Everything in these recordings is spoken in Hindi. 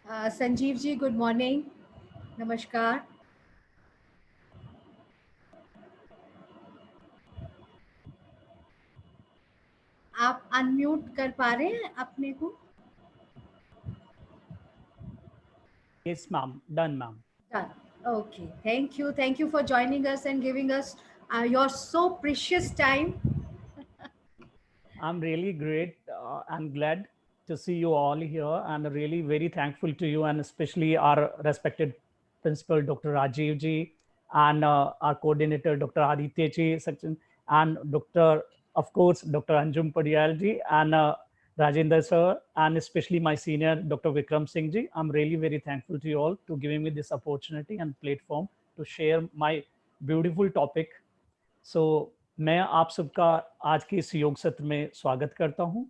संजीव जी, गुड मॉर्निंग, नमस्कार। आप अनम्यूट कर पा रहे हैं अपने को? Yes, ma'am. Done, ma'am. Done. Okay, thank you for joining us and giving us your so precious time. I'm really great. I'm glad to see you all here and really very thankful to you and especially our respected principal, Dr. Rajiv ji, and our coordinator, Dr. Aditya ji, and Dr. Of course, Dr. Anjum Padiyal ji, and Rajendra sir, and especially my senior, Dr. Vikram Singh ji. I'm really very thankful to you all to giving me this opportunity and platform to share my beautiful topic. सो मैं आप सबका आज के इस योग सत्र में स्वागत करता हूं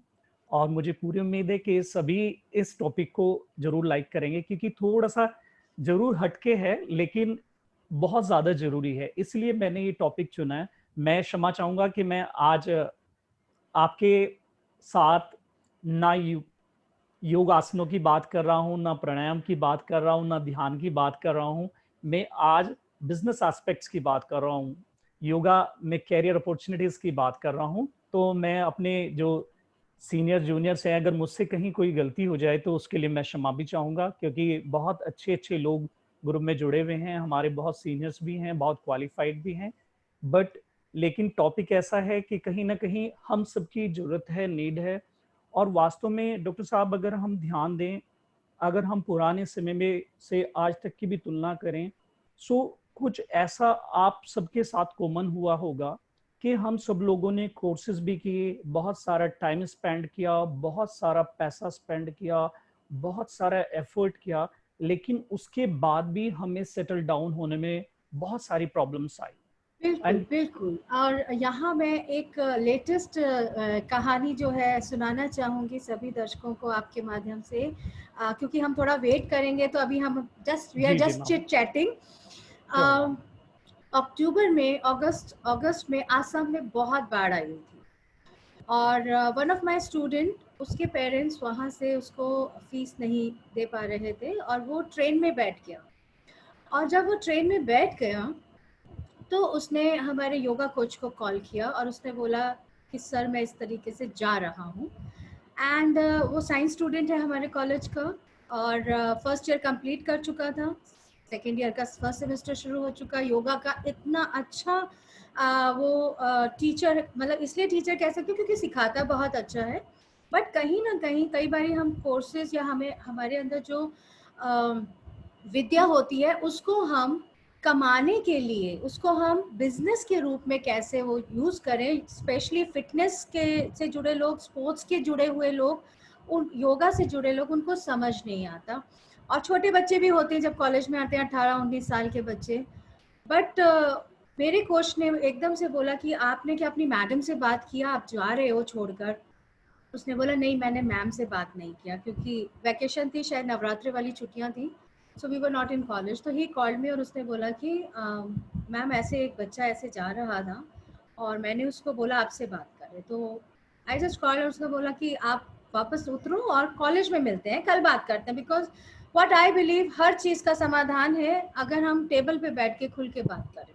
और मुझे पूरी उम्मीद है कि सभी इस टॉपिक को जरूर लाइक करेंगे क्योंकि थोड़ा सा जरूर हटके है लेकिन बहुत ज़्यादा ज़रूरी है, इसलिए मैंने ये टॉपिक चुना है। मैं क्षमा चाहूँगा कि मैं आज आपके साथ ना योग आसनों की बात कर रहा हूँ, ना प्राणायाम की बात कर रहा हूँ, ना ध्यान की बात कर रहा हूँ। मैं आज बिजनेस एस्पेक्ट्स की बात कर रहा हूँ, योगा में कैरियर अपॉर्चुनिटीज की बात कर रहा हूँ। तो मैं अपने जो सीनियर जूनियर्स हैं, अगर मुझसे कहीं कोई गलती हो जाए तो उसके लिए मैं क्षमा भी चाहूँगा क्योंकि बहुत अच्छे अच्छे लोग ग्रुप में जुड़े हुए हैं, हमारे बहुत सीनियर्स भी हैं, बहुत क्वालिफाइड भी हैं। बट लेकिन टॉपिक ऐसा है कि कहीं ना कहीं हम सबकी ज़रूरत है, नीड है। और वास्तव में डॉक्टर साहब, अगर हम ध्यान दें, अगर हम पुराने समय में से आज तक की भी तुलना करें, सो कुछ ऐसा आप सबके साथ कॉमन हुआ होगा कि हम सब लोगों ने कोर्सेज भी किए, बहुत सारा टाइम स्पेंड किया, बहुत सारा पैसा स्पेंड किया, बहुत सारा एफर्ट किया, लेकिन उसके बाद भी हमें सेटल डाउन होने में बहुत सारी प्रॉब्लम्स आई। बिल्कुल एंड बिल्कुल। और यहाँ मैं एक लेटेस्ट कहानी जो है सुनाना चाहूँगी सभी दर्शकों को आपके माध्यम से, क्योंकि हम थोड़ा वेट करेंगे तो अभी हम वी आर जी जी just ma'am. Chit chatting. Sure ma'am. अक्टूबर में अगस्त में आसाम में बहुत बाढ़ आई हुई थी, और वन ऑफ माय स्टूडेंट, उसके पेरेंट्स वहाँ से उसको फीस नहीं दे पा रहे थे और वो ट्रेन में बैठ गया। और जब वो ट्रेन में बैठ गया तो उसने हमारे योगा कोच को कॉल किया और उसने बोला कि सर मैं इस तरीके से जा रहा हूँ। एंड वो साइंस स्टूडेंट है हमारे कॉलेज का, और फर्स्ट ईयर कंप्लीट कर चुका था, सेकेंड ईयर का फर्स्ट सेमेस्टर शुरू हो चुका। योगा का इतना अच्छा वो टीचर, मतलब इसलिए टीचर कह सकते हो क्योंकि सिखाता बहुत अच्छा है। बट कहीं ना कहीं कई बार हम कोर्सेज या हमें हमारे अंदर जो विद्या होती है उसको हम कमाने के लिए, उसको हम बिजनेस के रूप में कैसे वो यूज करें, स्पेशली फिटनेस के से जुड़े लोग, स्पोर्ट्स के जुड़े हुए लोग, उन योगा से जुड़े लोग, उनको समझ नहीं आता। और छोटे बच्चे भी होते हैं जब कॉलेज में आते हैं, 18-19 साल के बच्चे। बट मेरे कोच ने एकदम से बोला कि आपने क्या अपनी मैडम से बात किया, आप जा रहे हो छोड़कर? उसने बोला नहीं, मैंने मैम से बात नहीं किया क्योंकि वैकेशन थी, शायद नवरात्रि वाली छुट्टियां थी, so we were not in college. तो ही कॉल्ड मी और उसने बोला कि मैम ऐसे एक बच्चा ऐसे जा रहा था और मैंने उसको बोला आपसे बात करें। तो आई जस्ट कॉल और उसने बोला कि आप वापस उतरो और कॉलेज में मिलते हैं, कल बात करते हैं। बिकॉज व्हाट आई बिलीव, हर चीज़ का समाधान है अगर हम टेबल पे बैठ के खुल के बात करें।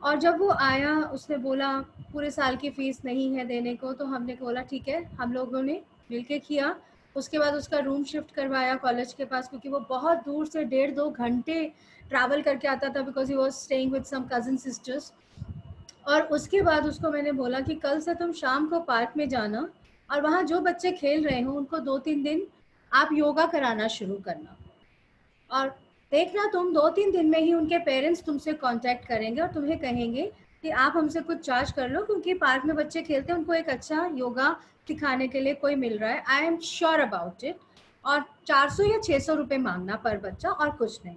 और जब वो आया उसने बोला पूरे साल की फीस नहीं है देने को, तो हमने बोला ठीक है, हम लोगों ने मिलके किया। उसके बाद उसका रूम शिफ्ट करवाया कॉलेज के पास, क्योंकि वो बहुत दूर से 1.5-2 घंटे ट्रैवल करके आता था, because he was staying with some cousin sisters. और उसके बाद उसको मैंने बोला कि कल से तुम शाम को पार्क में जाना और वहाँ जो बच्चे खेल रहे हो उनको 2-3 दिन आप योगा कराना शुरू करना, और देखना तुम 2-3 दिन में ही उनके पेरेंट्स तुमसे कांटेक्ट करेंगे और तुम्हें कहेंगे कि आप हमसे कुछ चार्ज कर लो, क्योंकि पार्क में बच्चे खेलते हैं, उनको एक अच्छा योगा सिखाने के लिए कोई मिल रहा है। I am sure about it. और 400 या 600 रुपये मांगना पर बच्चा, और कुछ नहीं।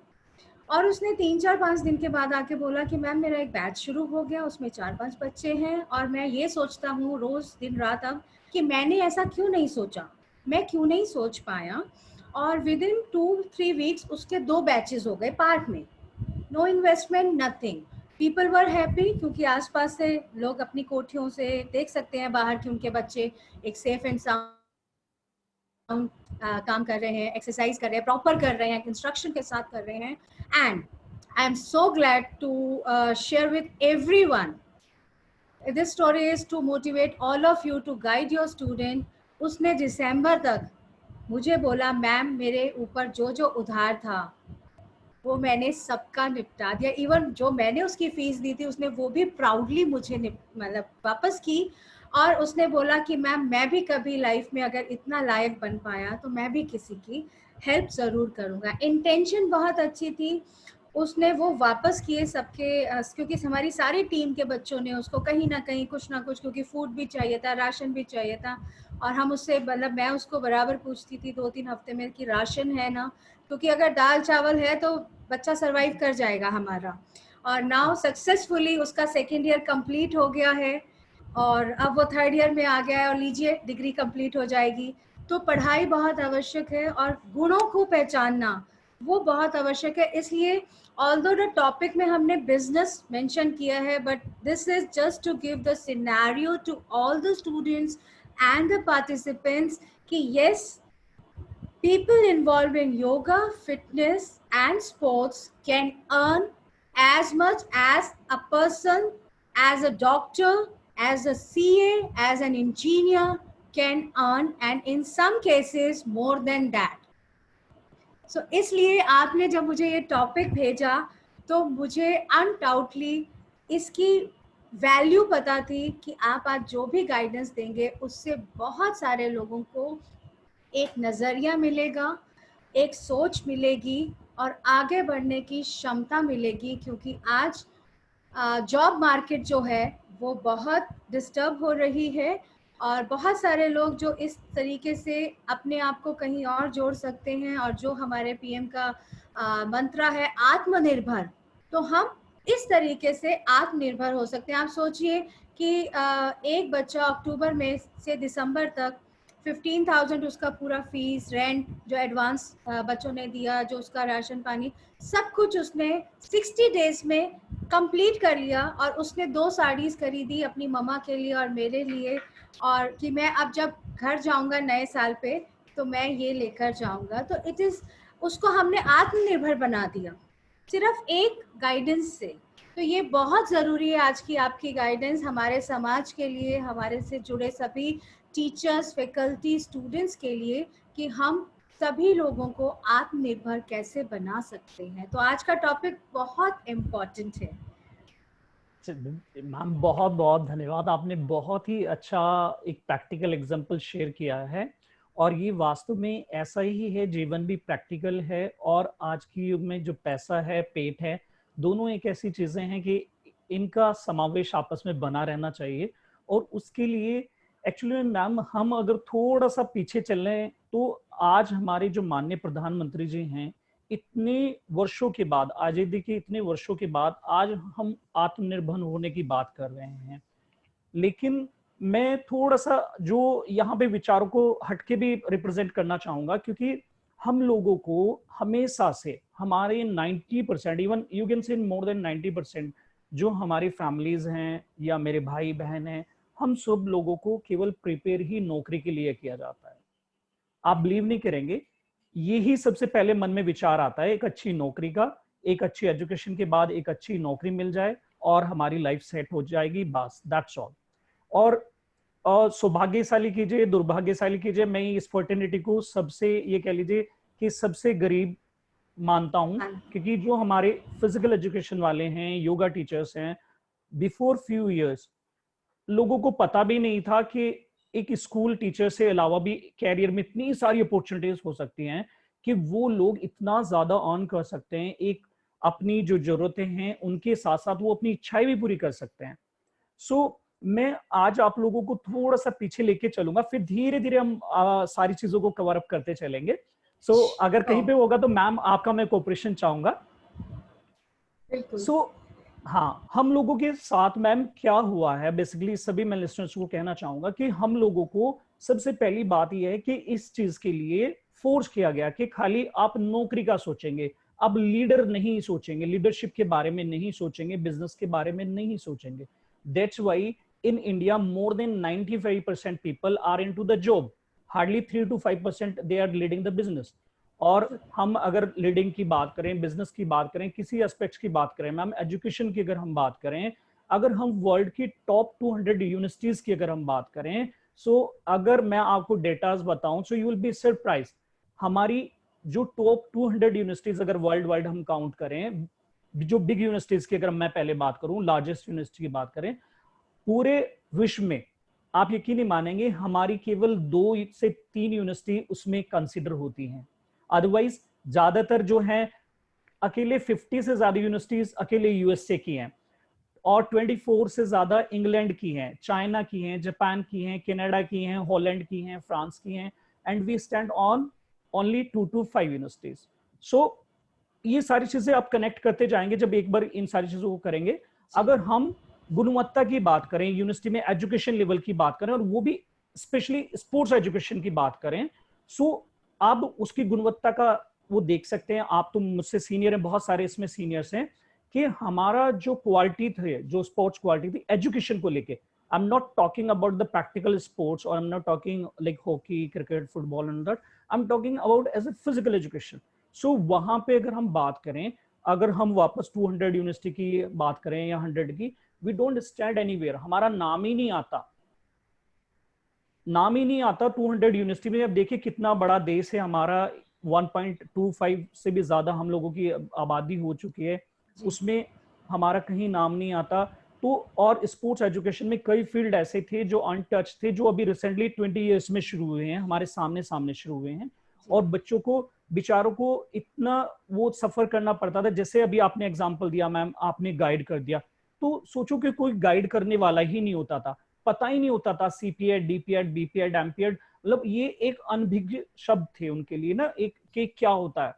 और उसने 3-4-5 दिन के बाद आके बोला कि मैम मेरा एक बैच शुरू हो गया, उसमें 4-5 बच्चे हैं, और मैं ये सोचता हूँ रोज दिन रात अब कि मैंने ऐसा क्यों नहीं सोचा, मैं क्यों नहीं सोच पाया। और विद इन 2-3 वीक्स उसके 2 बैचेस हो गए पार्क में, no investment, nothing. People were happy क्योंकि आसपास से लोग अपनी कोठियों से देख सकते हैं बाहर कि उनके बच्चे एक सेफ एंड साउंड काम कर रहे हैं, एक्सरसाइज कर रहे हैं, प्रॉपर कर रहे हैं, इंस्ट्रक्शन के साथ कर रहे हैं. And I am so glad to share with everyone. This story is to motivate all of you to guide your student. उसने दिसंबर तक मुझे बोला, मैम मेरे ऊपर जो जो उधार था वो मैंने सबका निपटा दिया. इवन जो मैंने उसकी फीस दी थी उसने वो भी प्राउडली मुझे मतलब वापस की. और उसने बोला कि मैम मैं भी कभी लाइफ में अगर इतना लायक बन पाया तो मैं भी किसी की हेल्प ज़रूर करूँगा. इंटेंशन बहुत अच्छी थी. उसने वो वापस किए सबके, क्योंकि हमारी सारी टीम के बच्चों ने उसको कहीं ना कहीं कुछ ना कुछ, क्योंकि फूड भी चाहिए था, राशन भी चाहिए था. और हम उससे मतलब मैं उसको बराबर पूछती थी 2-3 हफ्ते में कि राशन है ना, क्योंकि अगर दाल चावल है तो बच्चा सरवाइव कर जाएगा हमारा. और नाउ सक्सेसफुली उसका सेकेंड ईयर कंप्लीट हो गया है और अब वो थर्ड ईयर में आ गया है और लीजिए डिग्री कंप्लीट हो जाएगी. तो पढ़ाई बहुत आवश्यक है और गुणों को पहचानना वो बहुत आवश्यक है. इसलिए although the topic में हमने business mention किया है, but this is just to give the scenario to all the students and the participants कि yes, people involved in yoga, fitness and sports can earn as much as a person, as a doctor, as a CA, as an engineer can earn, and in some cases more than that. So, इसलिए आपने जब मुझे ये टॉपिक भेजा तो मुझे अनडाउटली इसकी वैल्यू पता थी कि आप आज जो भी गाइडेंस देंगे उससे बहुत सारे लोगों को एक नज़रिया मिलेगा, एक सोच मिलेगी और आगे बढ़ने की क्षमता मिलेगी. क्योंकि आज जॉब मार्केट जो है वो बहुत डिस्टर्ब हो रही है और बहुत सारे लोग जो इस तरीके से अपने आप को कहीं और जोड़ सकते हैं. और जो हमारे पीएम का मंत्रा है आत्मनिर्भर, तो हम इस तरीके से आत्मनिर्भर हो सकते हैं. आप सोचिए कि एक बच्चा अक्टूबर में से दिसंबर तक 15,000 उसका पूरा फीस, रेंट, जो एडवांस बच्चों ने दिया, जो उसका राशन पानी, सब कुछ उसने 60 डेज में कंप्लीट कर लिया. और उसने 2 साड़ीज़ खरीदी अपनी मम्मा के लिए और मेरे लिए, और कि मैं अब जब घर जाऊंगा नए साल पे तो मैं ये लेकर जाऊंगा. तो इट इज़, उसको हमने आत्मनिर्भर बना दिया सिर्फ एक गाइडेंस से. तो ये बहुत ज़रूरी है आज की आपकी गाइडेंस हमारे समाज के लिए, हमारे से जुड़े सभी टीचर्स, फैकल्टी, स्टूडेंट्स के लिए, कि हम सभी लोगों को आत्मनिर्भर कैसे बना सकते हैं. तो आज का टॉपिक बहुत इम्पोर्टेंट है. मैम बहुत बहुत धन्यवाद. आपने बहुत ही अच्छा एक प्रैक्टिकल एग्जांपल शेयर किया है और ये वास्तव में ऐसा ही है. जीवन भी प्रैक्टिकल है और आज की युग में जो पैसा है, पेट है, दोनों एक ऐसी चीजें हैं कि इनका समावेश आपस में बना रहना चाहिए. और उसके लिए एक्चुअली मैम हम अगर थोड़ा सा पीछे चलें तो आज हमारे जो माननीय प्रधानमंत्री जी हैं, इतने वर्षों के बाद, आजादी के इतने वर्षों के बाद आज हम आत्मनिर्भर होने की बात कर रहे हैं. लेकिन मैं थोड़ा सा जो यहाँ पे विचारों को हटके भी रिप्रेजेंट करना चाहूंगा, क्योंकि हम लोगों को हमेशा से हमारे 90%, even you can say more than 90% जो हमारी फैमिलीज हैं या मेरे भाई बहन हैं, हम सब लोगों को केवल प्रिपेयर ही नौकरी के लिए किया जाता है. आप बिलीव नहीं करेंगे, यही सबसे पहले मन में विचार आता है एक अच्छी नौकरी का, एक अच्छी एजुकेशन के बाद एक अच्छी नौकरी मिल जाए और हमारी लाइफ सेट हो जाएगी, बस दैट्स ऑल. और सौभाग्यशाली कीजिए, दुर्भाग्यशाली कीजिए, मैं इस फर्टिनिटी को सबसे, ये कह लीजिए कि सबसे गरीब मानता हूं, क्योंकि जो हमारे फिजिकल एजुकेशन वाले हैं, योगा टीचर्स हैं, बिफोर फ्यू इयर्स लोगों को पता भी नहीं था कि एक स्कूल टीचर से अलावा भी कैरियर में इतनी सारी अपॉर्चुनिटीज हो सकती हैं कि वो लोग इतना ज्यादा अर्न कर सकते हैं, एक अपनी जो जरूरतें हैं उनके साथ साथ वो अपनी इच्छाएं भी पूरी कर सकते हैं. सो मैं आज आप लोगों को थोड़ा सा पीछे लेके चलूंगा, फिर धीरे धीरे हम सारी चीजों को कवर अप करते चलेंगे. सो अगर कहीं पे होगा तो मैम आपका मैं कोऑपरेशन चाहूंगा. सो हाँ, हम लोगों के साथ मैम क्या हुआ है, बेसिकली सभी मैं लिसनर्स को कहना चाहूंगा कि हम लोगों को सबसे पहली बात यह है कि इस चीज के लिए फोर्स किया गया कि खाली आप नौकरी का सोचेंगे, अब लीडर नहीं सोचेंगे, लीडरशिप के बारे में नहीं सोचेंगे, बिजनेस के बारे में नहीं सोचेंगे. That's why in India more than 95% people are into the job. Hardly 3 to 5% they are leading the business. और हम अगर लीडिंग की बात करें, बिजनेस की बात करें, किसी एस्पेक्ट्स की बात करें, मैम एजुकेशन की अगर हम बात करें, अगर हम वर्ल्ड की टॉप 200 यूनिवर्सिटीज की अगर हम बात करें, सो अगर मैं आपको डेटाज बताऊं, so you will be surprise. हमारी जो टॉप 200 यूनिवर्सिटीज अगर वर्ल्ड वाइड हम काउंट करें, जो बिग यूनिवर्सिटीज की अगर मैं पहले बात करूं, लार्जेस्ट यूनिवर्सिटी की बात करें, पूरे विश्व में आप यकीन नहीं मानेंगे हमारी केवल 2 से 3 यूनिवर्सिटी उसमें कंसिडर होती हैं। अदरवाइज ज्यादातर जो है अकेले 50 से ज्यादा यूनिवर्सिटीज अकेले यूएसए की हैं, और 24 से ज्यादा इंग्लैंड की हैं, चाइना की हैं, जापान की हैं, कनाडा की हैं, हॉलैंड की हैं, फ्रांस की हैं, and we stand on only 2 to 5 universities. So ये सारी चीजें आप कनेक्ट करते जाएंगे जब एक बार इन सारी चीजों को करेंगे। अगर हम गुणवत्ता की बात करें, यूनिवर्सिटी में एजुकेशन लेवल की बात करें, और वो भी स्पेशली स्पोर्ट्स एजुकेशन की बात करें, सो आप उसकी गुणवत्ता का वो देख सकते हैं। आप तो मुझसे सीनियर हैं, बहुत सारे इसमें सीनियर्स हैं, कि हमारा जो क्वालिटी थे, जो स्पोर्ट्स क्वालिटी थी एजुकेशन को लेके, I am not talking about the practical sports, और I am not talking like hockey, cricket, football and that, I am talking about as a physical education. So वहां पे अगर हम बात करें, अगर हम वापस 200 यूनिवर्सिटी की बात करें या 100 की, वी डोंट स्टैंड एनीवेयर, हमारा नाम ही नहीं आता, नाम ही नहीं आता 200 यूनिवर्सिटी में। अब देखिए कितना बड़ा देश है हमारा, 1.25 से भी ज्यादा हम लोगों की आबादी हो चुकी है, उसमें हमारा कहीं नाम नहीं आता। तो और स्पोर्ट्स एजुकेशन में कई फील्ड ऐसे थे जो अनटच थे, जो अभी रिसेंटली 20 ईयर्स में शुरू हुए हैं, हमारे सामने सामने शुरू हुए हैं, और बच्चों को बेचारों को इतना वो सफर करना पड़ता था। जैसे अभी आपने एग्जांपल दिया मैम, आपने गाइड कर दिया, तो सोचो कि कोई गाइड करने वाला ही नहीं होता था, पता ही नहीं होता था सीपीएड, डीपीएड, बीपीएड, एमपीएड, मतलब ये एक अनभिज्ञ शब्द थे उनके लिए ना, एक कि क्या होता है।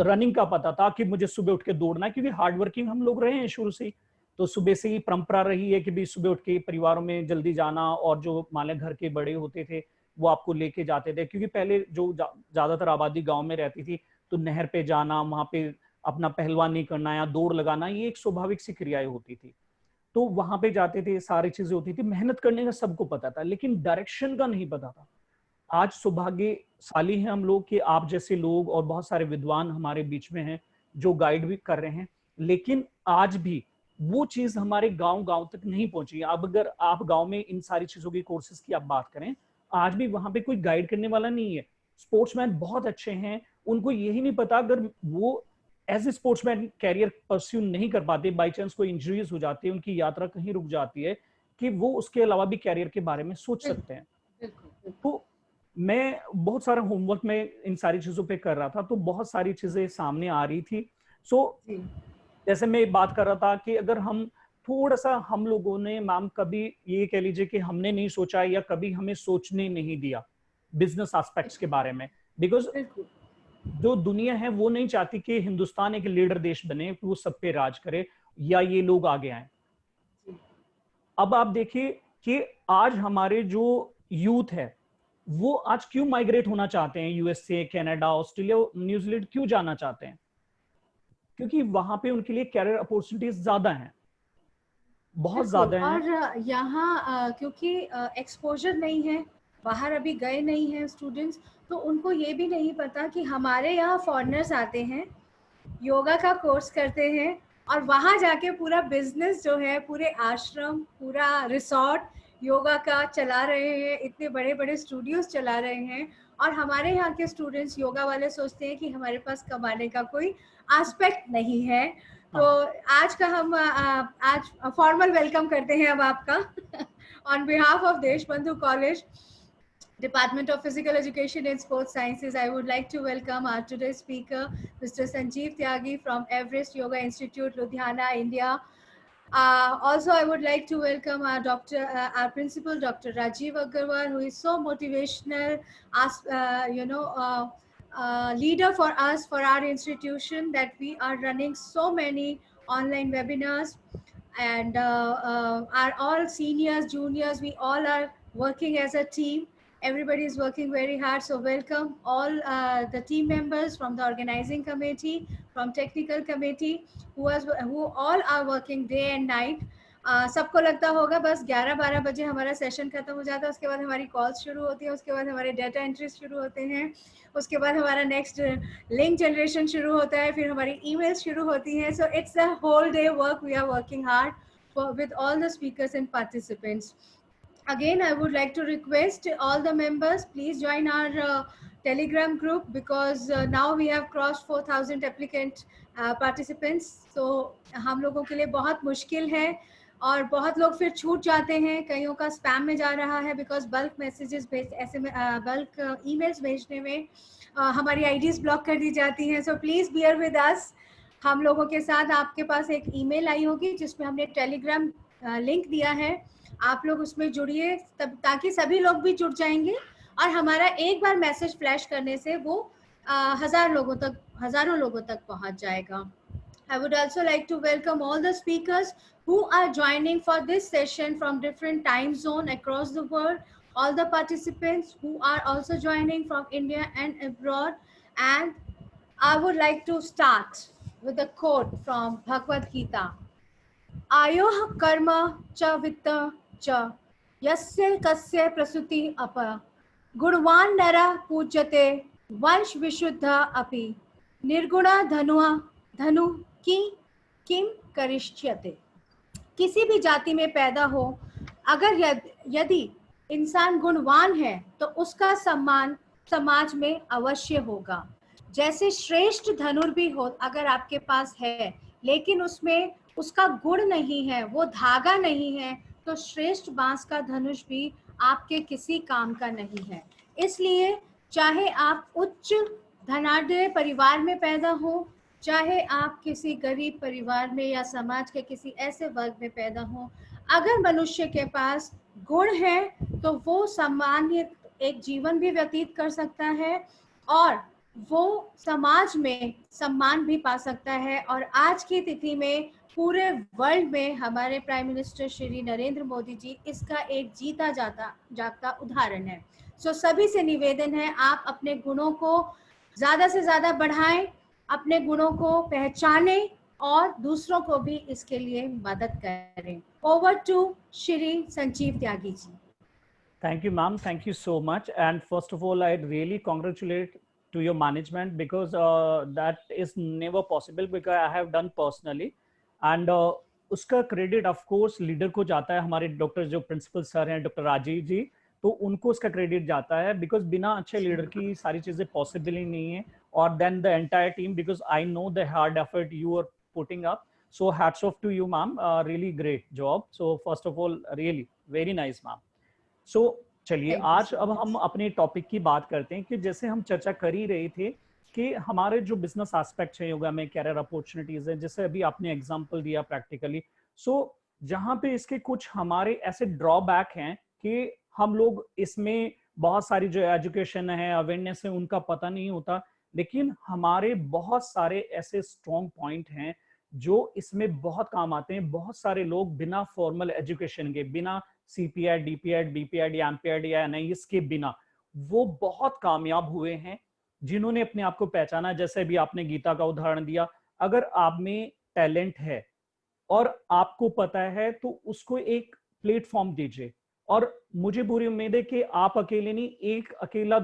रनिंग का पता था कि मुझे सुबह उठ के दौड़ना है, क्योंकि हार्ड वर्किंग हम लोग रहे हैं शुरू से ही, तो सुबह से ही परंपरा रही है कि भी सुबह उठ के परिवारों में जल्दी जाना, और जो मान लें घर के बड़े होते थे वो आपको लेके जाते थे, क्योंकि पहले जो ज्यादातर आबादी गांव में रहती थी, तो नहर पे जाना, वहां पे अपना पहलवानी करना या दौड़ लगाना, ये एक स्वाभाविक सी क्रियाएं होती थी। तो वहां पे जाते थे, सारी चीजें होती थी, मेहनत करने का सबको पता था, लेकिन डायरेक्शन का नहीं पता था। आज सौभाग्यशाली हैं हम लोग कि आप जैसे लोग और बहुत सारे विद्वान हमारे बीच में हैं जो गाइड भी कर रहे हैं, लेकिन आज भी वो चीज हमारे गांव गांव तक नहीं पहुंची। अब अगर आप गांव में इन सारी चीजों की कोर्सेज की आप बात करें, आज भी वहां पे कोई गाइड करने वाला नहीं है। स्पोर्ट्समैन बहुत अच्छे हैं, उनको यही नहीं पता, अगर वो as a sportsman career pursue नहीं कर पाते, बाई चांस कोई इंजरीज हो जाती है, उनकी यात्रा कहीं रुक जाती है, कि वो उसके अलावा भी कैरियर के बारे में सोच सकते हैं। तो मैं बहुत सारा होमवर्क में इन सारी चीजों पे कर रहा था, तो बहुत सारी चीजें सामने आ रही थी। सो जैसे मैं बात कर रहा था कि अगर हम थोड़ा सा, हम लोगों ने मैम कभी ये कह लीजिए कि हमने नहीं सोचा, या कभी हमें सोचने नहीं दिया बिजनेस एस्पेक्ट्स के बारे में, बिकॉज जो दुनिया है वो नहीं चाहती कि हिंदुस्तान एक लीडर देश बने, कि वो सब पे राज करे या ये लोग आगे आए। अब आप देखिए कि आज हमारे जो यूथ है वो आज क्यों माइग्रेट होना चाहते हैं, यूएसए, कनाडा, ऑस्ट्रेलिया, न्यूजीलैंड क्यों जाना चाहते हैं, क्योंकि वहां पे उनके लिए कैरियर अपॉर्चुनिटीज ज्यादा हैं, बहुत ज्यादा हैं। और यहाँ क्योंकि एक्सपोजर नहीं है, बाहर अभी गए नहीं हैं स्टूडेंट्स, तो उनको ये भी नहीं पता कि हमारे यहाँ फॉरेनर्स आते हैं, योगा का कोर्स करते हैं, और वहाँ जाके पूरा बिजनेस जो है, पूरे आश्रम, पूरा रिसोर्ट योगा का चला रहे हैं, इतने बड़े बड़े स्टूडियोज चला रहे हैं। और हमारे यहाँ के स्टूडेंट्स योगा वाले सोचते हैं कि हमारे पास कमाने का कोई एस्पेक्ट नहीं है। तो आज का हम आज फॉर्मल वेलकम करते हैं अब आपका on behalf of Deshbandhu college, Department of Physical Education and Sports Sciences. I would like to welcome our today's speaker, Mr. Sanjeev Tyagi from Everest Yoga Institute, Ludhiana, India. Also, I would like to welcome our principal, Dr. Rajiv Agarwal, who is so motivational, leader for us, for our institution, that we are running so many online webinars, and are all seniors, juniors, we all are working as a team. Everybody is working very hard. So welcome all the team members from the organizing committee, from technical committee, who all are working day and night. सबको लगता होगा बस 11-12 बजे हमारा सेशन खत्म हो जाता है, उसके बाद हमारी कॉल्स शुरू होती है, उसके बाद हमारे डेटा एंट्रीज शुरू होते हैं, उसके बाद हमारा नेक्स्ट लिंक जनरेशन शुरू होता है, फिर हमारी ईमेल्स शुरू होती हैं. So it's a whole day work. We are working hard with all the speakers and participants. Again, I would like to request all the members, please join our Telegram group, because now we have crossed 4,000 applicant participants. So हम लोगों के लिए बहुत मुश्किल है और बहुत लोग फिर छूट जाते हैं, कईयों का स्पैम में जा रहा है, बिकॉज बल्क मैसेजेस ऐसे में बल्क ईमेल्स भेजने में हमारी आईडीज ब्लॉक कर दी जाती हैं. So please bear with us. हम लोगों के साथ आपके पास एक ईमेल आई होगी जिसमें हमने टेलीग्राम लिंक दिया है. आप लोग उसमें जुड़िए तब, ताकि सभी लोग भी जुड़ जाएंगे और हमारा एक बार मैसेज फ्लैश करने से वो हजारों लोगों तक पहुंच जाएगा. I would also like to welcome all the speakers who are joining for this session from different time zone across the world, all the participants who are also joining from India and abroad. And I would like to start with a quote from Bhagavad Gita. आयोः कर्म च वित्त च यस्य कस्य प्रसूति अप गुणवान नरः पूज्यते वंश विशुद्ध अपि निर्गुणा धनु की किम करिष्यते. किसी भी जाति में पैदा हो, अगर यदि इंसान गुणवान है तो उसका सम्मान समाज में अवश्य होगा. जैसे श्रेष्ठ धनुर भी हो अगर आपके पास है, लेकिन उसमें उसका गुण नहीं है, वो धागा नहीं है, तो श्रेष्ठ बांस का धनुष भी आपके किसी काम का नहीं है. इसलिए चाहे आप उच्च धनाढ्य परिवार में पैदा हो, चाहे आप किसी गरीब परिवार में या समाज के किसी ऐसे वर्ग में पैदा हो, अगर मनुष्य के पास गुण है तो वो सामान्य एक जीवन भी व्यतीत कर सकता है और वो समाज में सम्मान भी पा सकता है. और आज की तिथि में पूरे वर्ल्ड में हमारे प्राइम मिनिस्टर श्री नरेंद्र मोदी जी इसका एक जीता जागता उदाहरण है. सो सभी से निवेदन है, आप अपने गुणों को ज्यादा से ज्यादा बढ़ाएं, अपने गुणों को पहचानें और दूसरों को भी इसके लिए मदद करें. Over to Shri Sanjeev Tyagi ji. Thank you, ma'am. Thank you so much. And first of all, I really congratulate to your management, because that is never possible, because I have done personally. And उसका क्रेडिट ऑफ कोर्स लीडर को जाता है. हमारे डॉक्टर जो प्रिंसिपल सर हैं डॉक्टर राजीव जी, तो उनको उसका क्रेडिट जाता है, बिकॉज बिना अच्छे लीडर की सारी चीजें पॉसिबल ही नहीं है. और then the entire team, because I know the hard effort you are putting up. So hats off to you ma'am, really great job. So first of all really very nice ma'am. So चलिए आज अब हम अपने टॉपिक की बात करते हैं कि जैसे हम चर्चा कर ही रहे थे कि हमारे जो बिजनेस एस्पेक्ट है योगा में, कैरियर अपॉर्चुनिटीज है, जैसे अभी आपने एग्जांपल दिया प्रैक्टिकली. सो जहां पे इसके कुछ हमारे ऐसे ड्रॉबैक हैं कि हम लोग इसमें बहुत सारी जो एजुकेशन है, अवेयरनेस है, उनका पता नहीं होता, लेकिन हमारे बहुत सारे ऐसे स्ट्रॉन्ग पॉइंट हैं जो इसमें बहुत काम आते हैं. बहुत सारे लोग बिना फॉर्मल एजुकेशन के, बिना CPI, DPI, BPI या MPI या NIS के बिना वो बहुत कामयाब हुए हैं, जिन्होंने अपने आप को पहचाना. जैसे अभी आपने गीता का उदाहरण दिया. अगर आप में टैलेंट है और आपको पता है तो उसको एक प्लेटफॉर्म दीजिए. और मुझे पूरी उम्मीद है कि आप अकेले नहीं, एक अकेला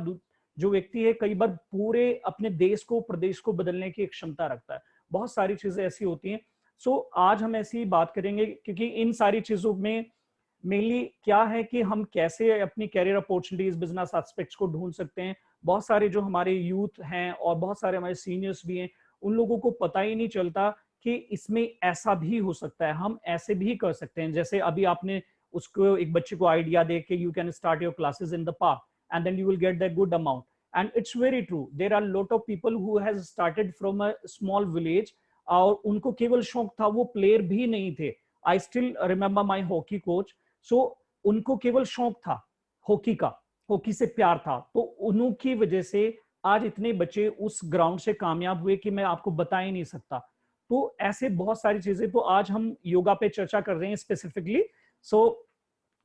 जो व्यक्ति है कई बार पूरे अपने देश को, प्रदेश को बदलने की एक क्षमता रखता है. बहुत सारी चीजें ऐसी होती हैं. सो आज हम ऐसी बात करेंगे, क्योंकि इन सारी चीजों में मेनली क्या है कि हम कैसे अपनी कैरियर अपॉर्चुनिटीज, बिजनेस एस्पेक्ट्स को ढूंढ सकते हैं. बहुत सारे जो हमारे यूथ हैं और बहुत सारे हमारे सीनियर्स भी हैं, उन लोगों को पता ही नहीं चलता कि इसमें ऐसा भी हो सकता है, हम ऐसे भी कर सकते हैं. जैसे अभी आपने उसको एक बच्चे को आइडिया दे के you can start your classes in the park and then you will get the good amount. And it's very true, there are lot of people who has started from a small village और उनको केवल शौक था, वो प्लेयर भी नहीं थे. I still remember my hockey coach. So उनको केवल शौक था हॉकी का, हॉकी से प्यार था, तो उनकी वजह से आज इतने बच्चे उस ग्राउंड से कामयाब हुए कि मैं आपको बता ही नहीं सकता. तो ऐसे बहुत सारी चीजें. तो आज हम योगा पे चर्चा कर रहे हैं स्पेसिफिकली. सो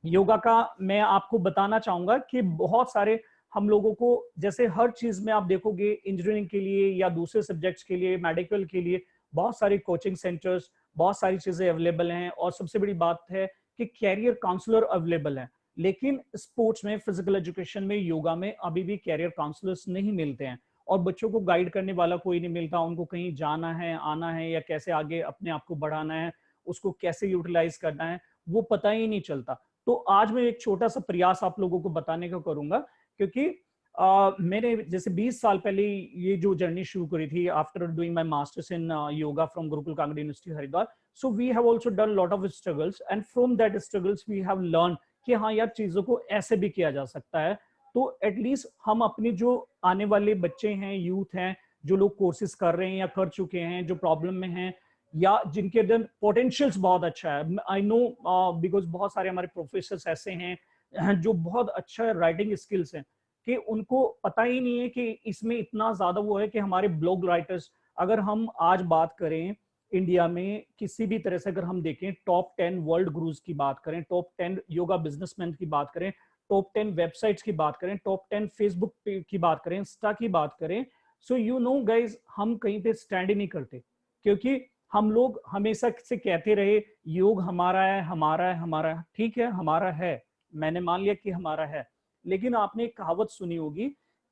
योगा का मैं आपको बताना चाहूंगा कि बहुत सारे हम लोगों को, जैसे हर चीज में आप देखोगे, इंजीनियरिंग के लिए या दूसरे सब्जेक्ट्स के लिए, मेडिकल के लिए, बहुत सारी कोचिंग सेंटर्स, बहुत सारी चीजें अवेलेबल हैं, और सबसे बड़ी बात है कि कैरियर काउंसलर अवेलेबल हैं। लेकिन स्पोर्ट्स में, फिजिकल एजुकेशन में, योगा में अभी भी कैरियर काउंसलर्स नहीं मिलते हैं, और बच्चों को गाइड करने वाला कोई नहीं मिलता। उनको कहीं जाना है, आना है, या कैसे आगे अपने आप को बढ़ाना है, उसको कैसे यूटिलाइज करना है, वो पता ही नहीं चलता। तो आज मैं एक छोटा सा प्रयास आप लोगों को बताने का करूंगा, क्योंकि मैंने जैसे 20 साल पहले ये जो जर्नी शुरू करी थी, after doing my masters in yoga from Gurukul Kangri university Haridwar, so we have also done lot of struggles, and from that struggles we have learn कि हाँ यार, चीजों को ऐसे भी किया जा सकता है। तो एटलीस्ट हम अपने जो आने वाले बच्चे हैं, यूथ हैं, जो लोग कोर्सेज कर रहे हैं या कर चुके हैं, जो प्रॉब्लम में हैं, या जिनके अंदर पोटेंशियल्स बहुत अच्छा है, आई नो बिकॉज बहुत सारे हमारे प्रोफेसर्स ऐसे हैं जो बहुत अच्छा राइटिंग स्किल्स हैं, कि उनको पता ही नहीं है कि इसमें इतना ज्यादा वो है कि हमारे ब्लॉग राइटर्स, अगर हम आज बात करें इंडिया में किसी भी तरह से, अगर हम देखें टॉप 10 वर्ल्ड गुरुज की बात करें, टॉप 10 योगा बिजनेसमैन की बात करें, टॉप 10 वेबसाइट्स की बात करें, टॉप 10 फेसबुक की बात करें, इंस्टा की बात करें, सो यू नो गाइज, हम कहीं पे स्टैंड ही नहीं करते, क्योंकि हम लोग हमेशा से कहते रहे योग हमारा है, हमारा है, हमारा है। ठीक है, हमारा है, मैंने मान लिया कि हमारा है, लेकिन आपने एक कहावत सुनी होगी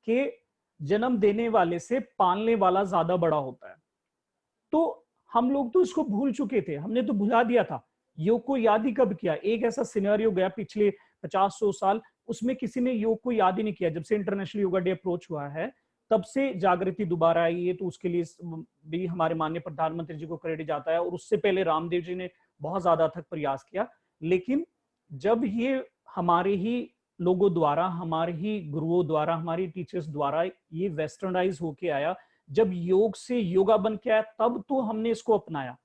कि जन्म देने वाले से पालने वाला ज्यादा बड़ा होता है। तो हम लोग तो इसको भूल चुके थे, हमने तो भुला दिया था। योग को याद ही कब किया? एक ऐसा सिनेरियो गया पिछले 50-100 साल, उसमें किसी ने योग को याद ही नहीं किया। जब से इंटरनेशनल योगा डे अप्रोच हुआ है, तब से जागृति दोबारा आई है, तो उसके लिए भी हमारे माननीय प्रधानमंत्री जी को क्रेडिट जाता है, और उससे पहले रामदेव जी ने बहुत ज्यादा अथक प्रयास किया। लेकिन जब ये हमारे ही लोगों द्वारा, हमारे ही गुरुओं द्वारा, हमारी टीचर्स द्वारा ये वेस्टर्नाइज होके आया, जब योग से योगा बन के आया, तब तो हमने इसको अपनाया।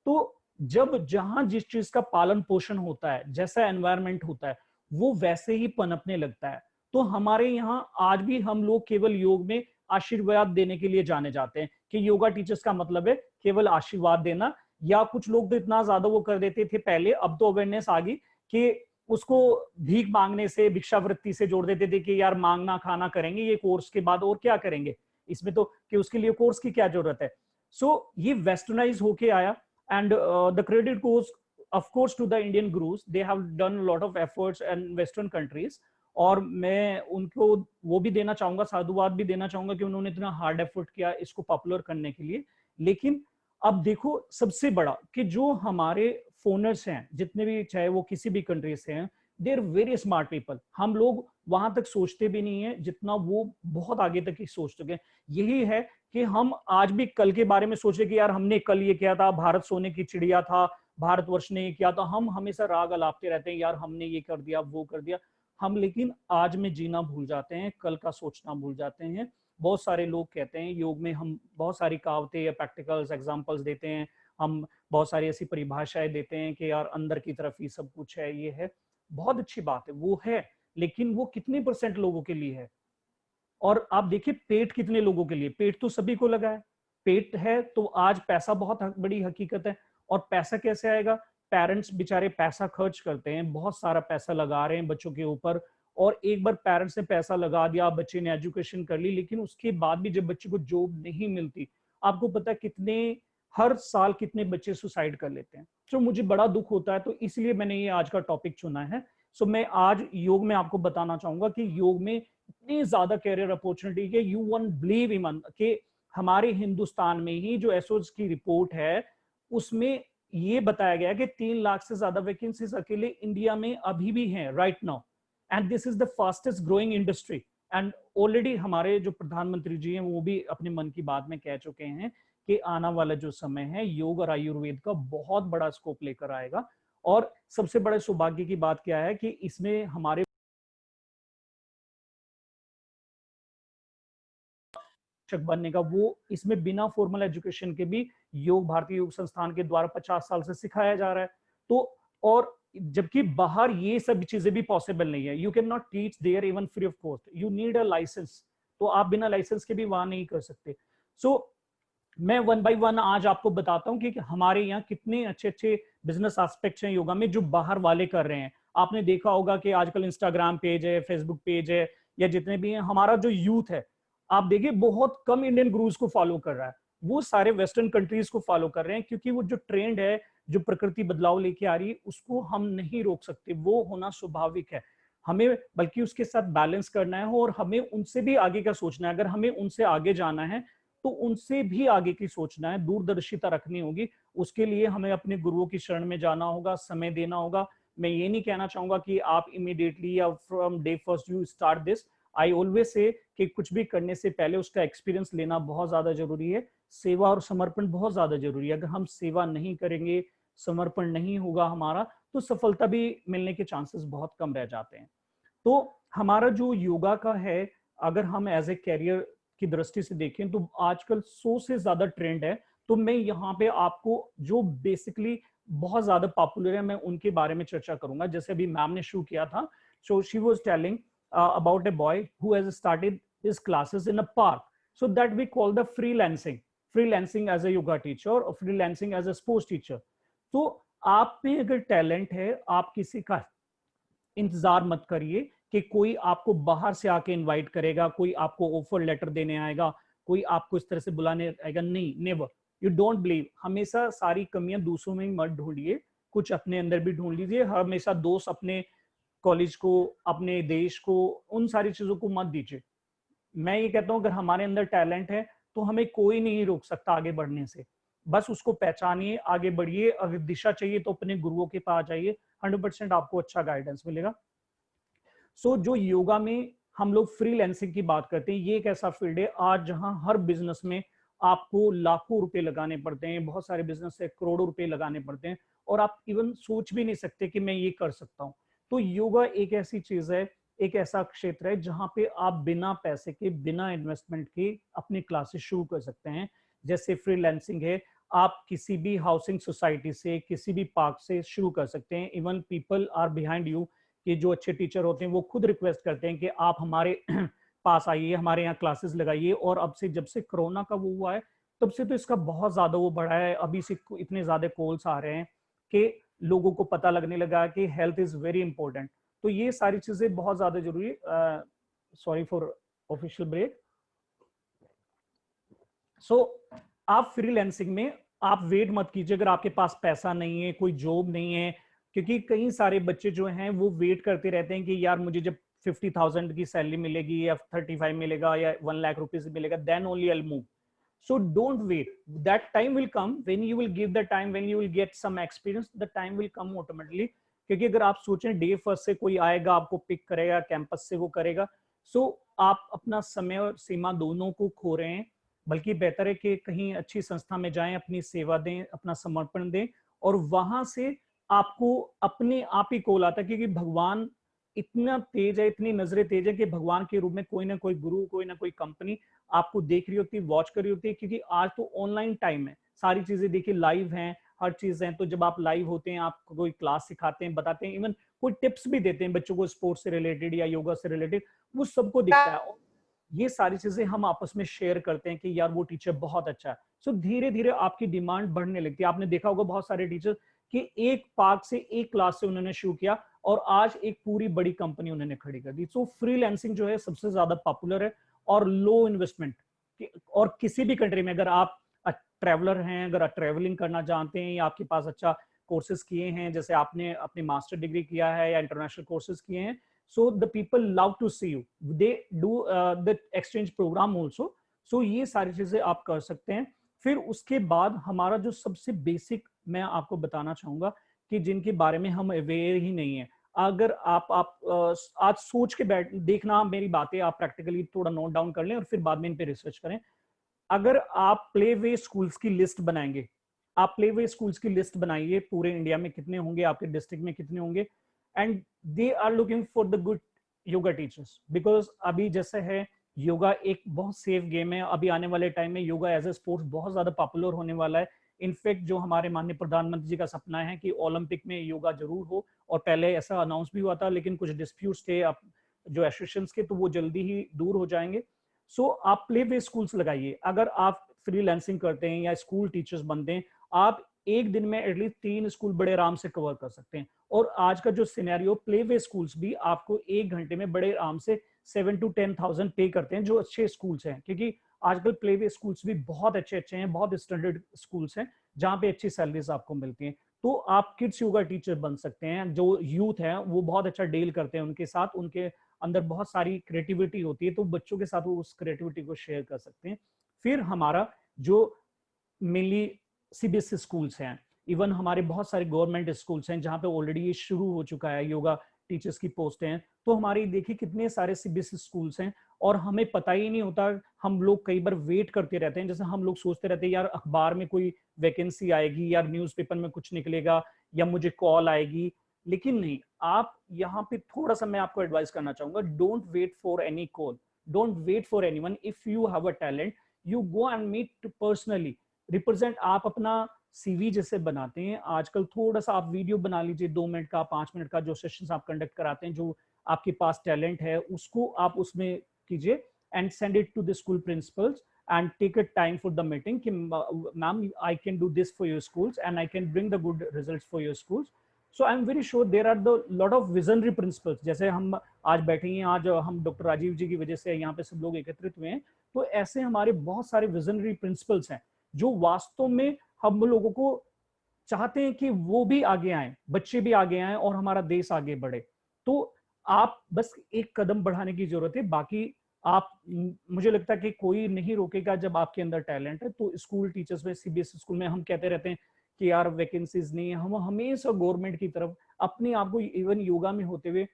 तो जब जहां जिस चीज का पालन पोषण होता है, जैसा एनवायरनमेंट होता है, वो वैसे ही पनपने लगता है। तो हमारे यहाँ आज भी हम लोग केवल योग में आशीर्वाद देने के लिए जाने जाते हैं, कि योगा टीचर्स का मतलब है केवल आशीर्वाद देना। या कुछ लोग तो इतना ज्यादा वो कर देते थे पहले, अब तो अवेयरनेस आ गई कि उसको भीख मांगने से, भिक्षावृत्ति से जोड़ देते थे, कि यार मांगना खाना करेंगे ये कोर्स के बाद, और क्या करेंगे इसमें, तो कि उसके लिए कोर्स की क्या जरूरत है। सो ये वेस्टर्नाइज होके आया, and the credit goes of course to the Indian gurus. They have done a lot of efforts in western countries, और मैं उनको वो भी देना चाहूंगा, साधुवाद भी देना चाहूंगा कि उन्होंने इतना हार्ड एफर्ट किया इसको पॉपुलर करने के लिए। लेकिन अब देखो, सबसे बड़ा कि जो हमारे फोनर्स हैं, जितने भी, चाहे वो किसी भी कंट्री से हैं, they are very smart people. हम लोग वहां तक सोचते भी नहीं है जितना वो बहुत आगे तक ही सोच चुके हैं। यही है कि हम आज भी कल के बारे में सोच रहे कि यार हमने कल ये किया था, भारत सोने की चिड़िया था, भारतवर्ष ने ये किया था। हम हमेशा राग अलापते रहते हैं, यार हमने ये कर दिया, वो कर दिया। हम लेकिन आज में जीना भूल जाते हैं, कल का सोचना भूल जाते हैं। बहुत सारे लोग कहते हैं योग में हम बहुत सारी कहावतें या प्रैक्टिकल्स एग्जांपल्स देते हैं, हम बहुत सारी ऐसी परिभाषाएं देते हैं कि यार अंदर की तरफ ही सब कुछ है, ये है। बहुत अच्छी बात है, वो है, लेकिन वो कितने % लोगों के लिए है? और आप देखिए पेट कितने लोगों के लिए? पेट तो सभी को लगा है। पेट है तो आज पैसा बहुत बड़ी हकीकत है। और पैसा कैसे आएगा? पेरेंट्स बेचारे पैसा खर्च करते हैं, बहुत सारा पैसा लगा रहे हैं बच्चों के ऊपर, और एक बार पेरेंट्स ने पैसा लगा दिया, बच्चे ने एजुकेशन कर ली, लेकिन उसके बाद भी जब बच्चे को जॉब नहीं मिलती, आपको पता है कितने, हर साल कितने बच्चे सुसाइड कर लेते हैं। तो मुझे बड़ा दुख होता है, तो इसलिए मैंने ये आज का टॉपिक चुना है। सो मैं आज योग में आपको बताना चाहूंगा कि योग में इतनी ज्यादा कैरियर अपॉर्चुनिटी के, यू वोंट बिलीव इवन, कि हमारे हिंदुस्तान में ही जो एसओज की रिपोर्ट है, उसमें ये बताया गया कि 3 लाख से ज्यादा वैकेंसीज अकेले इंडिया में अभी भी हैं right now, and this is the fastest growing industry. And already हमारे जो प्रधानमंत्री जी हैं वो भी अपने मन की बात में कह चुके हैं कि आने वाला जो समय है योग और आयुर्वेद का बहुत बड़ा स्कोप लेकर आएगा। और सबसे बड़े सौभाग्य की बात क्या है कि इसमें हमारे बनने का, वो इसमें बिना फॉर्मल एजुकेशन के भी योग, भारतीय योग संस्थान के द्वारा 50 साल से सिखाया जा रहा है। तो और जबकि बाहर ये सब चीजें भी पॉसिबल नहीं है, you can not teach there even free of cost, you need a licence. तो आप बिना लाइसेंस के भी वहां नहीं कर सकते। सो मैं 1 बाय 1 आज आपको बताता हूँ कि हमारे यहाँ कितने अच्छे अच्छे बिजनेस एस्पेक्ट्स हैं योगा में जो बाहर वाले कर रहे हैं। आपने देखा होगा कि आजकल इंस्टाग्राम पेज है, फेसबुक पेज है, या जितने भी हैं, हमारा जो यूथ है, आप देखिए बहुत कम इंडियन गुरुज को फॉलो कर रहा है। वो सारे वेस्टर्न कंट्रीज को फॉलो कर रहे हैं, क्योंकि वो जो ट्रेंड है, जो प्रकृति बदलाव लेके आ रही है, उसको हम नहीं रोक सकते, वो होना स्वाभाविक है। हमें बल्कि उसके साथ बैलेंस करना है और हमें उनसे भी आगे का सोचना है। अगर हमें उनसे आगे जाना है तो उनसे भी आगे की सोचना है, दूरदर्शिता रखनी होगी। उसके लिए हमें अपने गुरुओं की शरण में जाना होगा, समय देना होगा। मैं ये नहीं कहना चाहूंगा कि आप इमीडिएटली या from day first you start this. I always say कि कुछ भी करने से पहले उसका एक्सपीरियंस लेना बहुत ज्यादा जरूरी है। सेवा और समर्पण बहुत ज्यादा जरूरी है। अगर हम सेवा नहीं करेंगे, समर्पण नहीं होगा हमारा, तो सफलता भी मिलने के चांसेस बहुत कम रह जाते हैं। तो हमारा जो योगा का है, अगर हम एज ए कैरियर की दृष्टि से देखें तो आजकल 100 से ज्यादा ट्रेंड है। तो मैं यहाँ पे आपको जो बेसिकली बहुत ज्यादा पॉपुलर है, मैं उनके बारे में चर्चा करूंगा। जैसे अभी मैम ने शुरू किया था, so she was telling about a boy who has started his classes in a park, so that we call the freelancing as a yoga teacher और freelancing as a sports teacher. तो आप में अगर टैलेंट है, आप किसी का इंतजार मत करिए कि कोई आपको बाहर से आके इनवाइट करेगा, कोई आपको ऑफर लेटर देने आएगा, कोई आपको इस तरह से बुलाने आएगा। नहीं, नेवर, यू डोंट बिलीव। हमेशा सारी कमियां दूसरों में मत ढूंढिए, कुछ अपने अंदर भी ढूंढ लीजिए। हमेशा दोष अपने कॉलेज को, अपने देश को, उन सारी चीजों को मत दीजिए। मैं ये कहता हूं अगर हमारे अंदर टैलेंट है तो हमें कोई नहीं रोक सकता आगे बढ़ने से। बस उसको पहचानिए, आगे बढ़िए। अगर दिशा चाहिए तो अपने गुरुओं के पास जाइए, 100% आपको अच्छा गाइडेंस मिलेगा। सो जो योगा में हम लोग फ्रीलांसिंग की बात करते हैं, ये एक ऐसा फील्ड है आज जहां हर बिजनेस में आपको लाखों रुपए लगाने पड़ते हैं। बहुत सारे बिजनेस से करोड़ों रुपए लगाने पड़ते हैं और आप इवन सोच भी नहीं सकते कि मैं ये कर सकता हूँ। तो योगा एक ऐसी चीज है, एक ऐसा क्षेत्र है जहां पे आप बिना पैसे के, बिना इन्वेस्टमेंट के अपनी क्लासेस शुरू कर सकते हैं। जैसे फ्रीलांसिंग है, आप किसी भी हाउसिंग सोसाइटी से, किसी भी पार्क से शुरू कर सकते हैं। Even people are behind you, कि जो अच्छे टीचर होते हैं वो खुद रिक्वेस्ट करते हैं कि आप हमारे पास आइए, हमारे यहाँ क्लासेस लगाइए। और अब से, जब से कोरोना का वो हुआ है, तब से तो इसका बहुत ज्यादा वो बढ़ा है। अभी से इतने ज्यादा कॉल्स आ रहे हैं कि लोगों को पता लगने लगा कि हेल्थ इज वेरी इंपॉर्टेंट। तो ये सारी चीजें बहुत ज्यादा जरूरी है। Sorry for official break. So आप फ्रीलांसिंग में आप वेट मत कीजिए अगर आपके पास पैसा नहीं है, कोई जॉब नहीं है। क्योंकि कई सारे बच्चे जो हैं वो वेट करते रहते हैं कि यार मुझे जब 50,000 की सैलरी मिलेगी या 35 मिलेगा या 1 लाख रुपीज मिलेगा, then only I will move. So don't wait. That time will come when you will give the time, when you will get some experience. The time will come automatically. क्योंकि अगर आप सोचें डे फर्स्ट से कोई आएगा, आपको पिक करेगा, कैंपस से वो करेगा, सो आप अपना समय और सीमा दोनों को खो रहे हैं। बल्कि बेहतर है कि कहीं अच्छी संस्था में जाएं, अपनी सेवा दें, अपना समर्पण दें, और वहां से आपको अपने आप ही कॉल आता है। क्योंकि भगवान इतना तेज है, इतनी नजरें तेज है कि भगवान के रूप में कोई ना कोई गुरु, कोई ना कोई कंपनी आपको देख रही होती है, वॉच कर रही होती है। क्योंकि आज तो ऑनलाइन टाइम है, सारी चीजें देखिए लाइव हैं, हर चीज है। तो जब आप लाइव होते हैं, आपको कोई क्लास सिखाते हैं, बताते हैं, इवन कोई टिप्स भी देते हैं बच्चों को स्पोर्ट्स से रिलेटेड या योगा से रिलेटेड, वो सबको दिखता है। ये सारी चीजें हम आपस में शेयर करते हैं कि यार वो टीचर बहुत अच्छा है। सो धीरे धीरे आपकी डिमांड बढ़ने लगती है। आपने देखा होगा बहुत सारे टीचर कि एक पार्क से, एक क्लास से उन्होंने शुरू किया और आज एक पूरी बड़ी कंपनी उन्होंने खड़ी कर दी। सो फ्रीलांसिंग जो है सबसे ज्यादा पॉपुलर है और लो इन्वेस्टमेंट। और किसी भी कंट्री में अगर आप ट्रैवलर हैं, अगर आप ट्रैवलिंग करना जानते हैं या आपके पास अच्छा कोर्सेज किए हैं, जैसे आपने अपनी मास्टर डिग्री किया है या इंटरनेशनल कोर्सेज किए हैं, so the people love to see you, they do the exchange program also। so ये सारी चीजें आप कर सकते हैं। फिर उसके बाद हमारा जो सबसे बेसिक मैं आपको बताना चाहूंगा कि जिनके बारे में हम अवेयर ही नहीं है। अगर आप आज सोच के बैठ देखना मेरी बातें, आप प्रैक्टिकली थोड़ा नोट डाउन कर लें और फिर बाद में इन पे रिसर्च करें। अगर आप प्ले वे स्कूल्स की लिस्ट बनाएंगे, आप प्ले वे स्कूल्स की लिस्ट बनाइए, पूरे इंडिया में कितने होंगे, आपके डिस्ट्रिक्ट में कितने होंगे, and they are looking for the good yoga teachers. Because अभी जैसे है, योगा एक बहुत सेफ गेम है। अभी आने वाले टाइम में योगा एज ए स्पोर्ट्स बहुत ज्यादा पॉपुलर होने वाला है। इनफैक्ट जो हमारे माननीय प्रधानमंत्री जी का सपना है कि ओलंपिक में योगा जरूर हो, और पहले ऐसा अनाउंस भी हुआ था, लेकिन कुछ डिस्प्यूट्स थे जो एसोसिएशन के, तो वो जल्दी ही दूर हो जाएंगे। सो आप प्ले वे स्कूल्स लगाइए। अगर आप फ्रीलांसिंग करते हैं या स्कूल टीचर्स बनते हैं, आप एक दिन में एटलीस्ट 3 स्कूल बड़े आराम से कवर कर सकते हैं। और आज का जो सिनेरियो, प्ले वे स्कूल्स भी आपको 1 घंटे में बड़े आराम से 7 to 10,000 पे करते हैं, जो अच्छे स्कूल्स हैं। क्योंकि आजकल प्ले वे स्कूल्स भी बहुत अच्छे अच्छे हैं, बहुत स्टैंडर्ड स्कूल्स हैं जहाँ पे अच्छी सैलरीज आपको मिलती हैं। तो आप किड्स योगा टीचर बन सकते हैं। जो यूथ है वो बहुत अच्छा डील करते हैं उनके साथ, उनके अंदर बहुत सारी क्रिएटिविटी होती है, तो बच्चों के साथ वो उस क्रिएटिविटी को शेयर कर सकते हैं। फिर हमारा जो मेनली सीबीएसई स्कूल्स हैं, इवन हमारे बहुत सारे गवर्नमेंट स्कूल्स हैं जहाँ पे ऑलरेडी ये शुरू हो चुका है, योगा टीचर्स की पोस्ट हैं। तो हमारी देखिए कितने सारे सीबीएसई स्कूल्स हैं और हमें पता ही नहीं होता। हम लोग कई बार वेट करते रहते हैं, जैसे हम लोग सोचते रहते हैं यार अखबार में कोई वैकेंसी आएगी, यार न्यूज़पेपर में कुछ निकलेगा, या मुझे कॉल आएगी, लेकिन नहीं। आप यहाँ पे थोड़ा सा मैं आपको एडवाइस करना चाहूंगा, don't wait for any call, don't wait for anyone. If you have a talent, you go and meet personally represent. आप अपना सीवी जैसे बनाते हैं आजकल, थोड़ा सा आप वीडियो बना लीजिए 2 मिनट का, 5 मिनट का, जो सेशंस आप कंडक्ट कराते हैं, जो आपके पास टैलेंट है उसको आप उसमें कीजिए and send it to the school principals and take a time for the meeting कि ma'am I can do this for your schools and I can bring the good results for your schools. So I'm very sure there are the lot of visionary principals. जैसे हम आज बैठे हैं, आज हम डॉक्टर राजीव जी की वजह से यहाँ पे सब लोग एकत्रित हुए हैं, तो ऐसे हमारे बहुत सारे विजनरी प्रिंसिपल्स हैं जो वास्तव में हम लोगों को चाहते हैं कि वो भी आगे आए, बच्चे भी आगे आए और हमारा देश आगे बढ़े। तो आप बस एक कदम बढ़ाने की जरूरत है, बाकी आप, मुझे लगता है कि कोई नहीं रोकेगा जब आपके अंदर टैलेंट है। तो स्कूल टीचर्स में, सीबीएसई स्कूल में हम कहते रहते हैं कि यार वैकेंसीज नहीं है, हम हमेशा गवर्नमेंट की तरफ अपने आप को, इवन योगा में होते हुए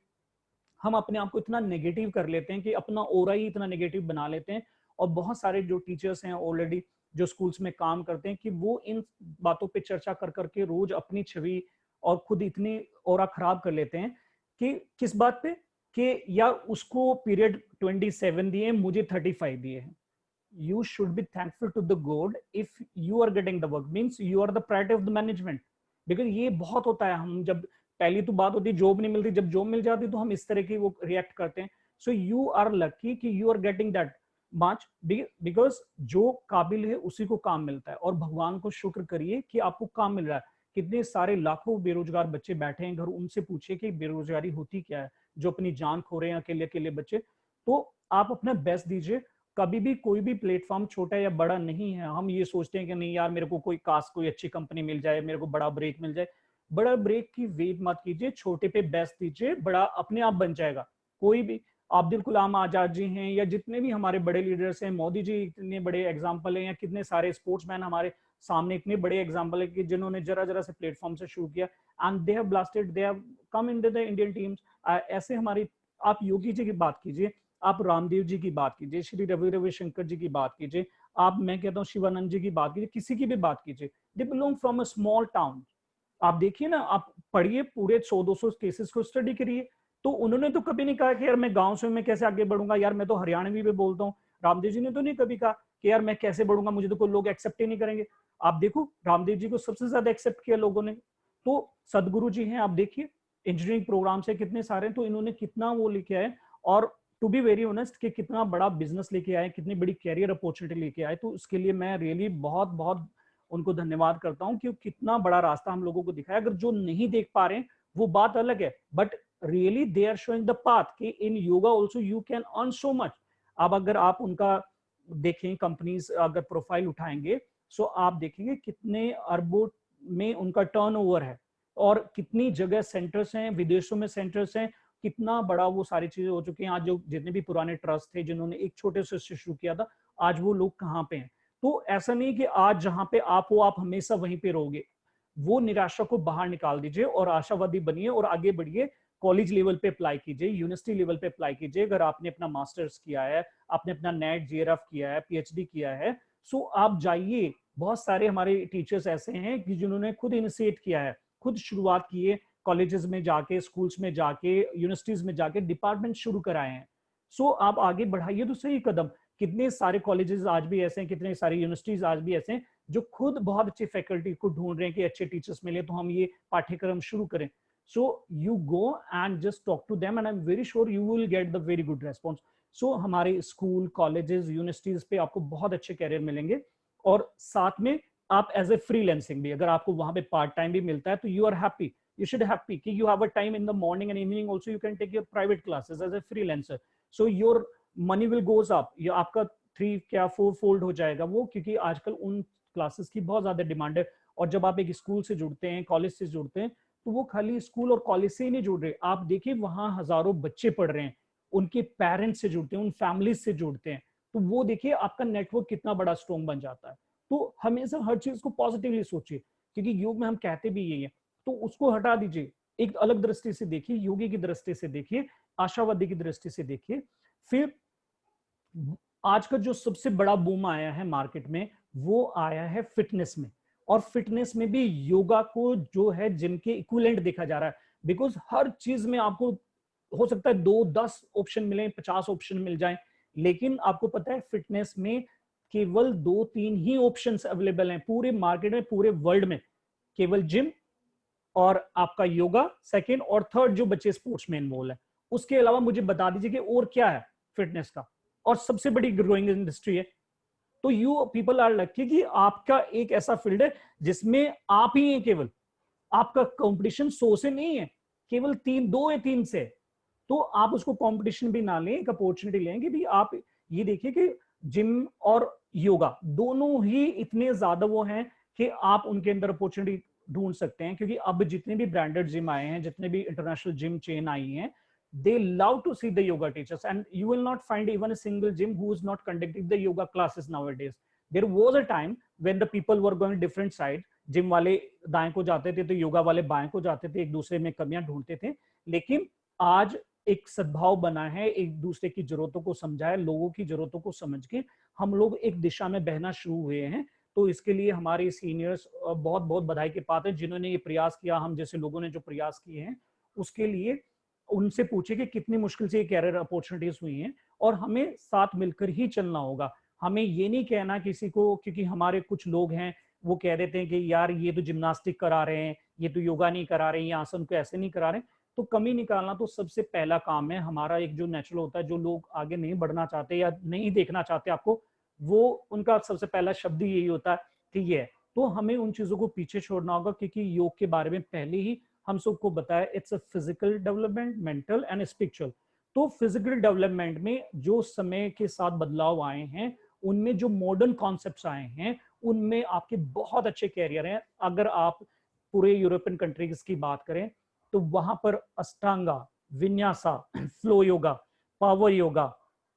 हम अपने आप को इतना नेगेटिव कर लेते हैं कि अपना ओरा ही इतना नेगेटिव बना लेते हैं। और बहुत सारे जो टीचर्स हैं ऑलरेडी जो स्कूल्स में काम करते हैं कि वो इन बातों पे चर्चा कर करके रोज अपनी छवि और खुद इतनी ओरा खराब कर लेते हैं कि किस बात पे, कि यार उसको पीरियड 27 दिए, मुझे 35 दिए हैं। You should be thankful to the God if you are getting the work, means you are the priority of the management. Because ये बहुत होता है, हम जब पहली तो बात होती है जॉब नहीं मिलती, जब जॉब मिल जाती तो हम इस तरह की वो रिएक्ट करते हैं। सो यू आर लकी कि you are getting that much, because जो काबिल है उसी को काम मिलता है। और भगवान को शुक्र करिए कि आपको काम मिल रहा है। कितने सारे लाखों बेरोजगार बच्चे बैठे हैं घर, उनसे पूछिए कि बेरोजगारी होती क्या है, जो अपनी जान खो रहे हैं अकेले अकेले बच्चे। तो आप अपना बेस्ट दीजिए। कभी भी कोई भी प्लेटफॉर्म छोटा या बड़ा नहीं है। हम ये सोचते हैं कि नहीं यार मेरे को कोई कोई अच्छी कंपनी मिल जाए, मेरे को बड़ा ब्रेक मिल जाए। बड़ा ब्रेक की वेट मत कीजिए, छोटे पे बेस्ट दीजिए, बड़ा अपने आप बन जाएगा। कोई भी, अब्दुल कलाम आजाद जी हैं या जितने भी हमारे बड़े लीडर्स हैं, मोदी जी इतने बड़े एग्जाम्पल हैं, या कितने सारे स्पोर्ट्समैन हमारे सामने इतने बड़े एग्जाम्पल है कि जिन्होंने जरा जरा से प्लेटफॉर्म से शुरू किया and they have blasted, they have come in the Indian teams. ऐसे हमारी, आप योगी जी की बात कीजिए, आप रामदेव जी की बात कीजिए, श्री रवि रविशंकर जी की बात कीजिए, आप, मैं कहता हूँ शिवानंद जी की बात कीजिए, किसी की भी बात कीजिए, they belong from a small town. आप देखिए ना, आप पढ़िए पूरे 100-200 केसेस को स्टडी करिए, तो उन्होंने तो कभी नहीं कहा कि यार मैं गांव से मैं कैसे आगे बढ़ूंगा, यार मैं तो हरियाणवी भी बोलता हूँ। रामदेव जी ने तो नहीं कभी कहा कि यार मैं कैसे बढ़ूंगा, मुझे तो कोई लोग एक्सेप्ट ही नहीं करेंगे। आप देखो रामदेव जी को सबसे ज्यादा एक्सेप्ट किया लोगों ने। तो सदगुरु जी हैं, आप देखिए इंजीनियरिंग प्रोग्राम से कितने सारे, तो इन्होंने कितना वो लेके आए, और टू बी वेरी ऑनेस्ट कि कितना बड़ा बिजनेस लेके आए, कितनी बड़ी कैरियर अपॉर्चुनिटी लेके आए। तो उसके लिए मैं रियली बहुत बहुत उनको धन्यवाद करता हूँ कि कितना बड़ा रास्ता हम लोगों को दिखाया। अगर जो नहीं देख पा रहे हैं वो बात अलग है, but really they are showing the path कि in yoga also you can earn so much. अब अगर आप उनका देखें, कंपनीज अगर प्रोफाइल उठाएंगे, सो आप देखेंगे कितने अरबों में उनका टर्नओवर है, और कितनी जगह सेंटर्स हैं, विदेशों में सेंटर्स हैं, कितना बड़ा वो सारी चीजें हो चुकी हैं। आज जो जितने भी पुराने ट्रस्ट थे जिन्होंने एक छोटे से शुरू किया था, आज वो लोग कहाँ पे हैं। तो ऐसा नहीं कि आज जहां पे आप हो आप हमेशा वहीं पे रहोगे। वो निराशा को बाहर निकाल दीजिए और आशावादी बनिए और आगे बढ़िए। कॉलेज लेवल पे अप्लाई कीजिए, यूनिवर्सिटी लेवल पे अप्लाई कीजिए। अगर आपने अपना मास्टर्स किया है, आपने अपना नेट जेआरएफ किया है, पीएचडी किया है, सो आप जाइए। बहुत सारे हमारे टीचर्स ऐसे हैं कि जिन्होंने खुद इनिशिएट किया है, खुद शुरुआत की है, कॉलेजेस में जाके, स्कूल्स में जाके, यूनिवर्सिटीज में जाके डिपार्टमेंट शुरू कराए हैं। सो आप आगे बढ़ाइए तो सही कदम। कितने सारे कॉलेजेस आज भी ऐसे हैं, कितने सारी यूनिवर्सिटीज आज भी ऐसे हैं जो खुद बहुत अच्छी फैकल्टी को ढूंढ रहे हैं कि अच्छे टीचर्स मिले तो हम ये पाठ्यक्रम शुरू करें। So you go and just talk to them and I am very sure you will get the very good response. So हमारे स्कूल, कॉलेजेस, यूनिवर्सिटीज पे आपको बहुत अच्छे कैरियर मिलेंगे। और साथ में आप एज ए फ्रीलांसिंग भी, अगर आपको वहां पे पार्ट टाइम भी मिलता है तो you are happy, you should happy कि you have a time in the morning and evening also you can take your private classes as a freelancer, so your money will goes up। ये आपका 3 क्या 4 फोल्ड हो जाएगा वो, क्योंकि आजकल उन क्लासेस की बहुत ज्यादा डिमांड है। और जब आप एक स्कूल से जुड़ते हैं, कॉलेज से जुड़ते हैं, तो वो खाली स्कूल और कॉलेज से ही नहीं जुड़ रहे, आप देखिए वहां हजारों बच्चे पढ़ रहे हैं, उनके पेरेंट्स से जुड़ते हैं, उन फैमिलीज से जुड़ते हैं, तो वो देखिए आपका नेटवर्क कितना बड़ा स्ट्रॉन्ग बन जाता है। तो हमेशा हर चीज को पॉजिटिवली सोचिए, क्योंकि योग में हम कहते भी यही है, तो उसको हटा दीजिए, एक अलग दृष्टि से देखिए, योगी की दृष्टि से देखिए, आशावादी की दृष्टि से देखिए। फिर आज का जो सबसे बड़ा बूम आया है मार्केट में, वो आया है फिटनेस में, और फिटनेस में भी योगा को जो है जिम के इक्विवेलेंट देखा जा रहा है। बिकॉज हर चीज में आपको हो सकता है 2-10 ऑप्शन मिले, 50 ऑप्शन मिल जाए, लेकिन आपको पता है फिटनेस में केवल 2-3 ही ऑप्शंस अवेलेबल हैं पूरे मार्केट में, पूरे वर्ल्ड में। केवल जिम और आपका योगा सेकंड, और थर्ड जो बच्चे स्पोर्ट्स में इन्वॉल्व है। उसके अलावा मुझे बता दीजिए कि और क्या है फिटनेस का, और सबसे बड़ी ग्रोइंग इंडस्ट्री है। तो यू पीपल आर लकी कि आपका एक ऐसा फील्ड है जिसमें आप ही हैं केवल, आपका कंपटीशन 100 से नहीं है, केवल 2 या 3 से। तो आप उसको कंपटीशन भी ना लें, एक अपॉर्चुनिटी लें कि भी आप ये देखिए कि जिम और योगा दोनों ही इतने ज्यादा वो हैं कि आप उनके अंदर अपॉर्चुनिटी ढूंढ सकते हैं। क्योंकि अब जितने भी ब्रांडेड जिम आए हैं, जितने भी इंटरनेशनल जिम चेन आई हैं, they love to see the yoga teachers, and you will not find even a single gym who is not conducting the yoga classes nowadays. There was a time when the people were going different side, gym वाले दाएं को जाते थे तो योगा वाले बाएं को जाते थे, एक दूसरे में कमियां ढूंढते थे। लेकिन आज एक सद्भाव बना है, एक दूसरे की जरूरतों को समझा है, लोगों की जरूरतों को समझ के हम लोग एक दिशा में बहना शुरू हुए हैं। तो इसके लिए हमारे सीनियर्स बहुत बहुत बधाई के पात्र हैं, जिन्होंने ये प्रयास किया। हम जैसे लोगों ने जो प्रयास किए हैं उसके लिए उनसे पूछे कि कितनी मुश्किल से ये कैरियर अपॉर्चुनिटीज हुई हैं, और हमें साथ मिलकर ही चलना होगा। हमें ये नहीं कहना किसी को, क्योंकि हमारे कुछ लोग हैं वो कह देते हैं कि यार ये तो जिम्नास्टिक करा रहे हैं, ये तो योगा नहीं करा रहे हैं, ये आसन को ऐसे नहीं करा रहे हैं। तो कमी निकालना तो सबसे पहला काम है हमारा। एक जो नेचुरल होता है, जो लोग आगे नहीं बढ़ना चाहते या नहीं देखना चाहते आपको, वो उनका सबसे पहला शब्द यही होता है कि ये है। तो हमें उन चीजों को पीछे छोड़ना होगा, क्योंकि योग के बारे में पहले ही हम सबको बताया, it's a physical development, mental and spiritual. तो फिजिकल डेवलपमेंट में जो समय के साथ बदलाव आए हैं, उनमें जो मॉडर्न कॉन्सेप्ट्स आए हैं, उनमें आपके बहुत अच्छे कैरियर हैं। अगर आप पूरे यूरोपियन कंट्रीज की बात करें तो वहां पर Ashtanga, Vinyasa, flow yoga, power yoga,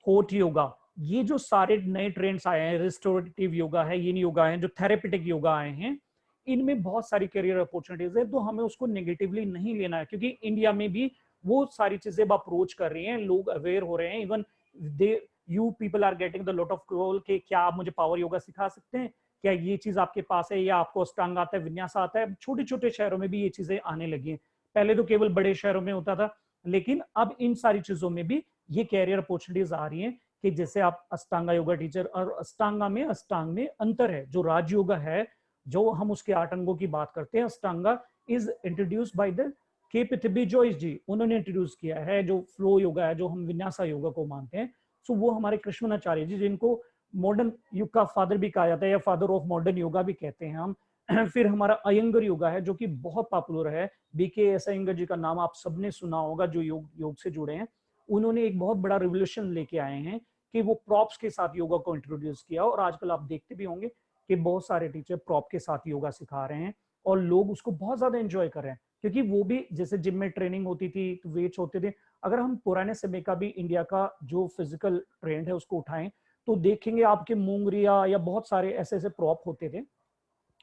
hot yoga, ये जो सारे नए ट्रेंड्स आए हैं, रिस्टोरेटिव योगा है, यिन योगा है, जो थेरेपेटिक योगा आए हैं, इनमें बहुत सारी करियर अपॉर्चुनिटीज है। तो हमें उसको नेगेटिवली नहीं लेना है, क्योंकि इंडिया में भी वो सारी चीजें अप्रोच कर रही हैं, लोग अवेयर हो रहे हैं। Even they you people are getting the lot of call कि क्या आप मुझे पावर योगा सिखा सकते हैं, क्या ये चीज आपके पास है, या आपको अष्टांग आता है, विन्यास आता है। छोटे छोटे शहरों में भी ये चीजें आने लगी हैं, पहले तो केवल बड़े शहरों में होता था, लेकिन अब इन सारी चीजों में भी ये कैरियर अपॉर्चुनिटीज आ रही हैं कि जैसे आप अष्टांगा योगा टीचर। और अष्टांगा में अष्टांग में अंतर है, जो राज योगा है, जो हम उसके 8 अंगों की बात करते हैं, अष्टांगा इज इंट्रोड्यूस बाय द के पृथ्वी जॉयस जी, उन्होंने इंट्रोड्यूस किया है। जो फ्लो योगा है, जो हम विन्यासा योगा को मानते हैं, सो वो हमारे कृष्णाचार्य जी, जिनको मॉडर्न युग का फादर भी कहा जाता है, या फादर ऑफ मॉडर्न योगा भी कहते हैं हम। फिर हमारा अयंगर योगा है, जो कि बहुत पॉपुलर है। बीके एस अयंगर जी का नाम आप सबने सुना होगा, जो योग से जुड़े हैं। उन्होंने एक बहुत बड़ा रिवोल्यूशन लेके आए हैं कि वो प्रॉप्स के साथ योगा को इंट्रोड्यूस किया, और आजकल आप देखते भी होंगे कि बहुत सारे टीचर प्रॉप के साथ योगा सिखा रहे हैं, और लोग उसको बहुत ज्यादा एंजॉय कर रहे हैं। क्योंकि वो भी जैसे जिम में ट्रेनिंग होती थी, तो वेट्स होते थे। अगर हम पुराने समय का भी इंडिया का जो फिजिकल ट्रेंड है उसको उठाएं, तो देखेंगे आपके मूंगरिया या बहुत सारे ऐसे ऐसे प्रॉप होते थे।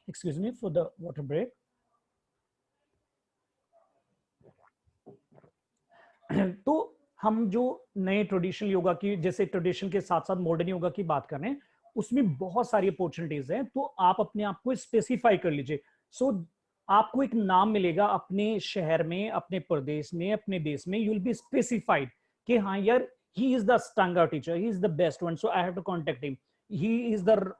Excuse me for the water break. तो हम जो नए ट्रेडिशनल योगा की, जैसे ट्रेडिशन के साथ साथ मॉडर्न योगा की बात कर रहे हैं, उसमें बहुत सारी अपॉर्चुनिटीज हैं। तो आप अपने आप को स्पेसिफाई कर लीजिए। सो आपको एक नाम मिलेगा अपने शहर में, अपने प्रदेश में, अपने देश में। यू विल बी स्पेसिफाइड कि हाँ यार, he is the Ashtanga teacher, he is the best one, so I have to contact him. He is the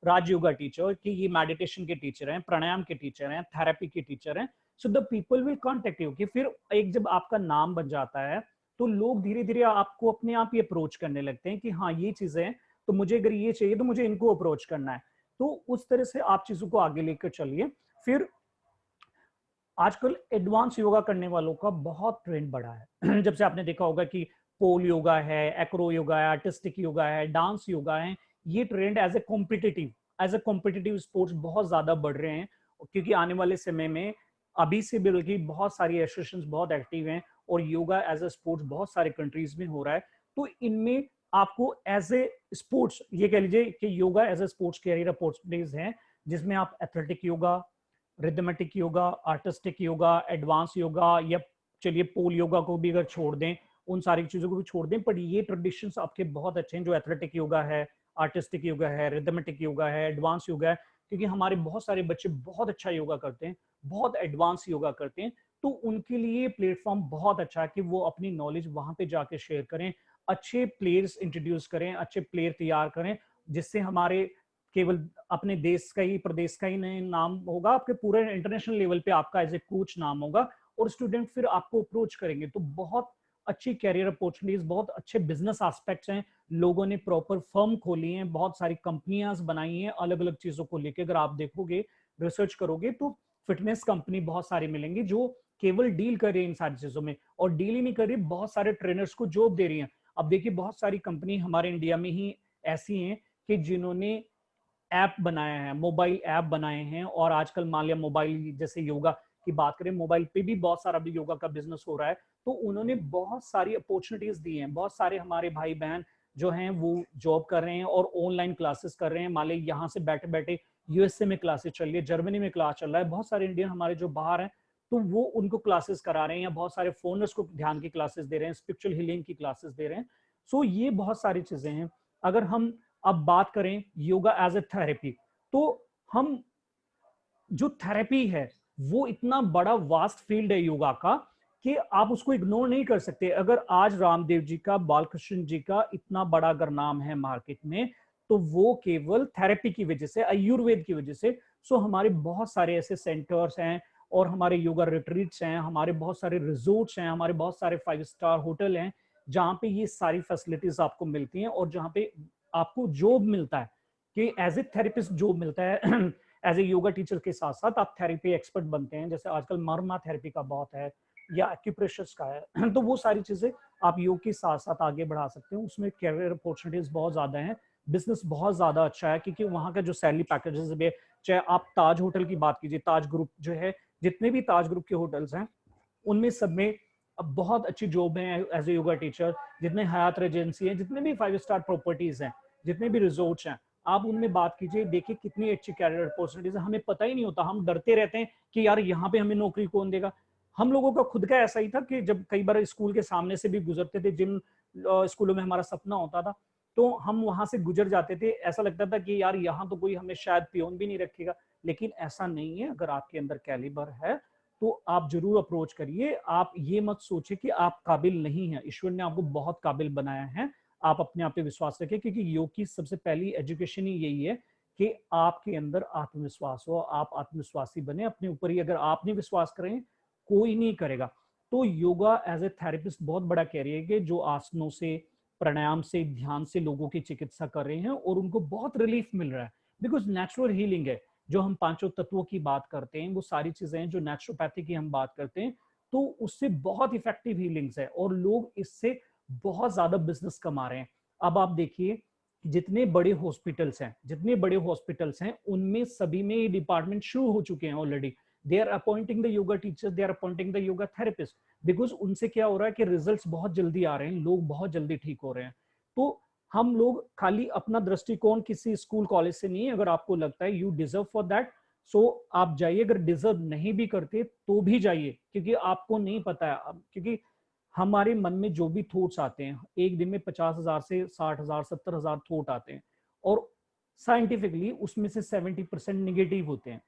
Raj yoga teacher, कि ये मेडिटेशन के टीचर हैं, प्राणायाम के टीचर हैं, थेरेपी के टीचर हैं। So the people will contact you. कि फिर एक जब आपका नाम बन जाता है, तो लोग धीरे धीरे आपको अपने आप ही अप्रोच करने लगते हैं कि हाँ ये चीजें हैं, तो मुझे अगर ये चाहिए तो मुझे इनको अप्रोच करना है। तो उस तरह से आप चीजों को आगे लेकर चलिए। फिर आजकल एडवांस योगा करने वालों का बहुत ट्रेंड बढ़ा है। जब से आपने देखा होगा कि पोल योगा है, एक्रो योगा है, आर्टिस्टिक योगा है, डांस योगा है, ये trend as a competitive sports बहुत ज्यादा बढ़ रहे हैं, क्योंकि आने वाले समय में अभी से बल्कि बहुत सारी एसोसिएशंस बहुत एक्टिव हैं और योगा एज ए स्पोर्ट्स बहुत सारे कंट्रीज में हो रहा है। तो इनमें आपको एज ए स्पोर्ट्स, ये कह लीजिए कि yoga as a sports career opportunities हैं, जिसमें आप athletic yoga, rhythmic yoga, artistic yoga, advance yoga, या चलिए पोल योगा को भी अगर छोड़ दें, उन सारी चीजों को भी छोड़ दें, पर ये ट्रेडिशंस आपके बहुत अच्छे हैं, जो एथलेटिक योगा है, आर्टिस्टिक योगा है, रिदमेटिक योगा है, एडवांस योगा है, क्योंकि हमारे बहुत सारे बच्चे बहुत अच्छा योगा करते हैं, बहुत एडवांस योगा करते हैं, तो उनके लिए प्लेटफॉर्म बहुत अच्छा है कि वो अपनी नॉलेज वहां पे जाके शेयर करें, अच्छे प्लेयर्स इंट्रोड्यूस करें, अच्छे प्लेयर तैयार करें, जिससे हमारे केवल अपने देश का ही, प्रदेश का ही नहीं नाम होगा, आपके पूरे इंटरनेशनल लेवल पे आपका एज ए कोच नाम होगा, और स्टूडेंट फिर आपको अप्रोच करेंगे। तो बहुत अच्छी कैरियर अपॉर्चुनिटीज, बहुत अच्छे बिजनेस एस्पेक्ट्स हैं, लोगों ने प्रॉपर फर्म खोली हैं, बहुत सारी कंपनियां बनाई हैं अलग अलग चीजों को लेकर। अगर आप देखोगे, रिसर्च करोगे, तो फिटनेस कंपनी बहुत सारी मिलेंगी जो केवल डील कर रही है इन सारी चीजों में, और डील ही नहीं कर रही, बहुत सारे ट्रेनर्स को जॉब दे रही हैं। अब देखिए बहुत सारी कंपनी हमारे इंडिया में ही ऐसी हैं कि जिन्होंने ऐप बनाए हैं, मोबाइल ऐप बनाए हैं, और आजकल मान लिया मोबाइल जैसे योगा की बात करें, मोबाइल पे भी बहुत सारा भी योगा का बिजनेस हो रहा है, तो उन्होंने बहुत सारी अपॉर्चुनिटीज दी हैं। बहुत सारे हमारे भाई बहन जो हैं वो जॉब कर रहे हैं और ऑनलाइन क्लासेस कर रहे हैं, मान लिया यहाँ से बैठे बैठे यूएसए में क्लासेस चल रही है, जर्मनी में क्लास चल रहा है, बहुत सारे इंडियन हमारे जो बाहर हैं तो वो उनको क्लासेस करा रहे हैं, या बहुत सारे फोनर्स को ध्यान की क्लासेस दे रहे हैं, स्पिरिचुअल हीलिंग की क्लासेस दे रहे हैं। सो ये बहुत सारी चीजें हैं। अगर हम अब बात करें योगा एज ए थेरेपी, तो हम जो थेरेपी है वो इतना बड़ा वास्ट फील्ड है योगा का कि आप उसको इग्नोर नहीं कर सकते। अगर आज रामदेव जी का, बालकृष्ण जी का इतना बड़ा अगर नाम है मार्केट में, तो वो केवल थेरेपी की वजह से, आयुर्वेद की वजह से। सो हमारे बहुत सारे ऐसे सेंटर्स हैं, और हमारे योगा रिट्रीट्स हैं, हमारे बहुत सारे रिजोर्ट्स हैं, हमारे बहुत सारे 5 स्टार होटल हैं, जहाँ पे ये सारी फैसिलिटीज आपको मिलती हैं, और जहाँ पे आपको जॉब मिलता है कि एज ए थेरेपिस्ट जॉब मिलता है। एज ए योगा टीचर के साथ साथ आप थेरेपी एक्सपर्ट बनते हैं, जैसे आजकल मर्मा थेरेपी का बहुत है, या एक्यूप्रेशर्स का है। तो वो सारी चीजें आप योग के साथ साथ आगे बढ़ा सकते हो, उसमें कैरियर अपॉर्चुनिटीज बहुत ज्यादा हैं, बिजनेस बहुत ज्यादा अच्छा है, क्योंकि वहाँ का जो सैलरी पैकेजेस भी है, चाहे आप ताज होटल की बात कीजिए, ताज ग्रुप जो है, जितने भी ताज ग्रुप के होटल्स हैं उनमें सब में अब बहुत अच्छी जॉब है एज ए योगा टीचर। जितने हयात रेजेंसी है, जितने भी 5 स्टार प्रॉपर्टीज हैं, जितने भी रिजोर्ट्स हैं, आप उनमें बात कीजिए, देखिए कितनी अच्छी कैरियर अपॉर्चुनिटीज है। हमें पता ही नहीं होता, हम डरते रहते हैं कि यार यहाँ पे हमें नौकरी कौन देगा। हम लोगों का खुद का ऐसा ही था कि जब कई बार स्कूल के सामने से भी गुजरते थे, जिन स्कूलों में हमारा सपना होता था, तो हम वहां से गुजर जाते थे, ऐसा लगता था कि यार यहाँ तो कोई हमें शायद पियोन भी नहीं रखेगा। लेकिन ऐसा नहीं है, अगर आपके अंदर कैलिबर है तो आप जरूर अप्रोच करिए। आप ये मत सोचिए कि आप काबिल नहीं है, ईश्वर ने आपको बहुत काबिल बनाया है। आप अपने आप पे विश्वास रखें, क्योंकि योग की सबसे पहली एजुकेशन ही यही है कि आपके अंदर आत्मविश्वास हो, आप आत्मविश्वासी बने अपने ऊपर ही। अगर आप नहीं विश्वास करें, कोई नहीं करेगा। तो योगा एज ए थेरेपिस्ट बहुत बड़ा कैरियर है, जो आसनों से, प्राणायाम से, ध्यान से लोगों की चिकित्सा कर रहे हैं, और उनको बहुत रिलीफ मिल रहा है, बिकॉज नेचुरल हीलिंग है। जो हम 5 तत्वों की बात करते हैं, वो सारी चीजें जो नेचुरोपैथी की हम बात करते हैं, तो उससे बहुत इफेक्टिव हीलिंग्स है, और लोग इससे बहुत ज्यादा बिजनेस कमा रहे हैं। अब आप देखिए, जितने बड़े हॉस्पिटल्स हैं उनमें सभी में ये डिपार्टमेंट शुरू हो चुके हैं already. They are appointing the yoga teachers, they are appointing the yoga therapist, because उनसे क्या हो रहा है कि रिजल्ट्स बहुत जल्दी आ रहे हैं, लोग बहुत जल्दी ठीक हो रहे हैं। तो हम लोग खाली अपना दृष्टिकोण किसी स्कूल कॉलेज से नहीं है। अगर आपको लगता है यू डिजर्व फॉर दैट, सो आप जाइए। अगर डिजर्व नहीं भी करते तो भी जाइए, क्योंकि आपको नहीं पता है, क्योंकि हमारे मन में जो भी थॉट्स आते हैं, एक दिन में 50,000 से 60,000 70,000 थॉट आते हैं, और साइंटिफिकली उसमें से 70% निगेटिव होते हैं।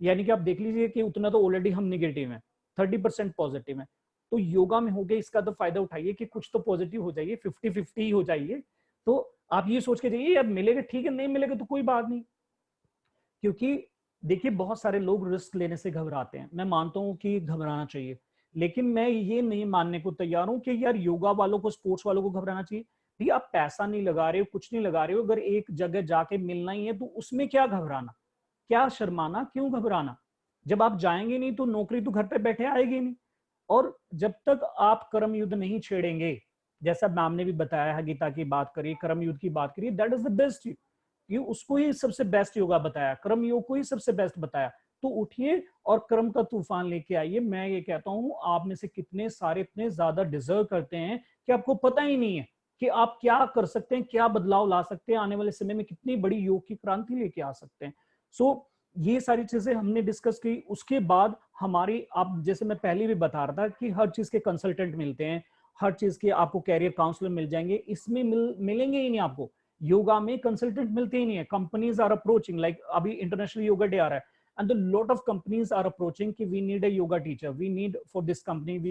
यानी कि आप देख लीजिए कि उतना तो ऑलरेडी हम निगेटिव हैं, 30% पॉजिटिव है। तो योगा में हो गया, इसका तो फायदा उठाइए कि कुछ तो पॉजिटिव हो जाइए, 50-50 ही हो जाइए। तो आप ये सोच के जाइए यार मिलेगा ठीक है, नहीं मिलेगा तो कोई बात नहीं। क्योंकि देखिए बहुत सारे लोग रिस्क लेने से घबराते हैं, मैं मानता हूं कि घबराना चाहिए, लेकिन मैं ये नहीं मानने को तैयार हूं कि यार योगा वालों को, स्पोर्ट्स वालों को घबराना चाहिए। भाई आप पैसा नहीं लगा रहे हो, कुछ नहीं लगा रहे हो, अगर एक जगह जाके मिलना ही है तो उसमें क्या घबराना, क्या शर्माना, क्यों घबराना। जब आप जाएंगे नहीं तो नौकरी तो घर पे बैठे आएगी नहीं। और जब तक आप कर्म युद्ध नहीं छेड़ेंगे, जैसा मैम ने भी बताया है, गीता की बात करी, कर्म युद्ध की बात करी, दैट इज द बेस्ट। ये उसको ही सबसे बेस्ट योगा बताया, कर्म योग को ही सबसे बेस्ट बताया। तो उठिए और कर्म का तूफान लेके आइए। मैं ये कहता हूँ, आप में से कितने सारे इतने ज्यादा डिजर्व करते हैं कि आपको पता ही नहीं है कि आप क्या कर सकते हैं, क्या बदलाव ला सकते हैं, आने वाले समय में कितनी बड़ी योग की क्रांति लेके आ सकते हैं। सो ये सारी चीजें हमने डिस्कस की। उसके बाद हमारी, आप जैसे मैं पहले भी बता रहा था कि हर चीज के कंसल्टेंट मिलते हैं, हर चीज के आपको कैरियर काउंसलर मिल जाएंगे, इसमें मिलेंगे ही नहीं आपको। योगा में कंसल्टेंट मिलते ही नहीं है। कंपनीज आर अप्रोचिंग, लाइक अभी इंटरनेशनल योगा डे आ रहा है, and the lot of companies are approaching कि we need a yoga teacher, we need for this company, we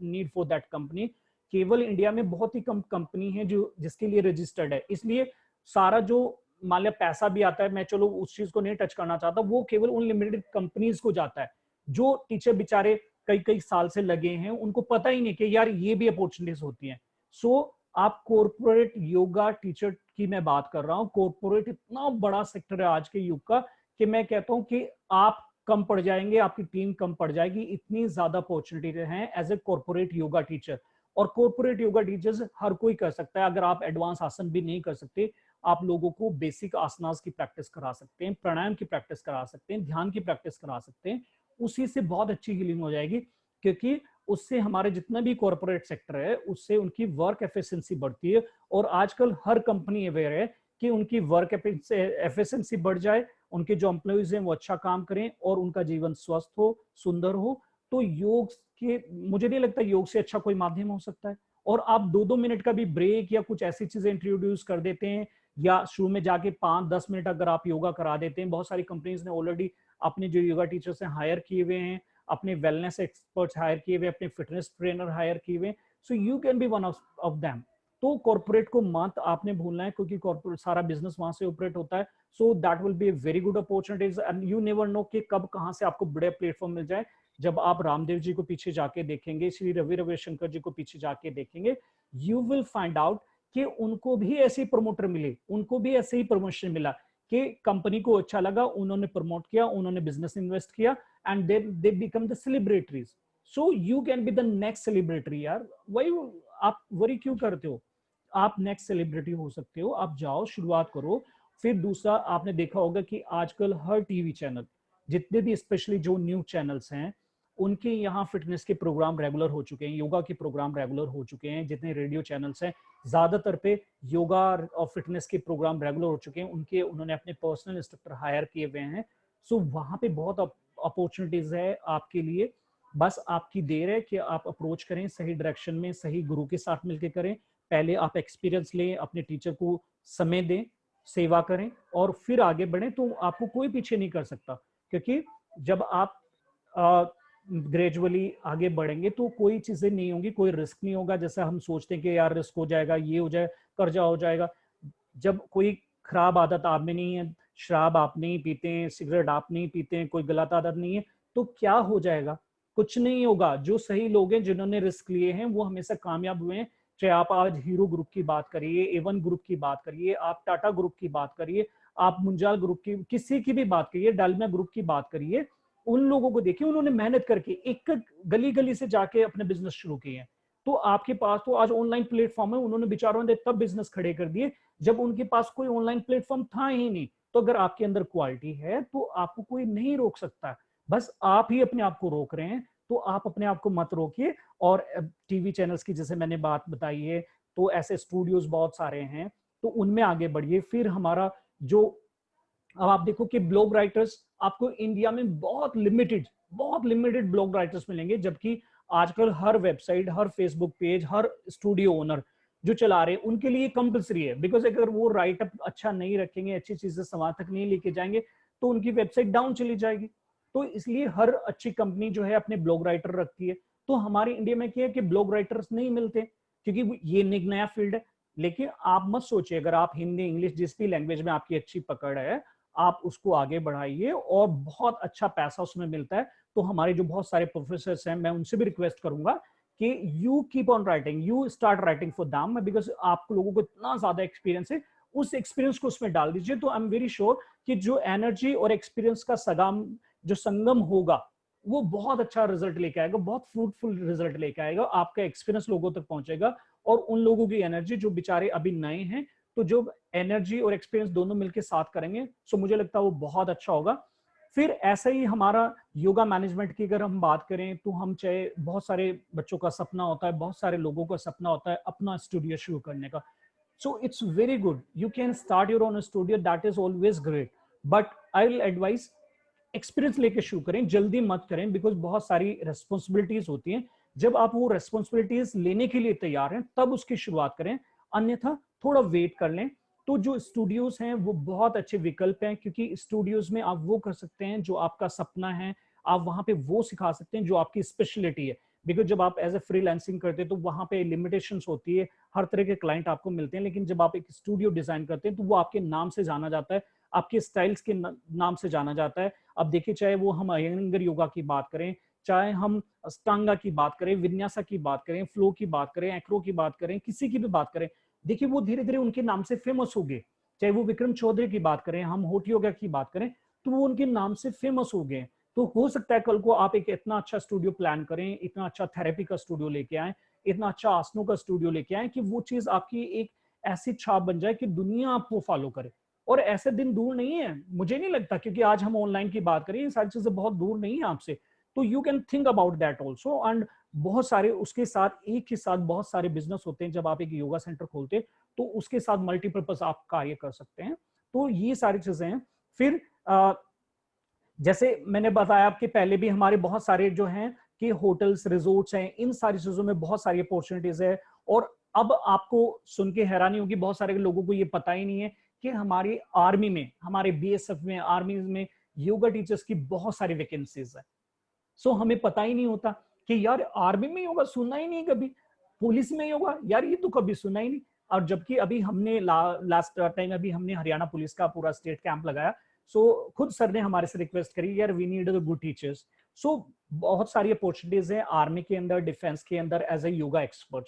need for that company। केवल इंडिया में बहुत ही कम कंपनी है जो जिसके लिए रजिस्टर्ड है। इसलिए सारा जो मान लिया पैसा भी आता है, मैं चलो उस चीज को नहीं टच करना चाहता, वो केवल उन लिमिटेड कंपनीज को जाता है। जो टीचर बेचारे कई कई साल से लगे हैं, उनको पता ही नहीं कि यार ये भी अपॉर्चुनिटीज होती हैं। सो आप कॉर्पोरेट योगा टीचर की मैं बात कर रहा हूँ। कॉर्पोरेट इतना बड़ा सेक्टर है आज के युग का कि मैं कहता हूं कि आप कम पड़ जाएंगे, आपकी टीम कम पड़ जाएगी, इतनी ज्यादा अपॉर्चुनिटी हैं as a corporate yoga teacher. और कॉर्पोरेट योगा टीचर्स हर कोई कर सकता है। अगर आप एडवांस आसन भी नहीं कर सकते, आप लोगों को बेसिक आसनास की प्रैक्टिस करा सकते हैं, प्राणायाम की प्रैक्टिस करा सकते हैं, ध्यान की प्रैक्टिस करा सकते हैं। उसी से बहुत अच्छी हीलिंग हो जाएगी, क्योंकि उससे हमारे जितना भी कॉर्पोरेट सेक्टर है उससे उनकी वर्क एफिशिएंसी बढ़ती है। और आजकल हर कंपनी अवेयर है कि उनकी वर्क एफिशिएंसी बढ़ जाए, उनके जो एम्प्लॉइज हैं वो अच्छा काम करें और उनका जीवन स्वस्थ हो, सुंदर हो। तो योग के, मुझे नहीं लगता योग से अच्छा कोई माध्यम हो सकता है। और आप 2-2 मिनट का भी ब्रेक या कुछ ऐसी चीजें इंट्रोड्यूस कर देते हैं, या शुरू में जाके 5-10 मिनट अगर आप योगा करा देते हैं। बहुत सारी कंपनीज ने ऑलरेडी अपने जो योगा टीचर्स हैं हायर किए हुए हैं, अपने वेलनेस एक्सपर्ट्स हायर किए हुए, अपने फिटनेस ट्रेनर हायर किए हुए। So you can be one of them. तो कॉर्पोरेट को मत आपने भूलना है, क्योंकि कॉर्पोरेट सारा बिजनेस वहां से ऑपरेट होता है। So that will be very good opportunities, and you never know कि कब कहां से आपको बड़े प्लेटफॉर्म मिल जाए। जब आप रामदेव जी को पीछे जाके देखेंगे, श्री रवि रविशंकर जी को पीछे जाके देखेंगे, यू विल फाइंड आउट कि उनको भी ऐसे ही प्रमोटर मिले, उनको भी ऐसे ही प्रमोशन मिला कि कंपनी को अच्छा लगा, उन्होंने प्रमोट किया, उन्होंने बिजनेस इन्वेस्ट किया, and they become the celebrities. So you can be the next celebrity यार। वही आप वरी क्यों करते हो? आप नेक्स्ट सेलिब्रिटी हो सकते हो। आप जाओ, शुरुआत करो। फिर दूसरा, आपने देखा होगा कि आजकल हर टीवी चैनल, जितने भी स्पेशली जो न्यूज चैनल्स हैं, उनके यहाँ फिटनेस के प्रोग्राम रेगुलर हो चुके हैं, योगा के प्रोग्राम रेगुलर हो चुके हैं। जितने रेडियो चैनल्स हैं ज्यादातर पे योगा और फिटनेस के प्रोग्राम रेगुलर हो चुके हैं। उनके उन्होंने अपने पर्सनल इंस्ट्रक्टर हायर किए हुए हैं। सो वहां पे बहुत अपॉर्चुनिटीज है आपके लिए। बस आपकी देर है कि आप अप्रोच करें सही डायरेक्शन में, सही गुरु के साथ मिलकर करें। पहले आप एक्सपीरियंस लें, अपने टीचर को समय दें, सेवा करें, और फिर आगे बढ़ें। तो आपको कोई पीछे नहीं कर सकता, क्योंकि जब आप ग्रेजुअली आगे बढ़ेंगे तो कोई चीजें नहीं होंगी, कोई रिस्क नहीं होगा। जैसा हम सोचते हैं कि यार रिस्क हो जाएगा, ये हो जाए, कर्जा हो जाएगा। जब कोई खराब आदत आप में नहीं है, शराब आप नहीं पीते हैं, सिगरेट आप नहीं पीते हैं, कोई गलत आदत नहीं है, तो क्या हो जाएगा? कुछ नहीं होगा। जो सही लोग हैं, जिन्होंने रिस्क लिए हैं, वो हमेशा कामयाब हुए हैं। चाहे आप आज हीरो ग्रुप की बात करिए, एवन ग्रुप की बात करिए, आप टाटा ग्रुप की बात करिए, आप मुंजाल ग्रुप की, किसी की भी बात करिए, डालमिया ग्रुप की बात करिए, उन लोगों को देखिए, उन्होंने मेहनत करके एक गली गली से जाके अपने बिजनेस शुरू किए हैं। तो आपके पास तो आज ऑनलाइन प्लेटफॉर्म है, उन्होंने बेचारों ने तब बिजनेस खड़े कर दिए जब उनके पास कोई ऑनलाइन प्लेटफॉर्म था ही नहीं। तो अगर आपके अंदर क्वालिटी है तो आपको कोई नहीं रोक सकता, बस आप ही अपने आप को रोक रहे हैं। तो आप अपने आप को मत रोकिए। और टीवी चैनल्स की जैसे मैंने बात बताई है, तो ऐसे स्टूडियोज बहुत सारे हैं, तो उनमें आगे बढ़िए। फिर हमारा जो, अब आप देखो कि ब्लॉग राइटर्स आपको इंडिया में बहुत लिमिटेड ब्लॉग राइटर्स मिलेंगे, जबकि आजकल हर वेबसाइट, हर फेसबुक पेज, हर स्टूडियो ओनर जो चला रहे हैं उनके लिए कंपलसरी है। बिकॉज अगर वो राइटअप अच्छा नहीं रखेंगे, अच्छी चीजें समाज तक नहीं लेके जाएंगे, तो उनकी वेबसाइट डाउन चली जाएगी। तो इसलिए हर अच्छी कंपनी जो है अपने ब्लॉग राइटर रखती है। तो हमारे इंडिया में क्या है कि ब्लॉग राइटर्स नहीं मिलते, क्योंकि ये एक नया फील्ड है। लेकिन आप मत सोचिए, अगर आप हिंदी, इंग्लिश, जिस भी लैंग्वेज में आपकी अच्छी पकड़ है, आप उसको आगे बढ़ाइए और बहुत अच्छा पैसा उसमें मिलता है। तो हमारे जो बहुत सारे प्रोफेसर हैं, मैं उनसे भी रिक्वेस्ट करूंगा कि you keep on writing, you start writing for them, because आप लोगों को इतना ज्यादा एक्सपीरियंस है, उस एक्सपीरियंस को उसमें डाल दीजिए। तो आई एम वेरी श्योर कि जो एनर्जी और एक्सपीरियंस का जो संगम होगा, वो बहुत अच्छा रिजल्ट लेके आएगा, बहुत फ्रूटफुल रिजल्ट लेके आएगा। आपका एक्सपीरियंस लोगों तक पहुंचेगा और उन लोगों की एनर्जी जो बेचारे अभी नए हैं, तो जो एनर्जी और एक्सपीरियंस दोनों मिलकर साथ करेंगे, सो मुझे लगता है वो बहुत अच्छा होगा। फिर ऐसा ही हमारा योगा मैनेजमेंट की अगर हम बात करें, तो हम चाहे, बहुत सारे बच्चों का सपना होता है, बहुत सारे लोगों का सपना होता है अपना स्टूडियो शुरू करने का। So it's very good. You can start your own studio. That is always great. But I'll advise experience लेके शुरू करें, जल्दी मत करें, बिकॉज बहुत सारी रेस्पॉन्सिबिलिटीज होती हैं। जब आप वो रेस्पॉन्सिबिलिटीज लेने के लिए तैयार हैं तब उसकी शुरुआत करें, अन्यथा थोड़ा वेट कर लें। तो जो स्टूडियोज हैं वो बहुत अच्छे विकल्प हैं, क्योंकि स्टूडियोज में आप वो कर सकते हैं जो आपका सपना है, आप वहां पे वो सिखा सकते हैं जो आपकी स्पेशलिटी है। बिकॉज जब आप एज ए फ्रीलांसिंग करते हैं तो वहां पे लिमिटेशंस होती है, हर तरह के क्लाइंट आपको मिलते हैं, लेकिन जब आप एक स्टूडियो डिजाइन करते हैं तो वो आपके नाम से जाना जाता है, आपके स्टाइल्स के नाम से जाना जाता है। अब देखिए, चाहे वो हम अयंगर योगा की बात करें, चाहे हम अष्टांगा की बात करें, विन्यासा की बात करें, फ्लो की बात करें, एक्रो की बात करें, किसी की भी बात करें, देखिए वो धीरे धीरे उनके नाम से फेमस हो गए। चाहे वो विक्रम चौधरी की बात करें, हम होट योगा की बात करें, तो वो उनके नाम से फेमस हो गए। तो हो सकता है कल को आप एक इतना अच्छा स्टूडियो प्लान करें, इतना अच्छा थेरेपी का स्टूडियो लेके आए, इतना अच्छा आसनों का स्टूडियो लेके आए, कि वो चीज आपकी एक ऐसी छाप बन जाए कि दुनिया आपको फॉलो करे। और ऐसे दिन दूर नहीं है, मुझे नहीं लगता, क्योंकि आज हम ऑनलाइन की बात करें, ये सारी चीजें बहुत दूर नहीं है आपसे। तो you can think about that also. And बहुत सारे उसके साथ, एक के साथ बहुत सारे बिजनेस होते हैं। जब आप एक योगा सेंटर खोलते हैं तो उसके साथ मल्टीपर्पज आप कार्य कर सकते हैं। तो ये सारी चीजें हैं। फिर जैसे मैंने बताया आपके पहले भी, हमारे बहुत सारे जो हैं कि होटल्स, रिजोर्ट्स हैं, इन सारी चीजों में बहुत सारी अपॉर्चुनिटीज है। और अब आपको सुन के हैरानी होगी, बहुत सारे लोगों को ये पता ही नहीं है कि हमारी आर्मी में, हमारे बीएसएफ में, आर्मी में योगा टीचर्स की बहुत सारी वैकेंसीज है। सो हमें पता ही नहीं होता कि यार आर्मी में योगा सुना ही नहीं कभी, पुलिस में योगा यार ये तो कभी सुना ही नहीं। और जबकि अभी हमने लास्ट टाइम अभी हमने हरियाणा पुलिस का पूरा स्टेट कैंप लगाया। सो खुद सर ने हमारे से रिक्वेस्ट करी, यार वी नीड गुड टीचर्स। सो बहुत सारी अपॉर्चुनिटीज है आर्मी के अंदर, डिफेंस के अंदर एज ए योगा एक्सपर्ट।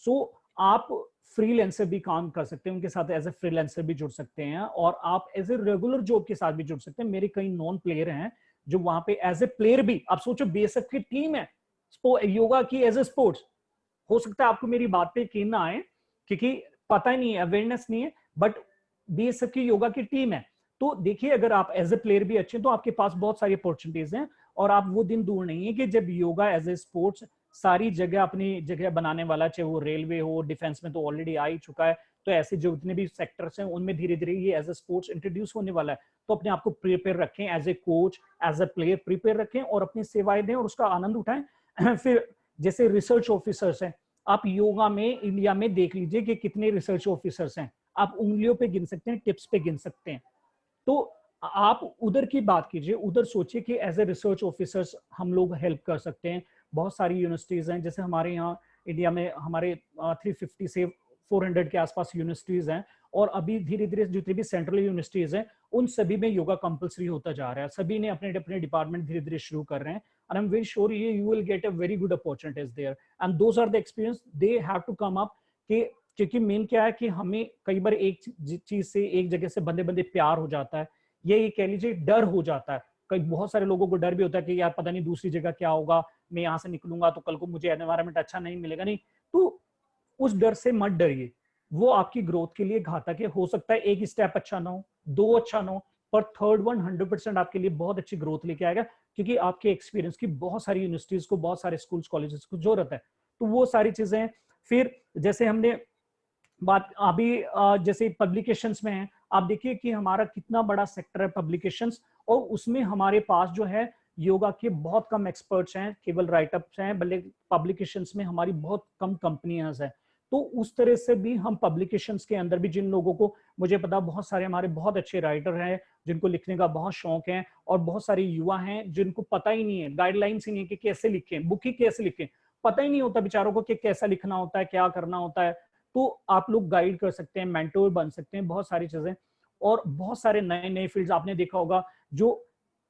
सो आप फ्रीलांसर भी काम कर सकते हैं, उनके साथ एज ए फ्रीलांसर भी जुड़ सकते हैं, और आप एज ए रेगुलर जॉब के साथ भी जुड़ सकते हैं। मेरे कई नॉन प्लेयर हैं जो वहां पे एज ए प्लेयर भी, आप सोचो बीएसएफ की टीम है योगा की एज ए स्पोर्ट्स। हो सकता है आपको मेरी बात पे यकीन ना आए, क्योंकि पता ही नहीं है, अवेयरनेस नहीं है, बट बीएसएफ की योगा की टीम है। तो देखिए, अगर आप एज ए प्लेयर भी अच्छे हैं तो आपके पास बहुत सारी अपॉर्चुनिटीज हैं। और आप वो दिन दूर नहीं है कि जब योगा एज ए स्पोर्ट्स सारी जगह अपनी जगह बनाने वाला, चाहे वो रेलवे हो, डिफेंस में तो ऑलरेडी आ ही चुका है, तो ऐसे जो जितने भी सेक्टर्स हैं उनमें धीरे धीरे ये एज ए स्पोर्ट्स इंट्रोड्यूस होने वाला है। तो अपने आप को प्रिपेयर रखें, as a coach, as a player prepare रखें, और अपनी सेवाएं दें और उसका आनंद उठाएं। फिर जैसे रिसर्च ऑफिसर्स हैं, आप योगा में इंडिया में देख लीजिए कि कितने रिसर्च ऑफिसर्स हैं, आप उंगलियों पे गिन सकते हैं, टिप्स पे गिन सकते हैं। तो आप उधर की बात कीजिए, उधर सोचिए कि एज ए रिसर्च ऑफिसर्स हम लोग हेल्प कर सकते हैं। बहुत सारी यूनिवर्सिटीज हैं, जैसे हमारे यहाँ इंडिया में हमारे 350 से 400 के आसपास यूनिवर्सिटीज हैं। और अभी धीरे धीरे जितनी भी सेंट्रल यूनिवर्सिटीज हैं उन सभी में योगा कंपलसरी होता जा रहा है, सभी ने अपने अपने डिपार्टमेंट धीरे धीरे शुरू कर रहे हैं। and I'm very sure you will get a very good opportunities there, and those are the experience they have to come up। क्योंकि मेन क्या है कि हमें कई बार एक चीज से, एक जगह से बंदे बंदे प्यार हो जाता है, ये कह लीजिए डर हो जाता है। कई बहुत सारे लोगों को डर भी होता है कि यार पता नहीं दूसरी जगह क्या होगा, मैं यहाँ से निकलूंगा तो कल को मुझे एनवायरनमेंट अच्छा नहीं मिलेगा। नहीं, तो उस डर से मत डरिए, वो आपकी ग्रोथ के लिए घातक है। हो सकता है एक स्टेप अच्छा ना हो, दो अच्छा ना हो, पर थर्ड वन 100% आपके लिए बहुत अच्छी ग्रोथ लेके आएगा, क्योंकि आपके एक्सपीरियंस की बहुत सारी यूनिवर्सिटीज को, बहुत सारे स्कूल्स कॉलेजेस को जरूरत है। तो वो सारी चीजें। फिर जैसे हमने बात अभी जैसे पब्लिकेशंस में है, आप देखिए कि हमारा कितना बड़ा सेक्टर है पब्लिकेशंस, और उसमें हमारे पास जो है योगा के बहुत कम एक्सपर्ट्स हैं, केवल राइटअप्स हैं, भले पब्लिकेशंस में हमारी बहुत कम कंपनियां हैं। तो उस तरह से भी हम पब्लिकेशंस के अंदर भी, जिन लोगों को, मुझे पता बहुत सारे हमारे बहुत अच्छे राइटर हैं जिनको लिखने का बहुत शौक है, और बहुत सारे युवा हैं जिनको पता ही नहीं है, गाइडलाइंस ही नहीं है कि कैसे लिखें, बुक ही कैसे लिखें, पता ही नहीं होता बेचारों को कि कैसा लिखना होता है, क्या करना होता है। तो आप लोग गाइड कर सकते हैं, मेंटोर बन सकते हैं, बहुत सारी चीजें। और बहुत सारे नए नए फील्ड्स आपने देखा होगा, जो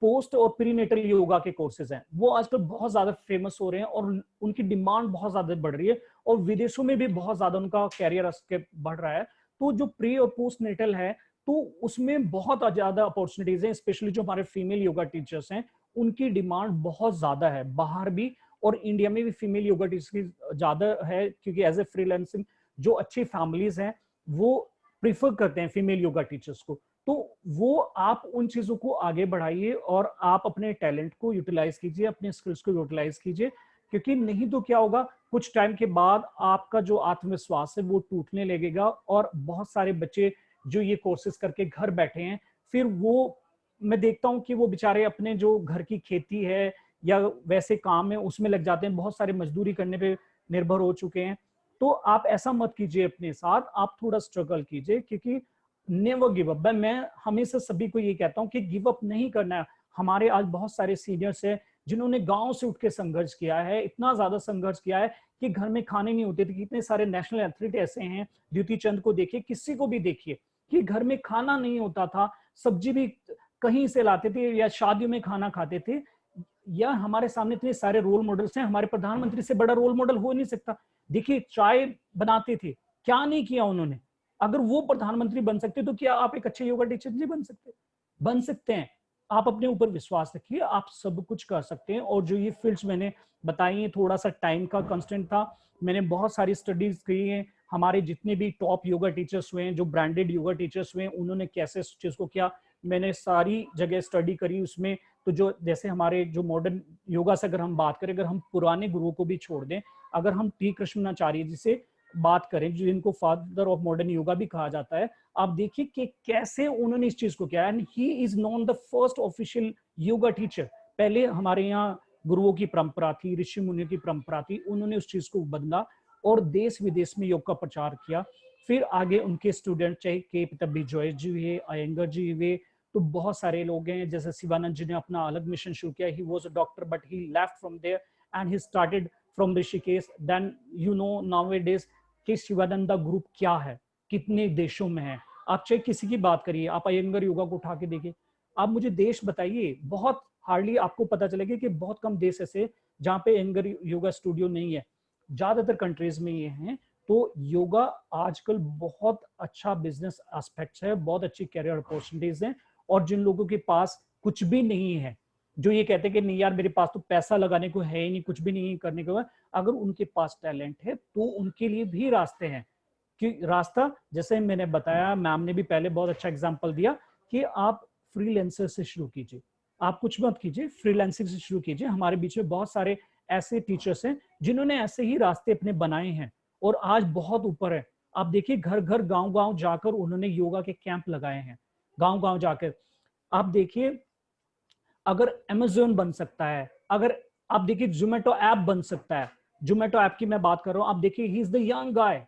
पोस्ट और प्रीनेटल योगा के कोर्सेज हैं वो आजकल बहुत ज्यादा फेमस हो रहे हैं, और उनकी डिमांड बहुत ज्यादा बढ़ रही है, और विदेशों में भी बहुत ज्यादा उनका कैरियर बढ़ रहा है। तो जो प्री और पोस्ट नेटल है, तो उसमें बहुत ज्यादा अपॉर्चुनिटीज हैं, स्पेशली जो हमारे फीमेल योगा टीचर्स हैं उनकी डिमांड बहुत ज्यादा है बाहर भी, और इंडिया में भी फीमेल योगा टीचर्स की ज्यादा है, क्योंकि एज ए फ्रीलांसिंग जो अच्छी फैमिलीज हैं वो प्रिफर करते हैं फीमेल योगा टीचर्स को। तो वो आप उन चीजों को आगे बढ़ाइए और आप अपने टैलेंट को यूटिलाइज कीजिए, अपने स्किल्स को यूटिलाइज कीजिए, क्योंकि नहीं तो क्या होगा, कुछ टाइम के बाद आपका जो आत्मविश्वास है वो टूटने लगेगा। और बहुत सारे बच्चे जो ये कोर्सेज करके घर बैठे हैं, फिर वो मैं देखता हूँ कि वो बेचारे अपने जो घर की खेती है या वैसे काम है उसमें लग जाते हैं, बहुत सारे मजदूरी करने पे निर्भर हो चुके हैं। तो आप ऐसा मत कीजिए अपने साथ, आप थोड़ा स्ट्रगल कीजिए, क्योंकि नेवर गिव अप। मैं हमेशा सभी को ये कहता हूँ कि गिव अप नहीं करना है। हमारे आज बहुत सारे सीनियर्स हैं जिन्होंने गांव से उठ के संघर्ष किया है, इतना ज्यादा संघर्ष किया है कि घर में खाने नहीं होते थे। कितने सारे नेशनल एथलीट ऐसे हैं, द्युति चंद को देखिए, किसी को भी देखिए, कि घर में खाना नहीं होता था, सब्जी भी कहीं से लाते थे या शादियों में खाना खाते थे। या हमारे सामने इतने सारे रोल मॉडल्स हैं, हमारे प्रधानमंत्री से बड़ा रोल मॉडल हो नहीं सकता। देखिए चाय बनाते थे, क्या नहीं किया उन्होंने। अगर वो प्रधानमंत्री बन सकते तो क्या आप एक अच्छे योगा टीचर नहीं बन सकते? बन सकते हैं। आप अपने ऊपर विश्वास रखिए, आप सब कुछ कर सकते हैं। और जो ये फील्ड्स मैंने बताई हैं, थोड़ा सा टाइम का कंस्टेंट था, मैंने बहुत सारी स्टडीज की हैं। हमारे जितने भी टॉप योगा टीचर्स हुए हैं, जो ब्रांडेड योगा टीचर्स हुए हैं, उन्होंने कैसे इस चीज को किया, मैंने सारी जगह स्टडी करी उसमें। तो जो जैसे हमारे जो मॉडर्न योगा से अगर हम बात करें, अगर हम पुराने गुरुओं को भी छोड़ दें, अगर हम टी कृष्णाचार्य जी से बात करें, जिनको फादर ऑफ मॉडर्न योगा भी कहा जाता है, आप देखिए कि कैसे उन्होंने इस चीज को किया। And he is known the first official yoga teacher. पहले हमारे यहाँ गुरुओं की परंपरा थी, ऋषि मुनियों की परंपरा थी, उन्होंने उस चीज को बदला और देश विदेश में योग का प्रचार किया। फिर आगे उनके स्टूडेंट, चाहे के पतंबी जॉय जी हुए, अयंगर जी हुए, तो बहुत सारे लोग हैं। जैसे शिवानंद जी ने अपना अलग मिशन शुरू किया, he was a doctor but he left from there and he started from Rishikesh. Then you know nowadays कि शिवानंदा ग्रुप क्या है, कितने देशों में है। आप चाहे किसी की बात करिए, आप अयंगर योगा को उठा के देखिए, आप मुझे देश बताइए, बहुत हार्डली आपको पता चलेगा कि बहुत कम देश ऐसे जहाँ पे अयंगर योगा स्टूडियो नहीं है, ज्यादातर कंट्रीज में ये हैं। तो योगा आजकल बहुत अच्छा बिजनेस एस्पेक्ट्स है, बहुत अच्छी कैरियर अपॉर्चुनिटीज हैं। और जिन लोगों के पास कुछ भी नहीं है, जो ये कहते हैं कि नहीं यार मेरे पास तो पैसा लगाने को है ही नहीं, कुछ भी नहीं करने को है, अगर उनके पास टैलेंट है तो उनके लिए भी रास्ते हैं। कि रास्ता, जैसे मैंने बताया, मैम ने भी पहले बहुत अच्छा एग्जांपल दिया कि आप फ्रीलांसर से शुरू कीजिए, आप कुछ मत कीजिए, फ्रीलांसिंग से शुरू कीजिए। हमारे बीच में बहुत सारे ऐसे टीचर्स हैं जिन्होंने ऐसे ही रास्ते अपने बनाए हैं और आज बहुत ऊपर है। आप देखिए घर घर गांव गांव जाकर उन्होंने योगा के कैंप लगाए हैं, गांव गांव जाकर। आप देखिए अगर अमेज़न बन सकता है, अगर आप देखिए जोमेटो ऐप बन सकता है, जोमेटो ऐप की मैं बात कर रहा हूं, आप देखिए he is the young guy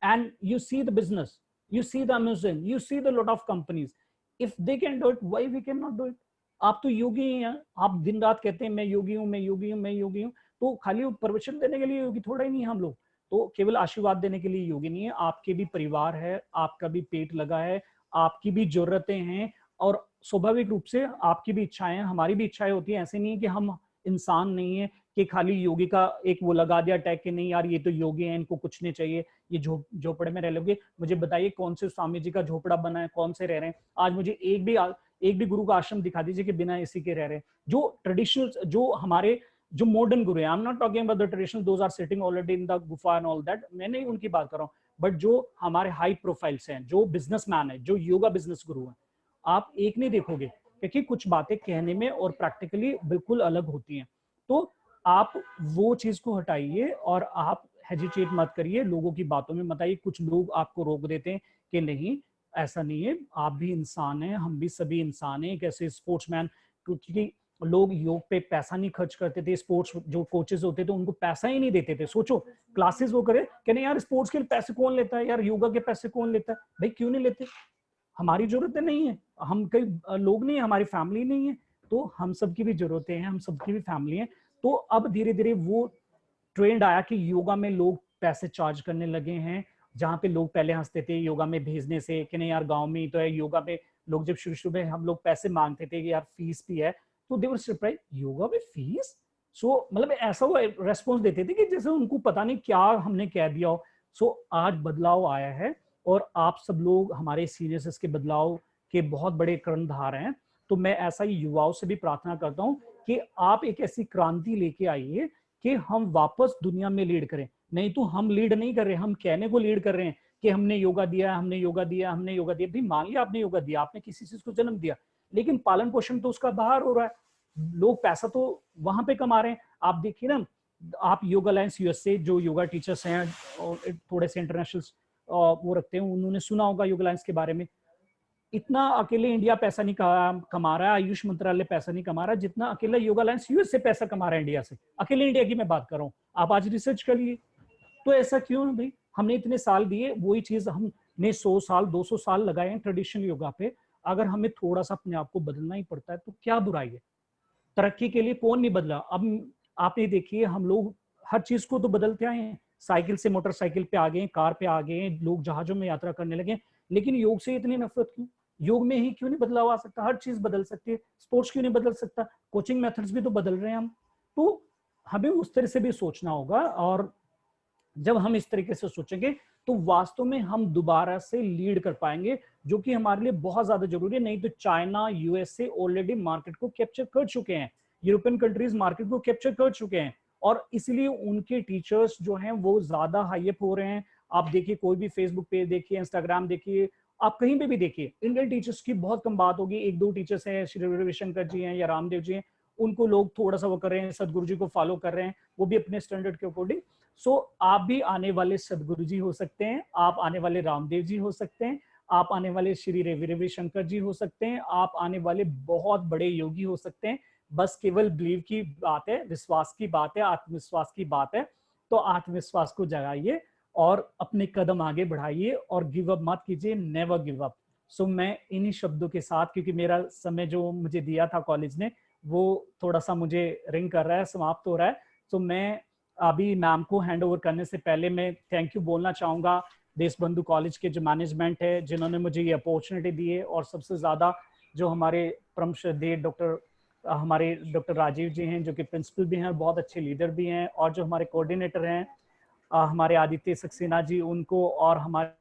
and you see the business, you see the Amazon, you see the lot of companies. If they can do it, why we can not do it? आप तो योगी ही हैं, आप दिन रात कहते हैं मैं योगी हूं, मैं योगी हूं, मैं योगी हूं। तो खाली प्रवचन देने के लिए योगी थोड़ा ही नहीं है हम लोग, तो केवल आशीर्वाद देने के लिए योगी नहीं है। आपके भी परिवार है, आपका भी पेट लगा है, आपकी भी जरूरतें हैं, और स्वाभाविक रूप से आपकी भी इच्छाएं, हमारी भी इच्छाएं होती हैं। ऐसे नहीं है कि हम इंसान नहीं है कि खाली योगी का एक वो लगा दिया टैग कि नहीं यार ये तो योगी हैं, इनको कुछ नहीं चाहिए, ये झोपड़े में रह लोगे। मुझे बताइए कौन से स्वामी जी का झोपड़ा बना है, कौन से रह रहे हैं? आज मुझे एक भी गुरु का आश्रम दिखा दीजिए कि बिना एसी के रह रहे हैं। जो ट्रेडिशनल, जो हमारे जो मॉडर्न गुरु है, I am not talking about the traditional, those are sitting already in the गुफा एंड ऑल दैट, मैं नहीं उनकी बात कर रहा हूँ। बट जो हमारे हाई प्रोफाइल्स हैं, जो बिजनेसमैन है, जो योगा बिजनेस गुरु है, आप एक नहीं देखोगे, क्योंकि कुछ बातें कहने में और प्रैक्टिकली बिल्कुल अलग होती हैं। तो आप वो चीज को हटाइए और आप हेजिटेट मत करिए, लोगों की बातों में मत आइए। कुछ लोग आपको रोक देते हैं कि नहीं ऐसा नहीं है, आप भी इंसान हैं, हम भी सभी इंसान हैं। एक ऐसे स्पोर्ट्समैन, क्योंकि लोग योग पे पैसा नहीं खर्च करते थे, स्पोर्ट्स जो कोचेस होते थे उनको पैसा ही नहीं देते थे। सोचो क्लासेस वो करे कि नहीं यार स्पोर्ट्स के लिए पैसे कौन लेता है, यार योगा के पैसे कौन लेता है? भाई क्यों नहीं लेते? हमारी जरूरतें नहीं है, हम कई लोग नहीं है, हमारी फैमिली नहीं है, तो हम सबकी भी जरूरतें हैं, हम सबकी भी फैमिली है। तो अब धीरे धीरे वो ट्रेंड आया कि योगा में लोग पैसे चार्ज करने लगे हैं। जहाँ पे लोग पहले हंसते थे योगा में भेजने से कि नहीं यार गांव में ही तो है, योगा में लोग जब शुरू शुरू में हम लोग पैसे मांगते थे कि यार फीस भी है, तो दे वर सरप्राइज, योगा में फीस? सो मतलब ऐसा वो रेस्पॉन्स देते थे कि जैसे उनको पता नहीं क्या हमने कह दिया हो। सो आज बदलाव आया है और आप सब लोग हमारे सीनियर्स इसके बदलाव के बहुत बड़े कर्णधार हैं। तो मैं ऐसा ही युवाओं से भी प्रार्थना करता हूँ कि आप एक ऐसी क्रांति लेके आइए कि हम वापस दुनिया में लीड करें। नहीं तो हम लीड नहीं कर रहे, हम कहने को लीड कर रहे हैं कि हमने योगा दिया, हमने योगा दिया, हमने योगा दिया। भी मान लिया आपने योगा दिया, आपने किसी चीज को जन्म दिया, लेकिन पालन पोषण तो उसका बाहर हो रहा है, लोग पैसा तो वहां पे कमा रहे हैं। आप देखिए ना, आप योगा अलायंस यूएसए जो योगा टीचर्स हैं और थोड़े से इंटरनेशनल वो रखते हैं, उन्होंने सुना होगा योगा अलायंस के बारे में। इतना अकेले इंडिया पैसा नहीं कमा रहा है, आयुष मंत्रालय पैसा नहीं कमा रहा जितना अकेला योगा अलायंस यूएस से पैसा कमा रहा है इंडिया से। अकेले इंडिया की मैं बात कर रहा हूँ, आप आज रिसर्च करिए। तो ऐसा क्यों है भाई? हमने इतने साल दिए, वही चीज हमने 100 साल 200 साल लगाए हैं ट्रेडिशनल योगा पे। अगर हमें थोड़ा सा अपने आप को बदलना ही पड़ता है तो क्या बुराई है? तरक्की के लिए कौन नहीं बदला? अब आपने देखिए, हम लोग हर चीज को तो बदलते आए हैं, साइकिल से मोटरसाइकिल पे आ गए, कार पे आ गए, लोग जहाजों में यात्रा करने लगे, लेकिन योग से इतनी नफरत क्यों? योग में ही क्यों नहीं बदलाव आ सकता? हर चीज बदल सकती है, स्पोर्ट्स क्यों नहीं बदल सकता? कोचिंग मेथड्स भी तो बदल रहे हैं हम। तो हमें उस तरह से भी सोचना होगा, और जब हम इस तरीके से सोचेंगे तो वास्तव में हम दोबारा से लीड कर पाएंगे, जो कि हमारे लिए बहुत ज्यादा जरूरी है। नहीं तो चाइना, यूएसए ऑलरेडी मार्केट को कैप्चर कर चुके हैं, यूरोपियन कंट्रीज मार्केट को कैप्चर कर चुके हैं, और इसलिए उनके टीचर्स जो हैं वो ज्यादा हाईअप हो रहे हैं। आप देखिए, कोई भी फेसबुक पेज देखिए, इंस्टाग्राम देखिए, आप कहीं पे भी देखिए, इंडियन टीचर्स की बहुत कम बात होगी। एक दो टीचर्स हैं, श्री रविशंकर जी हैं या रामदेव जी हैं, उनको लोग थोड़ा सा वो कर रहे हैं, सदगुरु जी को फॉलो कर रहे हैं, वो भी अपने स्टैंडर्ड के अकॉर्डिंग। सो आप भी आने वाले सदगुरु जी हो सकते हैं, आप आने वाले रामदेव जी हो सकते हैं, आप आने वाले श्री रविशंकर जी हो सकते हैं, आप आने वाले बहुत बड़े योगी हो सकते हैं। बस केवल बिलीव की बात है, विश्वास की बात है, आत्मविश्वास की बात है। तो आत्मविश्वास को जगाइए और अपने कदम आगे बढ़ाइए, और गिव अप मत कीजिए, नेवर गिव अप। सो मैं इन्हीं शब्दों के साथ, क्योंकि मेरा समय जो मुझे दिया था कॉलेज ने वो थोड़ा सा मुझे रिंग कर रहा है, समाप्त हो रहा है। तो मैं अभी मैम को हैंड ओवर करने से पहले मैं थैंक यू बोलना चाहूंगा देशबंधु कॉलेज के जो मैनेजमेंट है, जिन्होंने मुझे ये अपॉर्चुनिटी दी है, और सबसे ज्यादा जो हमारे परम श्रद्धेय हमारे डॉक्टर राजीव जी हैं, जो कि प्रिंसिपल भी हैं, बहुत अच्छे लीडर भी हैं, और जो हमारे कोऑर्डिनेटर हैं हमारे आदित्य सक्सेना जी, उनको, और हमारे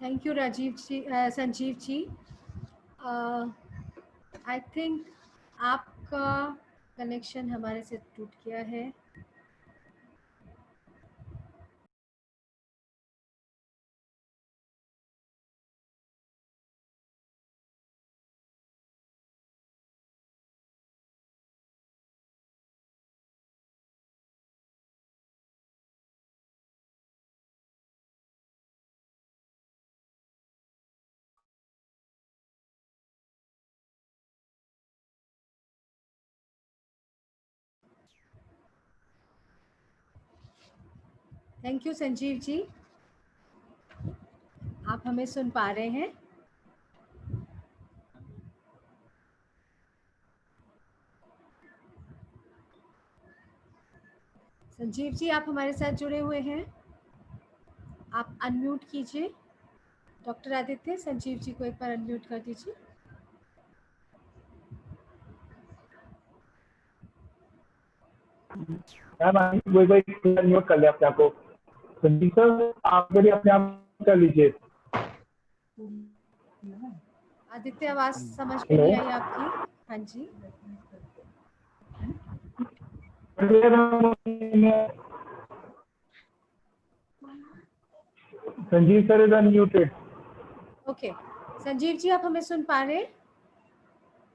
thank you Rajiv ji, Sanjeev ji. I think आपका कनेक्शन हमारे से टूट गया है। थैंक यू संजीव जी, आप हमें सुन पा रहे हैं? संजीव जी, आप हमारे साथ जुड़े हुए हैं? आप अनम्यूट कीजिए। डॉक्टर आदित्य, संजीव जी को एक बार अनम्यूट कर दीजिए। मैम वही अनम्यूट कर लिया अपने आप को। संजीव सर, आप भी अपने आप कर लीजिए। आदित्य, आवाज समझ में नहीं आई आपकी। हाँ जी, Sanjeev sir is unmuted. Okay, Sanjeev ji आप हमें सुन पा रहे हैं?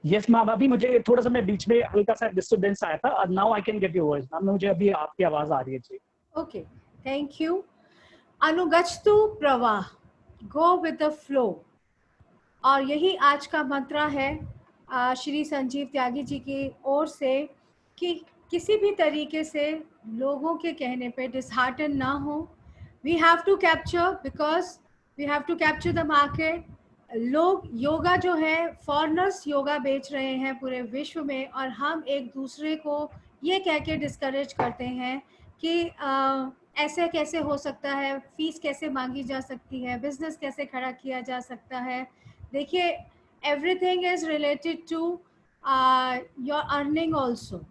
यस मैम, अभी मुझे थोड़ा सा, मैं बीच में हल्का सा डिस्टर्बेंस आया था, now I can get your voice ma'am, मुझे अभी आपकी आवाज आ रही है जी। Okay, thank you. अनुगच्छतु प्रवाह, गो विद द फ्लो, और यही आज का मंत्र है श्री संजीव त्यागी जी की ओर से, कि किसी भी तरीके से लोगों के कहने पे डिसहार्टन ना हो। We have to capture, because we have to capture the market. लोग योगा जो है, फॉरेनर्स योगा बेच रहे हैं पूरे विश्व में, और हम एक दूसरे को ये कह के डिस्करेज करते हैं कि ऐसे कैसे हो सकता है, फीस कैसे मांगी जा सकती है, बिजनेस कैसे खड़ा किया जा सकता है। देखिए, everything is related to your earning also.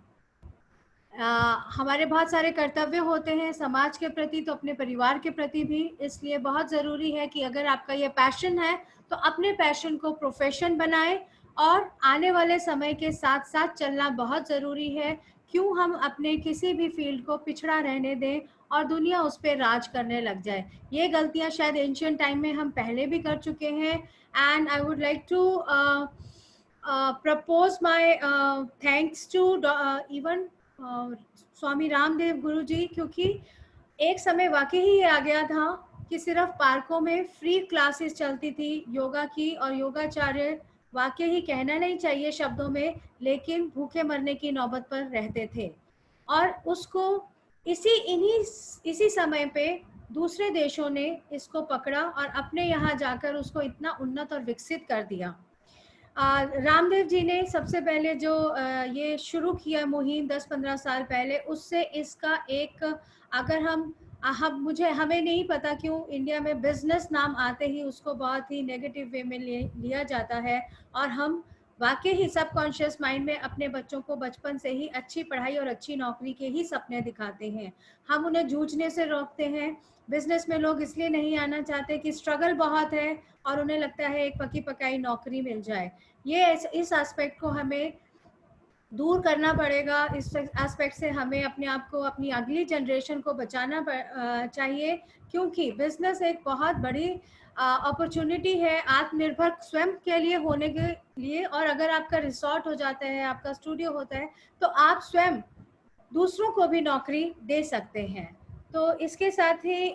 हमारे बहुत सारे कर्तव्य होते हैं समाज के प्रति, तो अपने परिवार के प्रति भी। इसलिए बहुत ज़रूरी है कि अगर आपका ये पैशन है तो अपने पैशन को प्रोफेशन बनाएं, और आने वाले समय के साथ साथ चलना बहुत ज़रूरी है। क्यों हम अपने किसी भी फील्ड को पिछड़ा रहने दें और दुनिया उस पर राज करने लग जाए। ये गलतियां शायद एंशियंट टाइम में हम पहले भी कर चुके हैं। And I would like to propose my thanks to even Swami Ramdev Guru ji, क्योंकि एक समय वाकई ही ये आ गया था कि सिर्फ पार्कों में फ्री क्लासेस चलती थी योगा की, और योगाचार्य वाकई ही कहना नहीं चाहिए शब्दों में, लेकिन भूखे मरने की नौबत पर रहते थे। और उसको इसी समय पे दूसरे देशों ने इसको पकड़ा और अपने यहाँ जाकर उसको इतना उन्नत और विकसित कर दिया। रामदेव जी ने सबसे पहले जो ये शुरू किया मुहिम 10-15 साल पहले, उससे इसका एक, अगर हमें नहीं पता क्यों इंडिया में बिजनेस नाम आते ही उसको बहुत ही नेगेटिव वे में लिया जाता है, और हम वाकई ही सबकॉन्शियस माइंड में अपने बच्चों को बचपन से ही अच्छी पढ़ाई और अच्छी नौकरी के ही सपने दिखाते हैं। हम उन्हें जूझने से रोकते हैं। बिजनेस में लोग इसलिए नहीं आना चाहते कि स्ट्रगल बहुत है और उन्हें लगता है एक पकी पकाई नौकरी मिल जाए। ये इस एस्पेक्ट को हमें दूर करना पड़ेगा। इस एस्पेक्ट से हमें अपने आप को, अपनी अगली जनरेशन को बचाना चाहिए, क्योंकि बिजनेस एक बहुत बड़ी अपॉर्चुनिटी है आत्मनिर्भर स्वयं के लिए होने के लिए। और अगर आपका रिसोर्ट हो जाता है, आपका स्टूडियो होता है, तो आप स्वयं दूसरों को भी नौकरी दे सकते हैं। तो इसके साथ ही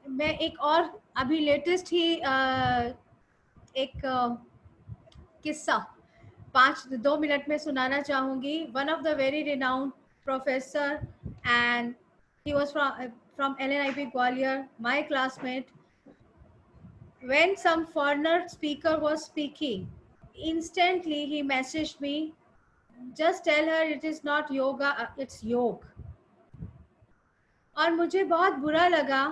मैं एक और अभी लेटेस्ट ही एक किस्सा 2 मिनट में सुनाना चाहूँगी। One of the very renowned professor, and he was from LNIP Gwalior, my classmate. When some foreigner speaker was speaking, instantly he messaged me, just tell her it is not yoga, it's योग। और मुझे बहुत बुरा लगा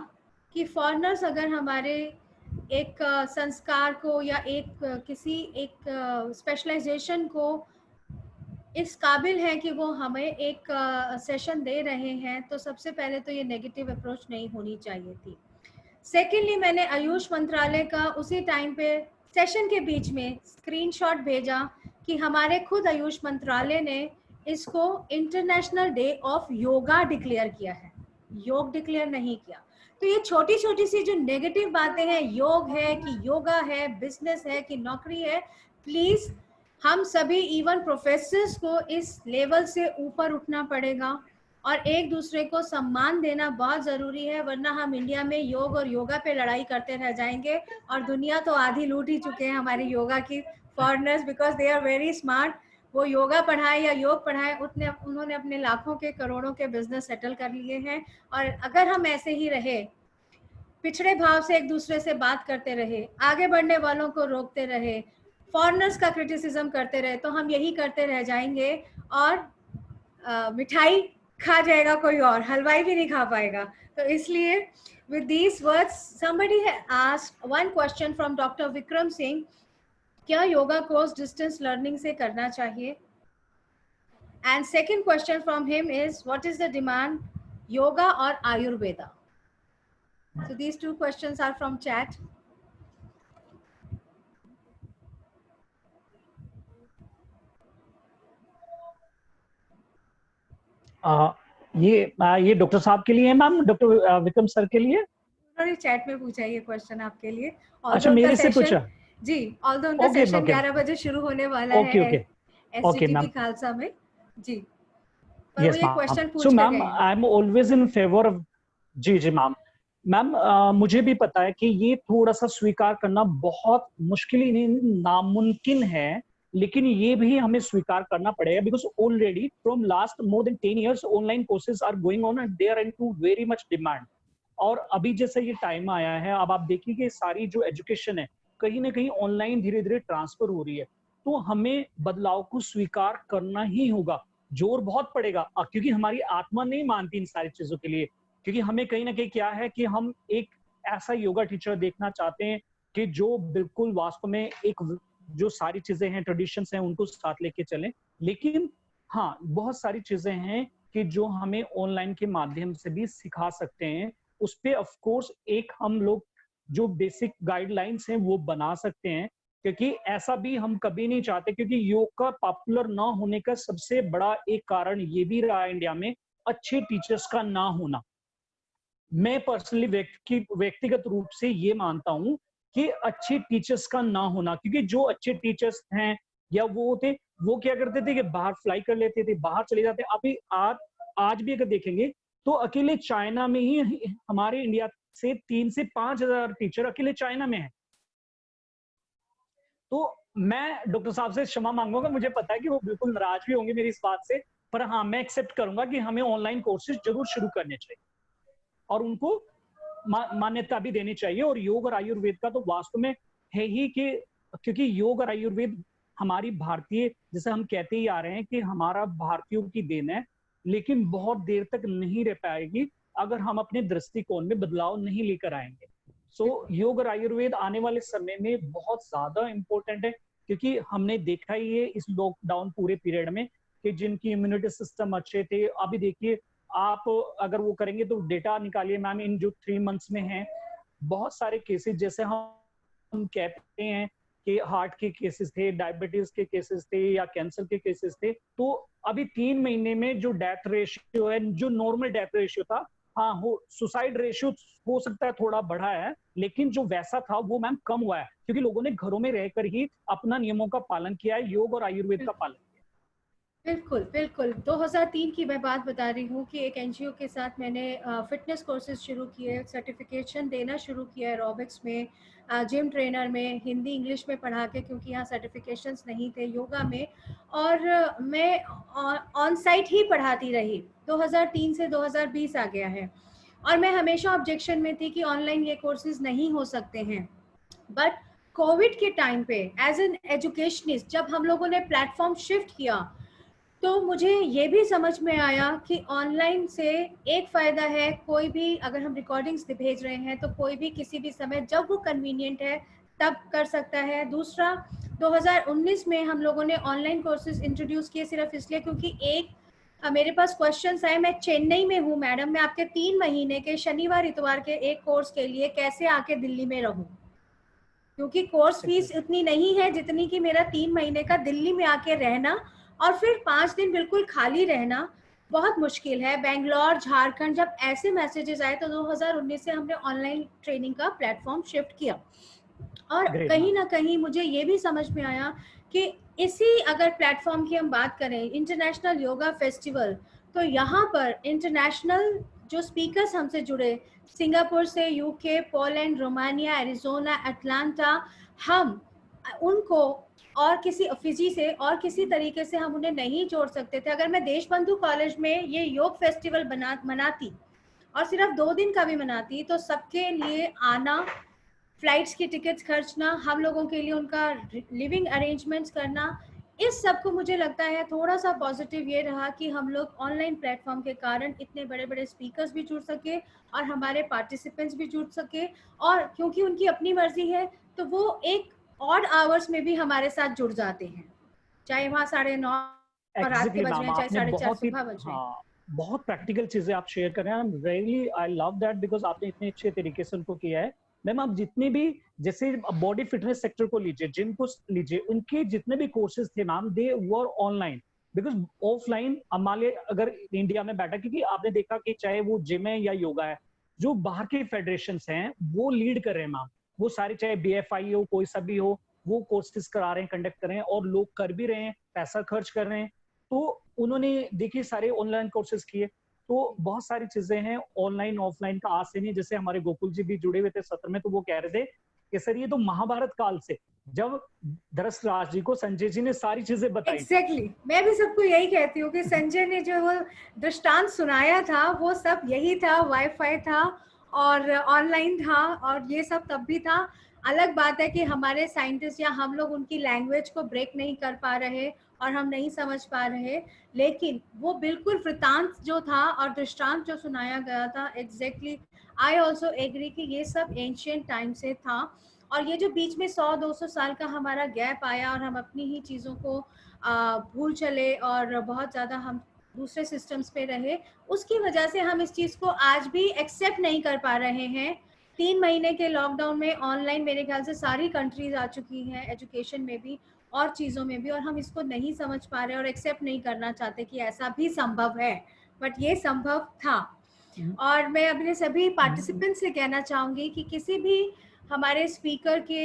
कि फॉरेनर्स अगर हमारे एक संस्कार को या किसी स्पेशलाइजेशन को इस काबिल है कि वो हमें एक सेशन दे रहे हैं, तो सबसे पहले तो ये नेगेटिव अप्रोच नहीं होनी चाहिए थी। सेकेंडली, मैंने आयुष मंत्रालय का उसी टाइम पे सेशन के बीच में स्क्रीनशॉट भेजा कि हमारे खुद आयुष मंत्रालय ने इसको international day of yoga declare किया है, योग डिक्लेयर नहीं किया। तो ये छोटी छोटी सी जो नेगेटिव बातें हैं, योग है कि योगा है, बिजनेस है कि नौकरी है, प्लीज हम सभी इवन प्रोफेसर्स को इस लेवल से ऊपर उठना पड़ेगा और एक दूसरे को सम्मान देना बहुत जरूरी है। वरना हम इंडिया में योग और योगा पे लड़ाई करते रह जाएंगे, और दुनिया तो आधी लूट ही चुके हैं हमारी योगा की foreigners, because they are very smart. वो योगा पढ़ाए या योग पढ़ाए, उन्होंने अपने लाखों के करोड़ों के बिजनेस सेटल कर लिए हैं। और अगर हम ऐसे ही रहे, पिछड़े भाव से एक दूसरे से बात करते रहे, आगे बढ़ने वालों को रोकते रहे, फॉरेनर्स का क्रिटिसिज्म करते रहे, तो हम यही करते रह जाएंगे और मिठाई खा जाएगा कोई और, हलवाई भी नहीं खा पाएगा। तो इसलिए with these words, somebody asked one question from Dr. Vikram Singh, क्या योगा कोर्स डिस्टेंस लर्निंग से करना चाहिए? And second question from him is, what is the demand, yoga or Ayurveda? So these two questions are from chat. ये डॉक्टर साहब के लिए है मैम, डॉक्टर विक्रम सर के लिए। उन्होंने चैट में पूछा ये क्वेश्चन आपके लिए। अच्छा, मेरे से पूछा जी, ऑल्दो उनका सेशन 11 बजे शुरू होने वाला है SGTP खालसा में जी। पर वो ये क्वेश्चन पूछ के गए। I am always in favour of, जी मैम मुझे भी पता है कि ये थोड़ा सा स्वीकार करना बहुत मुश्किल ही नहीं, नामुमकिन है, लेकिन ये भी हमें स्वीकार करना पड़ेगा, because already from last more than 10 years online courses are going on and they are into very much demand. और अभी जैसे ये टाइम आया है, अब आप देखिए कि सारी जो एजुकेशन है कहीं ना कहीं ऑनलाइन धीरे धीरे ट्रांसफर हो रही है, तो हमें बदलाव को स्वीकार करना ही होगा। जोर बहुत पड़ेगा, क्योंकि हमारी आत्मा नहीं मानती इन सारी चीजों के लिए। क्योंकि हमें कहीं ना कहीं क्या है कि हम एक ऐसा योगा टीचर देखना चाहते हैं कि जो बिल्कुल वास्तव में एक जो सारी चीजें हैं, ट्रेडिशंस हैं, उनको साथ लेके चलें। लेकिन हाँ, बहुत सारी चीजें हैं कि जो हमें ऑनलाइन के माध्यम से भी सिखा सकते हैं। उस पे ऑफ कोर्स एक हम लोग जो बेसिक गाइडलाइंस हैं वो बना सकते हैं, क्योंकि ऐसा भी हम कभी नहीं चाहते, क्योंकि योग का पॉपुलर ना होने का सबसे बड़ा एक कारण ये भी रहा है इंडिया में, अच्छे टीचर्स का ना होना। मैं पर्सनली व्यक्तिगत रूप से ये मानता हूं कि अच्छे टीचर्स का ना होना, क्योंकि जो अच्छे टीचर्स हैं या वो थे, वो क्या करते थे कि बाहर फ्लाई कर लेते थे, बाहर चले जाते। अभी आज भी अगर देखेंगे तो अकेले चाइना में ही हमारे इंडिया से 3 से 5 हजार टीचर अकेले चाइना में है। तो मैं डॉक्टर साहब से क्षमा मांगूंगा, मुझे पता है कि वो बिल्कुल नाराज भी होंगे मेरी इस बात से, पर हाँ, मैं एक्सेप्ट करूंगा कि हमें ऑनलाइन कोर्सेज जरूर शुरू करने चाहिए और उनको मान्यता भी देनी चाहिए। और योग और आयुर्वेद का तो वास्तव में है ही कि, क्योंकि योग और आयुर्वेद हमारी भारतीय, जैसे हम कहते ही आ रहे हैं कि हमारा भारतीयों की देन है, लेकिन बहुत देर तक नहीं रह पाएगी अगर हम अपने दृष्टिकोण में बदलाव नहीं लेकर आएंगे। सो योग और आयुर्वेद आने वाले समय में बहुत ज्यादा इंपॉर्टेंट है, क्योंकि हमने देखा ही है इस लॉकडाउन पूरे पीरियड में कि जिनकी इम्यूनिटी सिस्टम अच्छे थे, अभी देखिए आप अगर वो करेंगे तो डेटा निकालिए मैम, इन जो 3 मंथ्स में हैं बहुत सारे केसेस, जैसे हम कहते हैं कि हार्ट के केसेस थे, डायबिटीज के केसेस थे या कैंसर के केसेस थे, तो अभी 3 महीने में जो डेथ रेशियो है, जो नॉर्मल डेथ रेशियो था, हाँ हो सुसाइड रेशियो हो सकता है थोड़ा बढ़ा है, लेकिन जो वैसा था वो मैम कम हुआ है, क्योंकि लोगों ने घरों में रहकर ही अपना नियमों का पालन किया है, योग और आयुर्वेद का पालन। बिल्कुल बिल्कुल। 2003 की मैं बात बता रही हूँ कि एक एनजीओ के साथ मैंने फिटनेस कोर्सेज शुरू किए, सर्टिफिकेशन देना शुरू किया एरोबिक्स में, जिम ट्रेनर में, हिंदी इंग्लिश में पढ़ा के, क्योंकि यहाँ सर्टिफिकेशंस नहीं थे योगा में। और मैं ऑन साइट ही पढ़ाती रही। 2003 से 2020 आ गया है और मैं हमेशा ऑब्जेक्शन में थी कि ऑनलाइन ये कोर्सेज नहीं हो सकते हैं। बट कोविड के टाइम पे एज एन एजुकेशनिस्ट जब हम लोगों ने प्लेटफॉर्म शिफ्ट किया, तो मुझे ये भी समझ में आया कि ऑनलाइन से एक फ़ायदा है, कोई भी अगर हम रिकॉर्डिंग्स भेज रहे हैं तो कोई भी किसी भी समय जब वो कन्वीनियंट है तब कर सकता है। दूसरा, 2019 में हम लोगों ने ऑनलाइन कोर्सेज इंट्रोड्यूस किए सिर्फ इसलिए क्योंकि मेरे पास क्वेश्चंस आए, मैं चेन्नई में हूँ मैडम, मैं आपके 3 महीने के शनिवार इतवार के एक कोर्स के लिए कैसे आके दिल्ली में रहूँ, क्योंकि कोर्स फीस इतनी नहीं है जितनी कि मेरा 3 महीने का दिल्ली में आके रहना और फिर 5 दिन बिल्कुल खाली रहना बहुत मुश्किल है। बेंगलोर, झारखंड, जब ऐसे मैसेजेस आए तो 2019 से हमने ऑनलाइन ट्रेनिंग का प्लेटफॉर्म शिफ्ट किया। और कहीं ना कहीं मुझे ये भी समझ में आया कि इसी अगर प्लेटफॉर्म की हम बात करें, इंटरनेशनल योगा फेस्टिवल, तो यहाँ पर इंटरनेशनल जो स्पीकर्स हमसे जुड़े, सिंगापुर से, UK, Poland, Romania, Arizona, Atlanta, हम उनको और किसी फिजी से और किसी तरीके से हम उन्हें नहीं जोड़ सकते थे। अगर मैं देशबंधु कॉलेज में ये योग फेस्टिवल मनाती और सिर्फ 2 दिन का भी मनाती, तो सबके लिए आना, फ्लाइट्स की टिकट्स खर्चना, हम लोगों के लिए उनका लिविंग अरेंजमेंट्स करना, इस सब को मुझे लगता है थोड़ा सा पॉजिटिव ये रहा कि हम लोग ऑनलाइन प्लेटफॉर्म के कारण इतने बड़े बड़े स्पीकर्स भी जुड़ सके और हमारे पार्टिसिपेंट्स भी जुड़ सके। और क्योंकि उनकी अपनी मर्जी है तो वो एक ऑड आवर्स में भी हमारे साथ जुड़ जाते हैं, चाहे वहाँ 9:30 रात के बज रहे हैं, चाहे 4:30 सुबह बज रहे हैं। हाँ, बहुत प्रैक्टिकल चीजें आप शेयर कर रहे हैं, really I love that, because आपने इतने अच्छे तरीके से उनको किया है। मैम आप जितने भी, जैसे बॉडी फिटनेस सेक्टर को लीजिए, जिम को लीजिए, उनके जितने भी कोर्सेज थे ma'am, they were online, because offline हमारे अगर इंडिया में बैठा, क्योंकि आपने देखा कि चाहे वो जिम है या योगा है, जो बाहर के फेडरेशन हैं वो लीड कर रहे हैं मैम, वो सारे चाहे BFI हो, कोई सा भी हो, वो कोर्सेज करा रहे हैं, कंडक्ट कर रहे हैं, और लोग कर भी रहे हैं, पैसा खर्च कर रहे हैं। तो उन्होंने देखिए सारे ऑनलाइन कोर्सेज किए, तो बहुत सारी चीजें हैं ऑनलाइन ऑफलाइन का आज से नहीं। जैसे हमारे गोकुल जी भी जुड़े हुए थे सत्र में, तो वो कह रहे थे कि सर ये तो महाभारत काल से, जब धृतराष्ट्र जी को संजय जी ने सारी चीजें बताई। Exactly. मैं भी सबको यही कहती हूँ कि संजय ने जो वो दृष्टांत सुनाया था वो सब यही था, वाईफाई था और ऑनलाइन था और ये सब तब भी था। अलग बात है कि हमारे साइंटिस्ट या हम लोग उनकी लैंग्वेज को ब्रेक नहीं कर पा रहे और हम नहीं समझ पा रहे, लेकिन वो बिल्कुल वृतांत जो था और दृष्टांत जो सुनाया गया था, एग्जैक्टली आई ऑल्सो एग्री कि ये सब एंशियंट टाइम से था। और ये जो बीच में 100-200 साल का हमारा गैप आया और हम अपनी ही चीज़ों को भूल चले और बहुत ज़्यादा हम दूसरे सिस्टम्स पे रहे, उसकी वजह से हम इस चीज़ को आज भी एक्सेप्ट नहीं कर पा रहे हैं। 3 महीने के लॉकडाउन में ऑनलाइन मेरे ख्याल से सारी कंट्रीज आ चुकी हैं, एजुकेशन में भी और चीज़ों में भी, और हम इसको नहीं समझ पा रहे और एक्सेप्ट नहीं करना चाहते कि ऐसा भी संभव है, बट ये संभव था। और मैं अपने सभी पार्टिसिपेंट्स से कहना चाहूँगी कि किसी भी हमारे स्पीकर के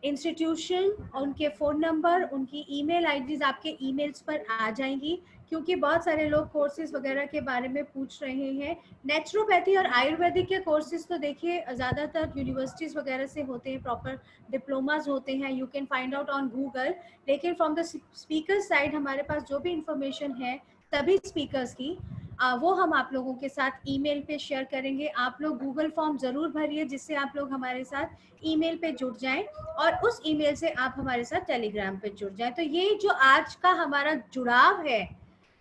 इंस्टीट्यूशन, उनके फ़ोन नंबर, उनकी ईमेल आईडीज़ आपके ईमेल्स पर आ जाएंगी, क्योंकि बहुत सारे लोग कोर्सेज वगैरह के बारे में पूछ रहे हैं। नेचुरोपैथी और आयुर्वेदिक के कोर्सेज तो देखिए ज़्यादातर यूनिवर्सिटीज़ वगैरह से होते हैं, प्रॉपर डिप्लोमाज होते हैं, you can find out on Google. लेकिन फ्रॉम द स्पीकर साइड हमारे पास जो भी इंफॉर्मेशन है तभी स्पीकर्स की, वो हम आप लोगों के साथ ईमेल पे शेयर करेंगे। आप लोग गूगल फॉर्म ज़रूर भरिए, जिससे आप लोग हमारे साथ ईमेल पे जुड़ जाएं और उस ईमेल से आप हमारे साथ टेलीग्राम पे जुड़ जाएं। तो ये जो आज का हमारा जुड़ाव है,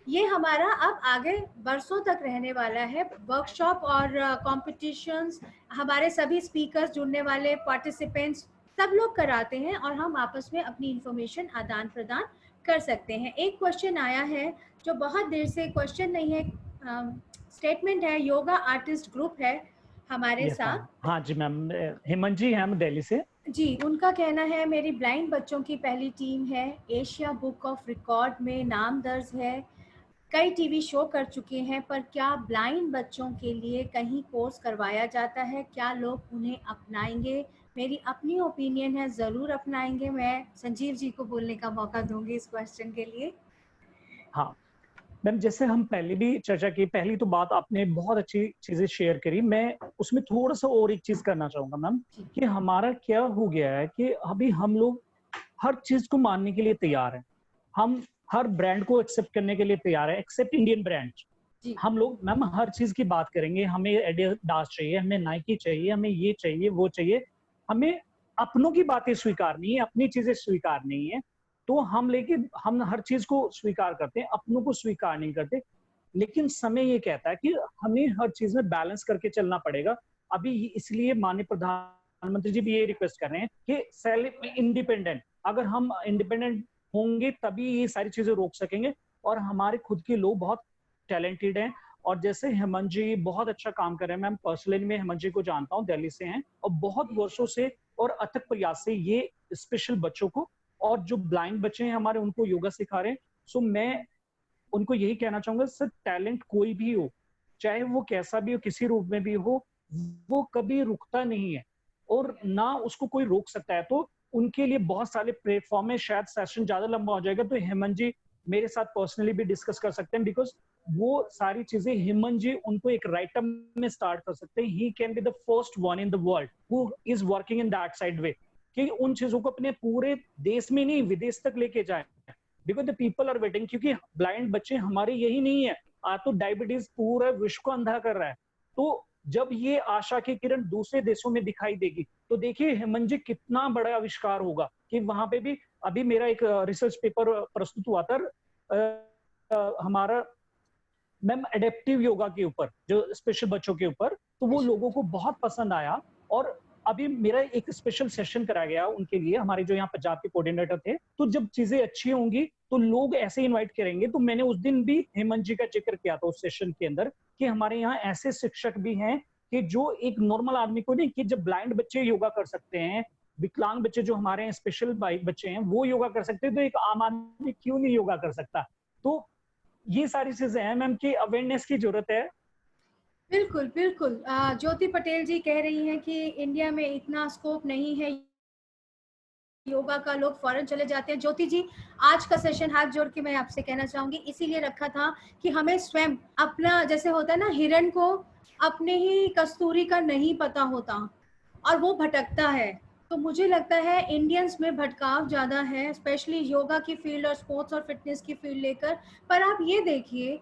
ये हमारा अब आगे बरसों तक रहने वाला है। वर्कशॉप और कॉम्पिटिशन्स हमारे सभी स्पीकर्स, जुड़ने वाले पार्टिसिपेंट्स सब लोग कराते हैं और हम आपस में अपनी इंफॉर्मेशन आदान प्रदान कर सकते हैं। एक क्वेश्चन आया है जो बहुत देर से, क्वेश्चन नहीं है, स्टेटमेंट है। योगा आर्टिस्ट ग्रुप है हमारे साथ। हाँ जी मैम, हेमंत जी हैं दिल्ली से जी, उनका कहना है मेरी ब्लाइंड बच्चों की पहली टीम है, एशिया बुक ऑफ रिकॉर्ड में नाम दर्ज है, कई टीवी शो कर चुके हैं, पर क्या ब्लाइंड बच्चों के लिए कहीं कोर्स करवाया जाता है? क्या लोग उन्हें अपनाएंगे? मेरी अपनी ओपिनियन है, ज़रूर अपनाएंगे। मैं संजीव जी को बोलने का मौका दूंगी इस क्वेश्चन के लिए। हाँ मैम, जैसे हम पहले भी चर्चा की, पहली तो बात आपने बहुत अच्छी चीजें शेयर करी, मैं उसमें थोड़ा सा और एक चीज करना चाहूंगा मैम, कि हमारा क्या हो गया है कि अभी हम लोग हर चीज को मानने के लिए तैयार हैं, हम हर ब्रांड को एक्सेप्ट करने के लिए तैयार है, एक्सेप्ट इंडियन ब्रांड। हम लोग मैम हर चीज की बात करेंगे, हमें एडिडास चाहिए, हमें नाइकी चाहिए, हमें ये चाहिए वो चाहिए, हमें अपनों की बातें स्वीकारनी है, अपनी चीजें स्वीकारनी है। तो हम हर चीज को स्वीकार करते हैं, अपनों को स्वीकार नहीं करते। लेकिन समय ये कहता है कि हमें हर चीज में बैलेंस करके चलना पड़ेगा। अभी इसलिए माननीय प्रधानमंत्री जी भी ये रिक्वेस्ट कर रहे हैं कि सेल्फ इंडिपेंडेंट, अगर हम इंडिपेंडेंट होंगे तभी ये सारी चीजें रोक सकेंगे। और हमारे खुद के लोग बहुत टैलेंटेड हैं, और जैसे हेमंत जी बहुत अच्छा काम कर रहे हैं, मैं पर्सनली में हेमंत जी को जानता हूँ, दिल्ली से हैं, और बहुत वर्षों से और अथक प्रयास से ये स्पेशल बच्चों को और जो ब्लाइंड बच्चे हैं हमारे उनको योगा सिखा रहे हैं। सो मैं उनको यही कहना चाहूंगा, सर टैलेंट कोई भी हो, चाहे वो कैसा भी हो, किसी रूप में भी हो, वो कभी रुकता नहीं है और ना उसको कोई रोक सकता है। तो उनके लिए बहुत सारे प्लेटफॉर्म है, शायद सेशन ज्यादा लंबा हो जाएगा तो हेमंत जी मेरे साथ पर्सनली भी डिस्कस कर सकते हैं, बिकॉज वो सारी चीजें हेमंत जी उनको एक राइटअप में स्टार्ट कर सकते हैं। He can be the first one in the world who is working in that side way, कि उन चीजों को अपने पूरे देश में नहीं विदेश तक लेके जाए, because the people are waiting. क्योंकि ब्लाइंड बच्चे हमारे यही नहीं है, आज तो डायबिटीज पूरा विश्व को अंधा कर रहा है। तो जब ये आशा की किरण दूसरे देशों में दिखाई देगी तो देखिए हेमंत जी कितना बड़ा आविष्कार होगा कि वहां पे भी। अभी मेरा एक रिसर्च पेपर प्रस्तुत हुआ था हमारा मैम एडेप्टिव योगा के ऊपर, जो स्पेशल बच्चों के ऊपर, तो वो लोगों को बहुत पसंद आया। और अभी मेरा एक स्पेशल सेशन कराया गया उनके लिए, हमारे जो यहाँ पंजाब के कोऑर्डिनेटर थे। तो जब चीजें अच्छी होंगी तो लोग ऐसे इनवाइट करेंगे। तो मैंने उस दिन भी हेमंत जी का जिक्र किया था उस सेशन के अंदर कि हमारे यहाँ ऐसे शिक्षक भी हैं कि जो एक नॉर्मल आदमी को नहीं, कि जब ब्लाइंड बच्चे योगा कर सकते हैं, विकलांग बच्चे जो हमारे यहाँ स्पेशल बच्चे हैं वो योगा कर सकते हैं, तो एक आम आदमी क्यों नहीं योगा कर सकता। तो ये सारी चीजें हैं मैम की अवेयरनेस की जरूरत है। बिल्कुल बिल्कुल। ज्योति पटेल जी कह रही हैं कि इंडिया में इतना स्कोप नहीं है योगा का, लोग फॉरेन चले जाते हैं। ज्योति जी, आज का सेशन हाथ जोड़ के मैं आपसे कहना चाहूंगी इसीलिए रखा था कि हमें स्वयं अपना, जैसे होता है ना, हिरण को अपने ही कस्तूरी का नहीं पता होता और वो भटकता है। तो मुझे लगता है इंडियंस में भटकाव ज्यादा है, स्पेशली योगा की फील्ड और स्पोर्ट्स और फिटनेस की फील्ड लेकर। पर आप ये देखिए,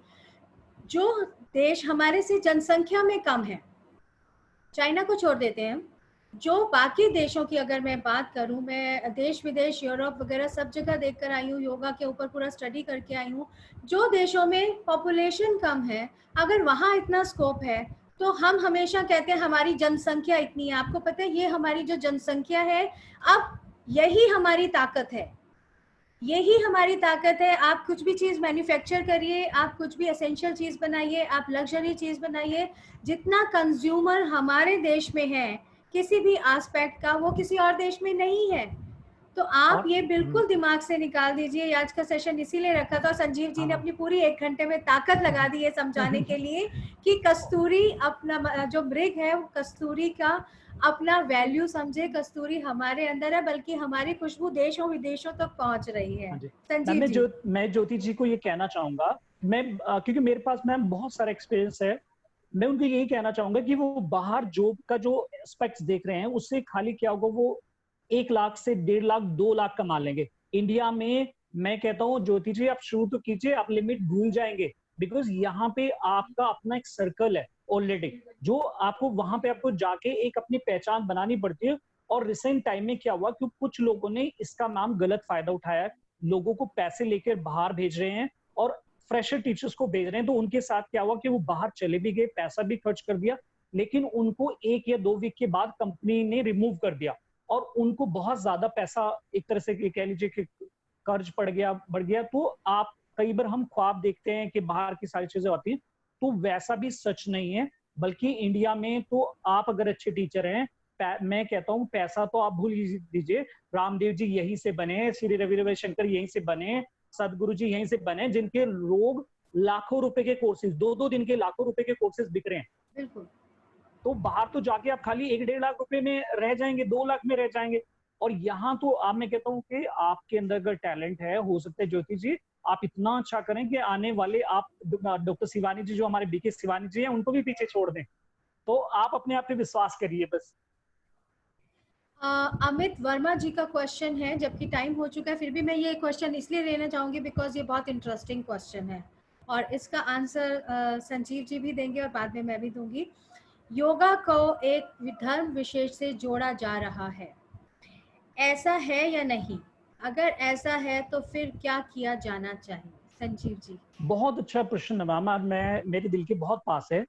जो देश हमारे से जनसंख्या में कम है, चाइना को छोड़ देते हैं, जो बाकी देशों की अगर मैं बात करूं, मैं देश विदेश यूरोप वगैरह सब जगह देख कर आई हूँ, योगा के ऊपर पूरा स्टडी करके आई हूँ। जो देशों में पॉपुलेशन कम है, अगर वहाँ इतना स्कोप है, तो हम हमेशा कहते हैं हमारी जनसंख्या इतनी है। आपको पता है ये हमारी जो जनसंख्या है, अब यही हमारी ताकत है, यही हमारी ताकत है। आप कुछ भी चीज़ मैन्युफैक्चर करिए, आप कुछ भी एसेंशियल चीज़ बनाइए, आप लग्जरी चीज़ बनाइए, जितना कंज्यूमर हमारे देश में है किसी भी एस्पेक्ट का, वो किसी और देश में नहीं है। तो आप ये बिल्कुल दिमाग से निकाल दीजिए। आज का सेशन इसीलिए रखा था, संजीव जी ने अपनी पूरी 1 घंटे में ताकत लगा दी है समझाने के लिए कि कस्तूरी अपना जो मृग है, वो कस्तूरी का अपना वैल्यू समझे। कस्तूरी हमारे अंदर है, बल्कि हमारी खुशबू देशों विदेशों तक पहुंच रही है। संजीव जी, मैं ज्योति जी को ये कहना चाहूंगा, मैं क्योंकि मेरे पास मैम बहुत सारा एक्सपीरियंस है, मैं उनको यही कहना चाहूंगा कि वो बाहर जॉब का जो एस्पेक्ट्स देख रहे हैं, उससे खाली क्या होगा, वो 1 लाख से 1.5 लाख 2 लाख कमा लेंगे। इंडिया में मैं कहता हूँ ज्योति जी आप शुरू तो कीजिए, आप लिमिट भूल जाएंगे, बिकॉज यहाँ पे आपका अपना एक सर्कल है ऑलरेडी, जो आपको वहां पे आपको जाके एक अपनी पहचान बनानी पड़ती है। और रिसेंट टाइम में क्या हुआ कि कुछ लोगों ने इसका नाम गलत फायदा उठाया है, लोगों को पैसे लेकर बाहर भेज रहे हैं और फ्रेशर टीचर्स को भेज रहे हैं। तो उनके साथ क्या हुआ कि वो बाहर चले भी गए, पैसा भी खर्च कर दिया, लेकिन उनको 1 या 2 वीक के बाद कंपनी ने रिमूव कर दिया और उनको बहुत ज्यादा पैसा एक तरह से कह लीजिए कि कर्ज पड़ गया, बढ़ गया। तो आप कई बार हम ख्वाब देखते हैं कि बाहर की सारी चीजें होती हैं, तो वैसा भी सच नहीं है। बल्कि इंडिया में तो आप अगर अच्छे टीचर हैं, मैं कहता हूँ पैसा तो आप भूल दीजिए। रामदेव जी यहीं से बने, श्री रवि रविशंकर यहीं से बने, सदगुरु जी यहीं से बने, जिनके लोग लाखों रुपए के कोर्सेज, 2-2 दिन के लाखों रुपए के कोर्सेज बिक रहे हैं। बिल्कुल। तो बाहर तो जाके आप खाली 1-1.5 लाख रुपए में रह जाएंगे, 2 लाख में रह जाएंगे। और यहाँ तो आप, मैं कहता हूँ कि आपके अंदर अगर टैलेंट है, हो सकता है ज्योति जी आप इतना अच्छा करें कि आने वाले आप डॉक्टर शिवानी जी, जो हमारे बीके शिवानी जी हैं, उनको भी पीछे छोड़ दें। तो आप अपने आप पे विश्वास करिए बस। अमित वर्मा जी का क्वेश्चन है, जबकि टाइम हो चुका है, फिर भी मैं ये क्वेश्चन इसलिए लेना चाहूंगी बिकॉज ये बहुत इंटरेस्टिंग क्वेश्चन है और इसका आंसर संजीव जी भी देंगे और बाद में मैं भी दूंगी। योगा को एक धर्म विशेष से जोड़ा जा रहा है, ऐसा है या नहीं? अगर ऐसा है तो फिर क्या किया जाना चाहिए? संजीव जी। बहुत अच्छा प्रश्न मैम, मैं मेरे दिल के बहुत पास है।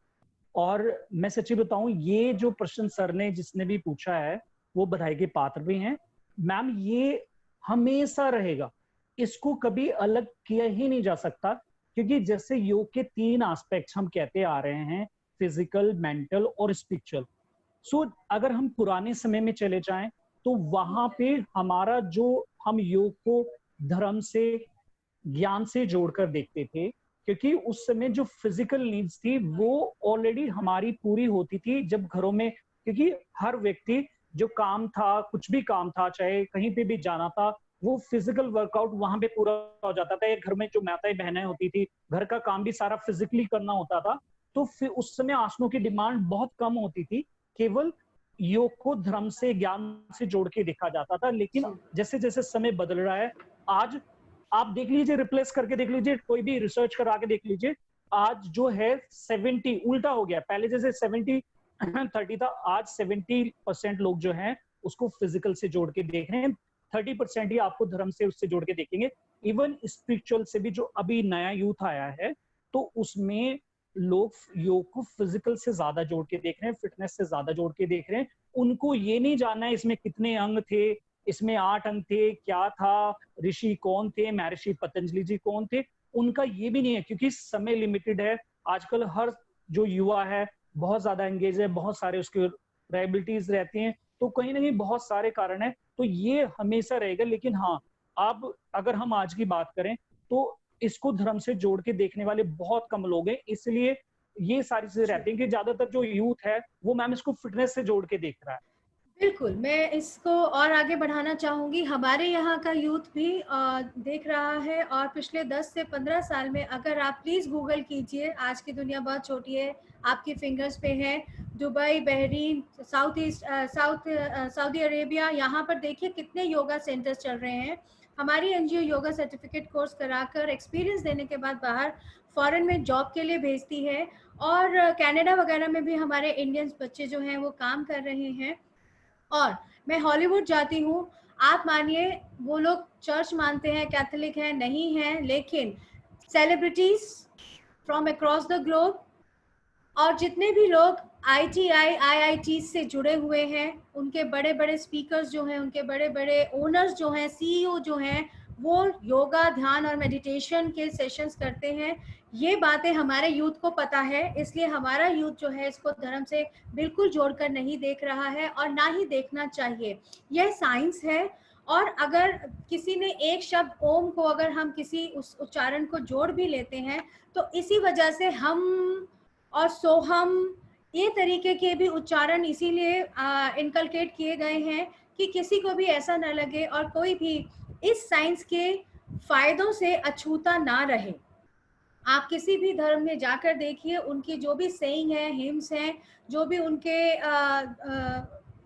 और मैं सच्ची बताऊं, ये जो प्रश्न सर ने जिसने भी पूछा है वो बधाई के पात्र भी हैं। मैम ये हमेशा रहेगा, इसको कभी अलग किया ही नहीं जा सकता, क्योंकि जैसे योग के 3 एस्पेक्ट्स हम कहते आ रहे हैं, फिजिकल, मेंटल और स्पिरिचुअल। सो अगर हम पुराने समय में चले जाएं तो वहां पे हमारा जो, हम योग को धर्म से, ज्ञान से जोड़कर देखते थे, क्योंकि उस समय जो फिजिकल नीड्स थी वो ऑलरेडी हमारी पूरी होती थी जब घरों में, क्योंकि हर व्यक्ति जो काम था, कुछ भी काम था, चाहे कहीं पे भी जाना था, वो फिजिकल वर्कआउट वहां पे पूरा हो जाता था। घर में जो माताएं बहनें होती थी, घर का काम भी सारा फिजिकली करना होता था। तो फिर उस समय आसनों की डिमांड बहुत कम होती थी, केवल योग को धर्म से, ज्ञान से जोड़ के देखा जाता था। लेकिन जैसे जैसे समय बदल रहा है, आज आप देख लीजिए, रिप्लेस करके देख लीजिए, कोई भी रिसर्च करा के देख लीजिए, आज जो है 70 उल्टा हो गया। पहले जैसे 70-30 था, आज 70% लोग जो हैं उसको फिजिकल से जोड़ के देख रहे हैं, 30% ही आपको धर्म से उससे जोड़ के देखेंगे। इवन स्पिरिचुअल से भी जो अभी नया यूथ आया है, तो उसमें लोग योग को फिजिकल से ज्यादा जोड़ के देख रहे हैं, फिटनेस से ज्यादा जोड़ के देख रहे हैं। उनको ये नहीं जानना है इसमें कितने अंग थे, इसमें 8 अंग थे, क्या था, ऋषि कौन थे, महर्षि पतंजलि जी कौन थे, उनका ये भी नहीं है, क्योंकि समय लिमिटेड है। आजकल हर जो युवा है बहुत ज्यादा एंगेज है, बहुत सारे उसके लायबिलिटीज रहती हैं, तो कहीं ना कहीं बहुत सारे कारण है। तो ये हमेशा रहेगा। लेकिन हाँ, अब अगर हम आज की बात करें तो इसको धर्म से जोड़ के देखने वाले बहुत कम लोग हैं, इसलिए ये सारी चीजें रहती हैं कि ज्यादातर जो यूथ है वो मैम इसको फिटनेस से जोड़ के देख रहा है। बिल्कुल, मैं इसको और आगे बढ़ाना चाहूँगी। हमारे यहाँ का यूथ भी देख रहा है और पिछले 10 से 15 साल में, अगर आप प्लीज़ गूगल कीजिए, आज की दुनिया बहुत छोटी है, आपकी फिंगर्स पे है, दुबई, बहरीन, सऊदी अरेबिया, यहाँ पर देखिए कितने योगा सेंटर्स चल रहे हैं। हमारी एनजीओ योगा सर्टिफिकेट कोर्स कराकर एक्सपीरियंस देने के बाद बाहर फॉरेन में जॉब के लिए भेजती है और कनाडा वगैरह में भी हमारे इंडियंस बच्चे जो हैं वो काम कर रहे हैं। और मैं हॉलीवुड जाती हूँ, आप मानिए वो लोग चर्च मानते हैं, कैथोलिक हैं, नहीं हैं, लेकिन celebrities from across the globe और जितने भी लोग ITI IIT से जुड़े हुए हैं, उनके बड़े बड़े स्पीकर्स जो हैं, उनके बड़े बड़े ओनर्स जो हैं, CEO जो हैं, वो योगा, ध्यान और मेडिटेशन के सेशंस करते हैं। ये बातें हमारे यूथ को पता है, इसलिए हमारा यूथ जो है इसको धर्म से बिल्कुल जोड़कर नहीं देख रहा है और ना ही देखना चाहिए। यह साइंस है और अगर किसी ने एक शब्द ओम को अगर हम किसी उस उच्चारण को जोड़ भी लेते हैं तो इसी वजह से हम और सोहम ये तरीके के भी उच्चारण इसीलिए इनकलकेट किए गए हैं कि किसी को भी ऐसा न लगे और कोई भी इस साइंस के फायदों से अछूता ना रहे। आप किसी भी धर्म में जाकर देखिए, उनकी जो भी सेइंग है, हिम्स हैं, जो भी उनके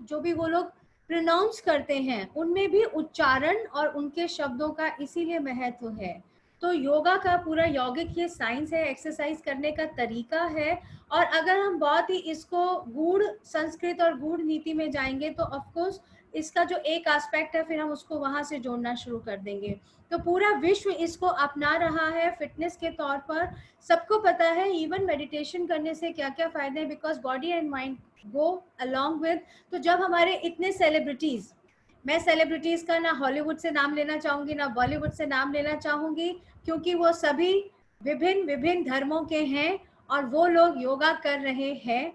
जो भी वो लोग प्रोनाउंस करते हैं, उनमें भी उच्चारण और उनके शब्दों का इसीलिए महत्व है। तो योगा का पूरा यौगिक ये साइंस है, एक्सरसाइज करने का तरीका है। और अगर हम बहुत ही इसको गूढ़ संस्कृत और गूढ़ नीति में जाएंगे तो ऑफ कोर्स इसका जो एक एस्पेक्ट है, फिर हम उसको वहां से जोड़ना शुरू कर देंगे। तो पूरा विश्व इसको अपना रहा है फिटनेस के तौर पर। सबको पता है इवन मेडिटेशन करने से क्या क्या फायदे हैं, because body and mind go along with. तो जब हमारे इतने सेलिब्रिटीज, मैं सेलिब्रिटीज का ना हॉलीवुड से नाम लेना चाहूंगी ना बॉलीवुड से नाम लेना चाहूंगी, क्योंकि वो सभी विभिन्न विभिन्न धर्मों के हैं और वो लोग योगा कर रहे हैं।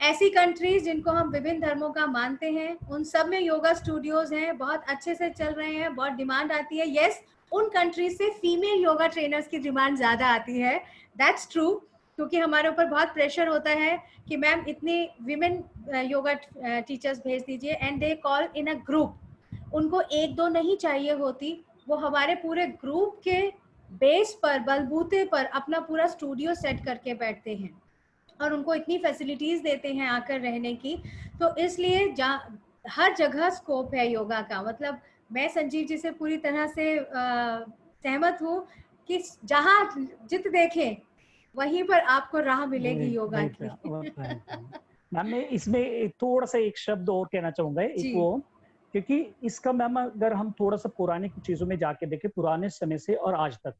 ऐसी कंट्रीज जिनको हम विभिन्न धर्मों का मानते हैं, उन सब में योगा स्टूडियोज हैं, बहुत अच्छे से चल रहे हैं, बहुत डिमांड आती है। यस, उन कंट्रीज से फीमेल योगा ट्रेनर्स की डिमांड ज्यादा आती है, दैट्स ट्रू, क्योंकि हमारे ऊपर बहुत प्रेशर होता है कि मैम इतनी विमेन योगा टीचर्स भेज दीजिए, and they call in a group. उनको एक दो नहीं चाहिए होती, वो हमारे पूरे ग्रुप के बेस पर, बलबूते पर अपना पूरा स्टूडियो सेट करके बैठते हैं और उनको इतनी फैसिलिटीज देते हैं आकर रहने की। तो इसलिए हर जगह स्कोप है योगा का। मतलब मैं संजीव जी से पूरी तरह से सहमत हूँ कि जहाँ जित देखें वहीं पर आपको राह मिलेगी योगा की। मैम मैं इसमें थोड़ा सा एक शब्द और कहना चाहूंगा, एक वो, क्योंकि इसका मैम अगर हम थोड़ा सा पुरानी कुछ चीजों में जाके देखें, पुराने समय से और आज तक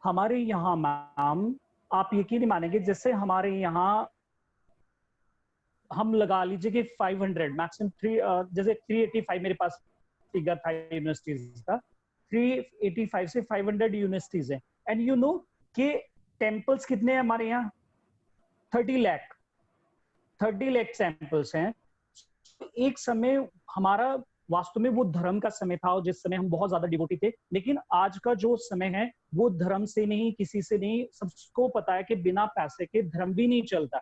हमारे यहाँ मैम, आप यकीन नहीं मानेंगे, जैसे हमारे यहाँ हम लगा लीजिए कि 500 मैक्सिमम 3 जैसे 385 मेरे पास फिगर था यूनिवर्सिटीज का, 385 से 500 यूनिवर्सिटीज हैं। एंड यू नो कि टेम्पल्स कितने हैं हमारे यहाँ? 30 लाख सैंपल्स हैं। एक समय हमारा वास्तव में वो धर्म का समय था और जिस समय हम बहुत ज्यादा डिवोटी थे, लेकिन आज का जो समय है वो धर्म से नहीं, किसी से नहीं, सबको पता है कि बिना पैसे के धर्म भी नहीं चलता।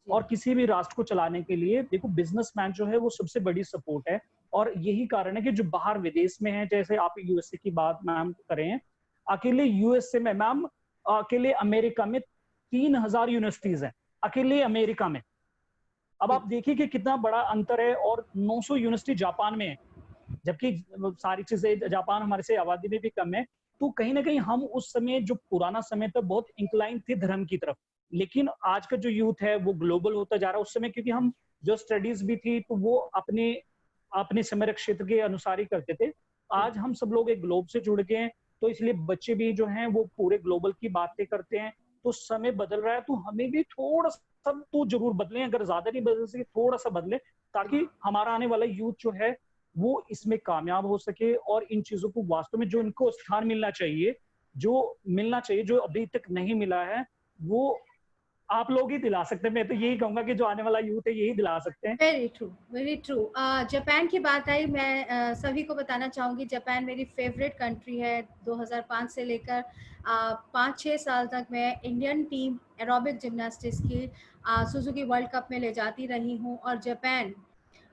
और किसी भी राष्ट्र को चलाने के लिए देखो बिजनेसमैन जो है वो सबसे बड़ी सपोर्ट है। और यही कारण है कि जो बाहर विदेश में है, जैसे आप यूएसए की बात मैम करें, अकेले यूएसए में मैम, अकेले अमेरिका में 3000 यूनिवर्सिटीज हैं, अकेले अमेरिका में। अब आप देखिए कि कितना बड़ा अंतर है। और 900 यूनिवर्सिटी जापान में है, जबकि सारी चीजें जापान हमारे से आबादी में भी कम है। तो कहीं ना कहीं हम उस समय, जो पुराना समय था, बहुत इंक्लाइन थे धर्म की तरफ। लेकिन आज का जो यूथ है वो ग्लोबल होता जा रहा है। उस समय क्योंकि हम जो स्टडीज भी थी तो वो अपने अपने समय क्षेत्र के अनुसार ही करते थे। आज हम सब लोग एक ग्लोब से जुड़ गए हैं, तो इसलिए बच्चे भी जो हैं वो पूरे ग्लोबल की बातें करते हैं। तो समय बदल रहा है, तो हमें भी थोड़ा सा तो जरूर बदलें, अगर ज्यादा नहीं बदल सके थोड़ा सा बदले, ताकि हमारा आने वाला यूथ जो है वो इसमें कामयाब हो सके और इन चीजों को वास्तव में जो इनको स्थान मिलना चाहिए, जो अभी तक नहीं मिला है, वो आप लोग ही दिला सकते हैं। मैं तो यही कहूंगा कि जो आने वाला यूथ है यही दिला सकते हैं। Very true, very true. Japan की बात आई, मैं सभी को बताना चाहूंगी जापान मेरी फेवरेट कंट्री है। 2005 से लेकर 5-6 साल तक मैं इंडियन टीम एरोबिक जिम्नास्टिक्स की सुजुकी वर्ल्ड कप में ले जाती रही हूँ। और जापान,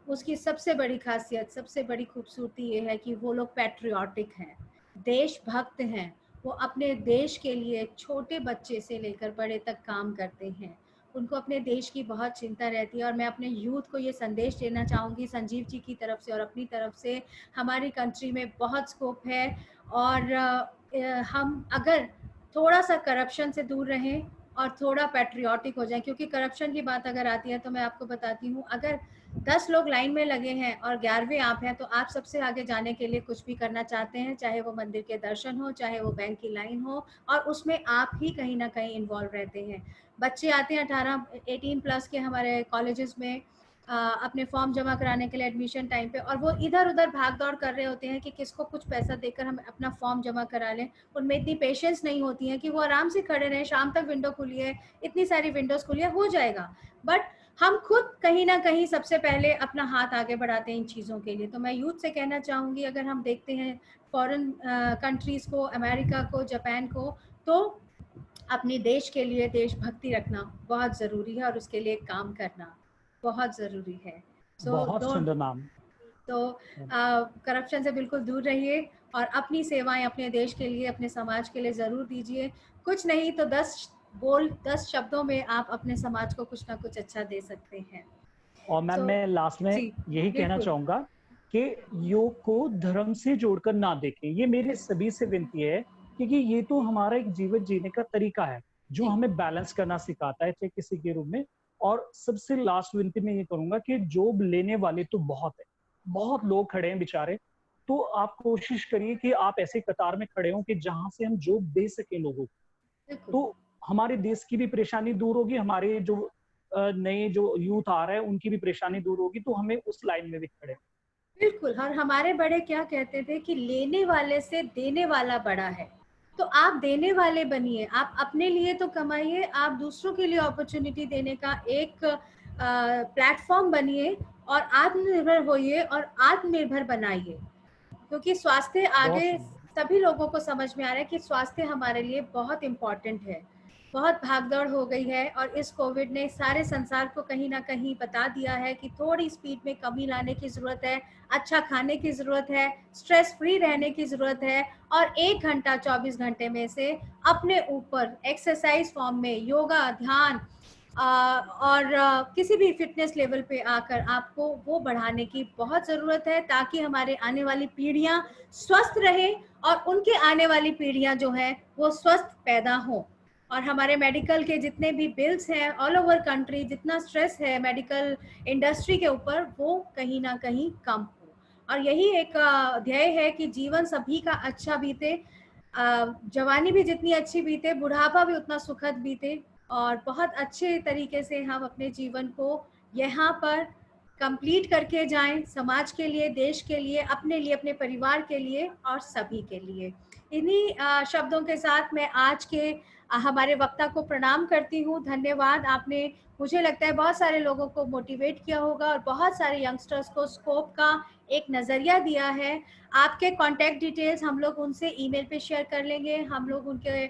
उसकी सबसे बड़ी खासियत, सबसे बड़ी खूबसूरती ये है कि वो लोग पैट्रियाटिक हैं, देशभक्त हैं। वो अपने देश के लिए छोटे बच्चे से लेकर बड़े तक काम करते हैं। उनको अपने देश की बहुत चिंता रहती है। और मैं अपने यूथ को ये संदेश देना चाहूँगी संजीव जी की तरफ से और अपनी तरफ से, हमारी कंट्री में बहुत स्कोप है। और हम अगर थोड़ा सा करप्शन से दूर रहें, और थोड़ा पैट्रियोटिक हो जाएं, क्योंकि करप्शन की बात अगर आती है तो मैं आपको बताती हूँ, अगर 10 लोग लाइन में लगे हैं और 11वें आप हैं, तो आप सबसे आगे जाने के लिए कुछ भी करना चाहते हैं, चाहे वो मंदिर के दर्शन हो, चाहे वो बैंक की लाइन हो, और उसमें आप ही कहीं ना कहीं इन्वॉल्व रहते हैं। बच्चे आते हैं 18+ के हमारे कॉलेजेस में अपने फॉर्म जमा कराने के लिए एडमिशन टाइम पे, और वो इधर उधर भाग दौड़ कर रहे होते हैं कि किसको कुछ पैसा देकर हम अपना फॉर्म जमा करा लें। उनमें इतनी पेशेंस नहीं होती है कि वो आराम से खड़े रहें, शाम तक विंडो खुली है, इतनी सारी विंडोज खुली है, हो जाएगा। बट हम खुद कहीं ना कहीं सबसे पहले अपना हाथ आगे बढ़ाते हैं इन चीज़ों के लिए। तो मैं यूथ से कहना चाहूँगी, अगर हम देखते हैं फॉरेन कंट्रीज़ को, अमेरिका को, जापान को, तो अपने देश के लिए देशभक्ति रखना बहुत ज़रूरी है और उसके लिए काम करना बहुत ज़रूरी है। बहुत सुंदर मैम। तो करप्शन से बिल्कुल दूर रहिए और अपनी सेवाएं अपने देश के लिए, अपने समाज के लिए ज़रूर दीजिए। कुछ नहीं तो 10 शब्दों में आप अपने समाज को कुछ ना कुछ अच्छा दे सकते हैं। और मैम तो मैं लास्ट में जी यही कहना बिल्कुल चाहूंगा कि योग को धर्म से जोड़कर ना देखें, ये मेरे सभी से विनती है, क्योंकि ये तो हमारा एक जीवन जीने का तरीका है जो जी हमें बैलेंस करना सिखाता है, चाहे किसी के रूप में। और सबसे लास्ट विनती मैं ये करूंगा कि जॉब लेने वाले तो बहुत है, बहुत लोग खड़े हैं बेचारे, तो आप कोशिश करिए कि आप ऐसे कतार में खड़े हो कि जहां से हम जॉब दे सके लोगों को। बिल्कुल तो हमारे देश की भी परेशानी दूर होगी, हमारे जो नए जो यूथ आ रहा है उनकी भी परेशानी दूर होगी, तो हमें उस लाइन में भी खड़े। बिल्कुल। और हमारे बड़े क्या कहते थे कि लेने वाले से देने वाला बड़ा है। तो आप देने वाले बनिए, आप अपने लिए तो कमाइए, आप दूसरों के लिए अपॉर्चुनिटी देने का एक प्लेटफॉर्म बनिए और आत्मनिर्भर होइए और आत्मनिर्भर बनाइए। क्योंकि स्वास्थ्य बहुत आगे सुंदर। सभी लोगों को समझ में आ रहा है कि स्वास्थ्य हमारे लिए बहुत इम्पोर्टेंट है। बहुत भागदौड़ हो गई है और इस कोविड ने सारे संसार को कहीं ना कहीं बता दिया है कि थोड़ी स्पीड में कमी लाने की ज़रूरत है, अच्छा खाने की ज़रूरत है, स्ट्रेस फ्री रहने की ज़रूरत है, और 1 घंटा 24 घंटे में से अपने ऊपर एक्सरसाइज फॉर्म में योगा, ध्यान और किसी भी फिटनेस लेवल पे आकर आपको वो बढ़ाने की बहुत ज़रूरत है, ताकि हमारे आने वाली पीढ़ियां स्वस्थ रहे और उनके आने वाली पीढ़ियां जो है वो स्वस्थ पैदा हों। और हमारे मेडिकल के जितने भी बिल्स हैं ऑल ओवर कंट्री, जितना स्ट्रेस है मेडिकल इंडस्ट्री के ऊपर, वो कहीं ना कहीं कम हो। और यही एक ध्येय है कि जीवन सभी का अच्छा बीते, जवानी भी जितनी अच्छी बीते, बुढ़ापा भी उतना सुखद बीते, और बहुत अच्छे तरीके से हम अपने जीवन को यहाँ पर कंप्लीट करके जाएं, समाज के लिए, देश के लिए, अपने लिए, अपने परिवार के लिए और सभी के लिए। इन्हीं शब्दों के साथ मैं आज के हमारे वक्ता को प्रणाम करती हूँ। धन्यवाद। आपने, मुझे लगता है, बहुत सारे लोगों को मोटिवेट किया होगा और बहुत सारे यंगस्टर्स को स्कोप का एक नज़रिया दिया है। आपके कॉन्टैक्ट डिटेल्स हम लोग उनसे ईमेल पे शेयर कर लेंगे, हम लोग उनके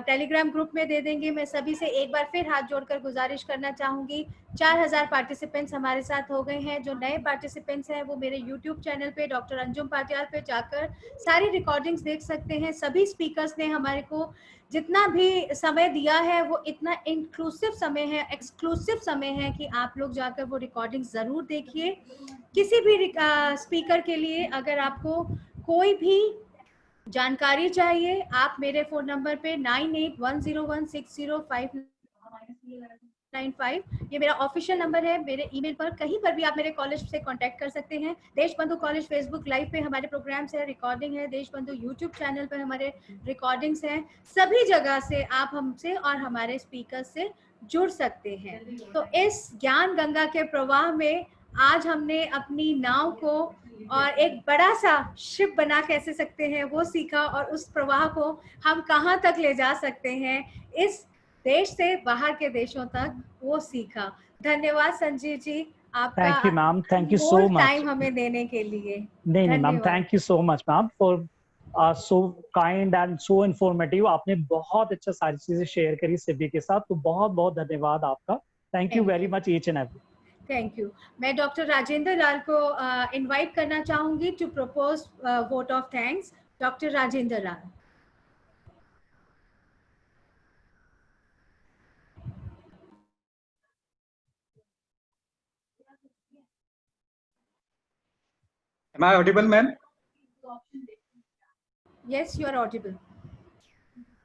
टेलीग्राम ग्रुप में दे देंगे। मैं सभी से एक बार फिर हाथ जोड़कर गुजारिश करना चाहूँगी, 4000 पार्टिसिपेंट्स हमारे साथ हो गए हैं। जो नए पार्टिसिपेंट्स हैं वो मेरे यूट्यूब चैनल पे डॉक्टर अंजुम पाटियाल पे जाकर सारी रिकॉर्डिंग्स देख सकते हैं। सभी स्पीकर्स ने हमारे को जितना भी समय दिया है वो इतना इंक्लूसिव समय है, एक्सक्लूसिव समय है कि आप लोग जाकर वो रिकॉर्डिंग ज़रूर देखिए। किसी भी स्पीकर के लिए अगर आपको कोई भी जानकारी चाहिए, आप मेरे फ़ोन नंबर पे 9810160595, ये मेरा ऑफिशियल नंबर है। मेरे ईमेल पर, कहीं पर भी आप मेरे कॉलेज से कांटेक्ट कर सकते हैं। देशबंधु कॉलेज फेसबुक लाइव पे हमारे प्रोग्राम्स है, रिकॉर्डिंग है। देशबंधु यूट्यूब चैनल पर हमारे रिकॉर्डिंग्स हैं। सभी जगह से आप हमसे और हमारे स्पीकर से जुड़ सकते हैं। तो इस ज्ञान गंगा के प्रवाह में आज हमने अपनी नाव को और एक बड़ा सा शिप बना कैसे सकते हैं वो सीखा, और उस प्रवाह को हम कहाँ तक ले जा सकते हैं, इस देश से बाहर के देशों तक, वो सीखा। धन्यवाद संजीव जी, आपका thank you ma'am, thank you so Anmol much. Time हमें देने के लिए। नहीं नहीं मैम, धन्यवाद। Thank you so much ma'am for so kind and so informative. आपने बहुत अच्छा सारी चीजें शेयर करी सभी के साथ, तो बहुत बहुत धन्यवाद आपका। Thank you thank very you, much each and every. Thank you. मैं डॉक्टर राजेंद्र लाल को इनवाइट करना चाहूंगी to propose vote of thanks. Doctor Rajendra Lal. Am I audible, ma'am? Yes, you are audible.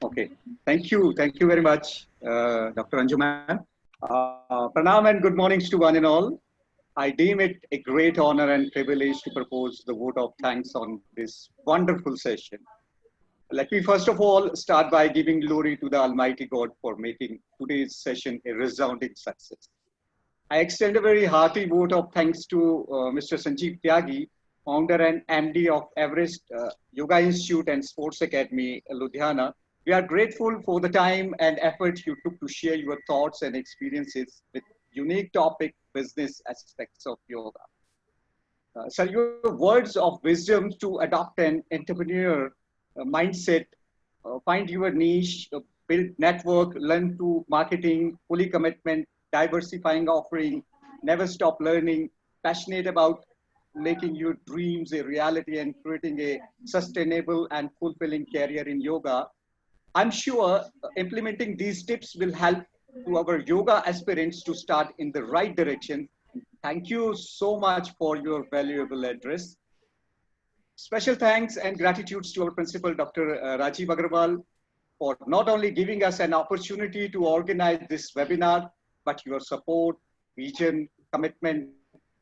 Okay, thank you very much, Dr. Anju ma'am. Pranam and good mornings to one and all. I deem it a great honor and privilege to propose the vote of thanks on this wonderful session. Let me first of all start by giving glory to the Almighty God for making today's session a resounding success. I extend a very hearty vote of thanks to Mr. Sanjeev Tyagi, founder and MD of Everest Yoga Institute and Sports Academy, Ludhiana. We are grateful for the time and effort you took to share your thoughts and experiences with unique topic business aspects of yoga. Sir, your words of wisdom to adopt an entrepreneur mindset, find your niche, build network, learn to marketing, fully commitment, diversifying offering, never stop learning, passionate about making your dreams a reality and creating a sustainable and fulfilling career in yoga. I'm sure implementing these tips will help to our yoga aspirants to start in the right direction. Thank you so much for your valuable address. Special thanks and gratitudes to our principal, Dr. Rajiv Agarwal, for not only giving us an opportunity to organize this webinar, but your support, vision, commitment,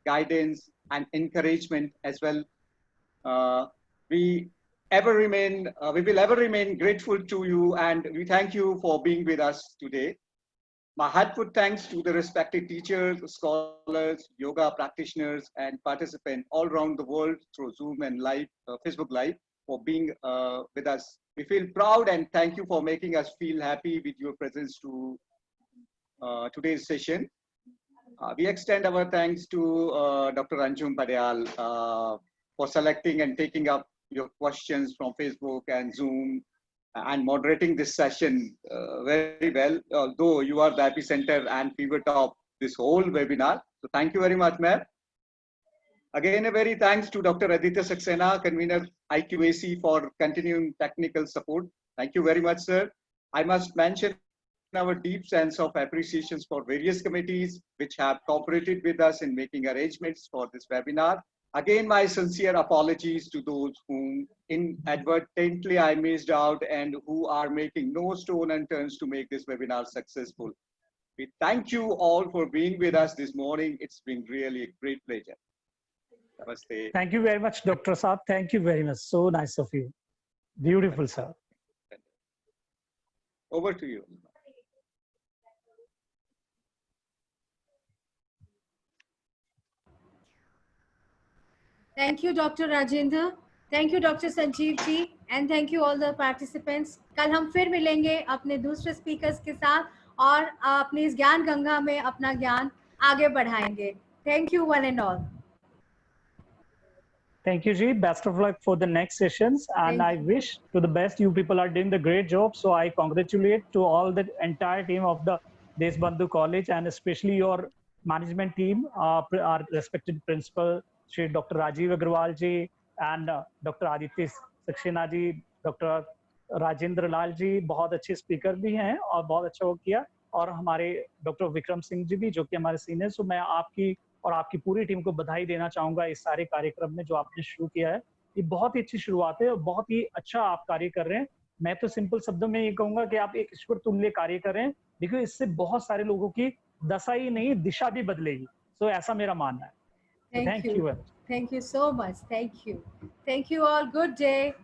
guidance, and encouragement as well. We will ever remain grateful to you, and we thank you for being with us today. My heartfelt thanks to the respected teachers, scholars, yoga practitioners, and participants all around the world through Zoom and live, Facebook Live for being with us. We feel proud and thank you for making us feel happy with your presence to today's session. We extend our thanks to Dr. Anjum Padayal for selecting and taking up your questions from Facebook and Zoom and moderating this session very well, although you are the epicenter and pivot of this whole webinar. So thank you very much, ma'am. Again, a very thanks to Dr. Aditya Saxena, convener IQAC, for continuing technical support. Thank you very much, sir. I must mention our deep sense of appreciations for various committees which have cooperated with us in making arrangements for this webinar. Again, my sincere apologies to those whom inadvertently I missed out and who are making no stone unturned to make this webinar successful. We thank you all for being with us this morning. It's been really a great pleasure. Namaste. Thank you very much, Dr. Saab. Thank you very much. So nice of you. Beautiful, sir. Over to you. Thank you, Dr. Rajendra. Thank you, Dr. Sanjeev ji, and thank you all the participants. कल हम फिर मिलेंगे अपने दूसरे स्पीकर्स के साथ और अपनी इस ज्ञान गंगा में अपना ज्ञान आगे बढ़ाएंगे. Thank you one and all. Thank you, Ji. Best of luck for the next sessions. And I wish to the best. You people are doing the great job. So I congratulate to all the entire team of the Deshbandhu College and especially your management team, our respected principal, Shri Dr. Rajiv Agarwal Ji and Dr. Aditya Saxena Ji, Dr. Rajendra Lal जी बहुत अच्छे स्पीकर भी हैं और बहुत अच्छा वो किया और हमारे डॉक्टर विक्रम सिंह जी भी जो कि हमारे सीनियर. सो मैं आपकी और आपकी पूरी टीम को बधाई देना चाहूंगा इस सारे कार्यक्रम में जो आपने शुरू किया है. ये बहुत ही अच्छी शुरुआत है और बहुत ही अच्छा आप कार्य कर रहे हैं. मैं तो सिंपल शब्दों में ये कहूंगा कि आप एक ईश्वर तुल्य कार्य कर रहे हैं. देखिए इससे बहुत सारे लोगों की दशा ही नहीं दिशा भी बदलेगी. तो ऐसा मेरा मानना है. Thank you so much. Thank you all. Good day.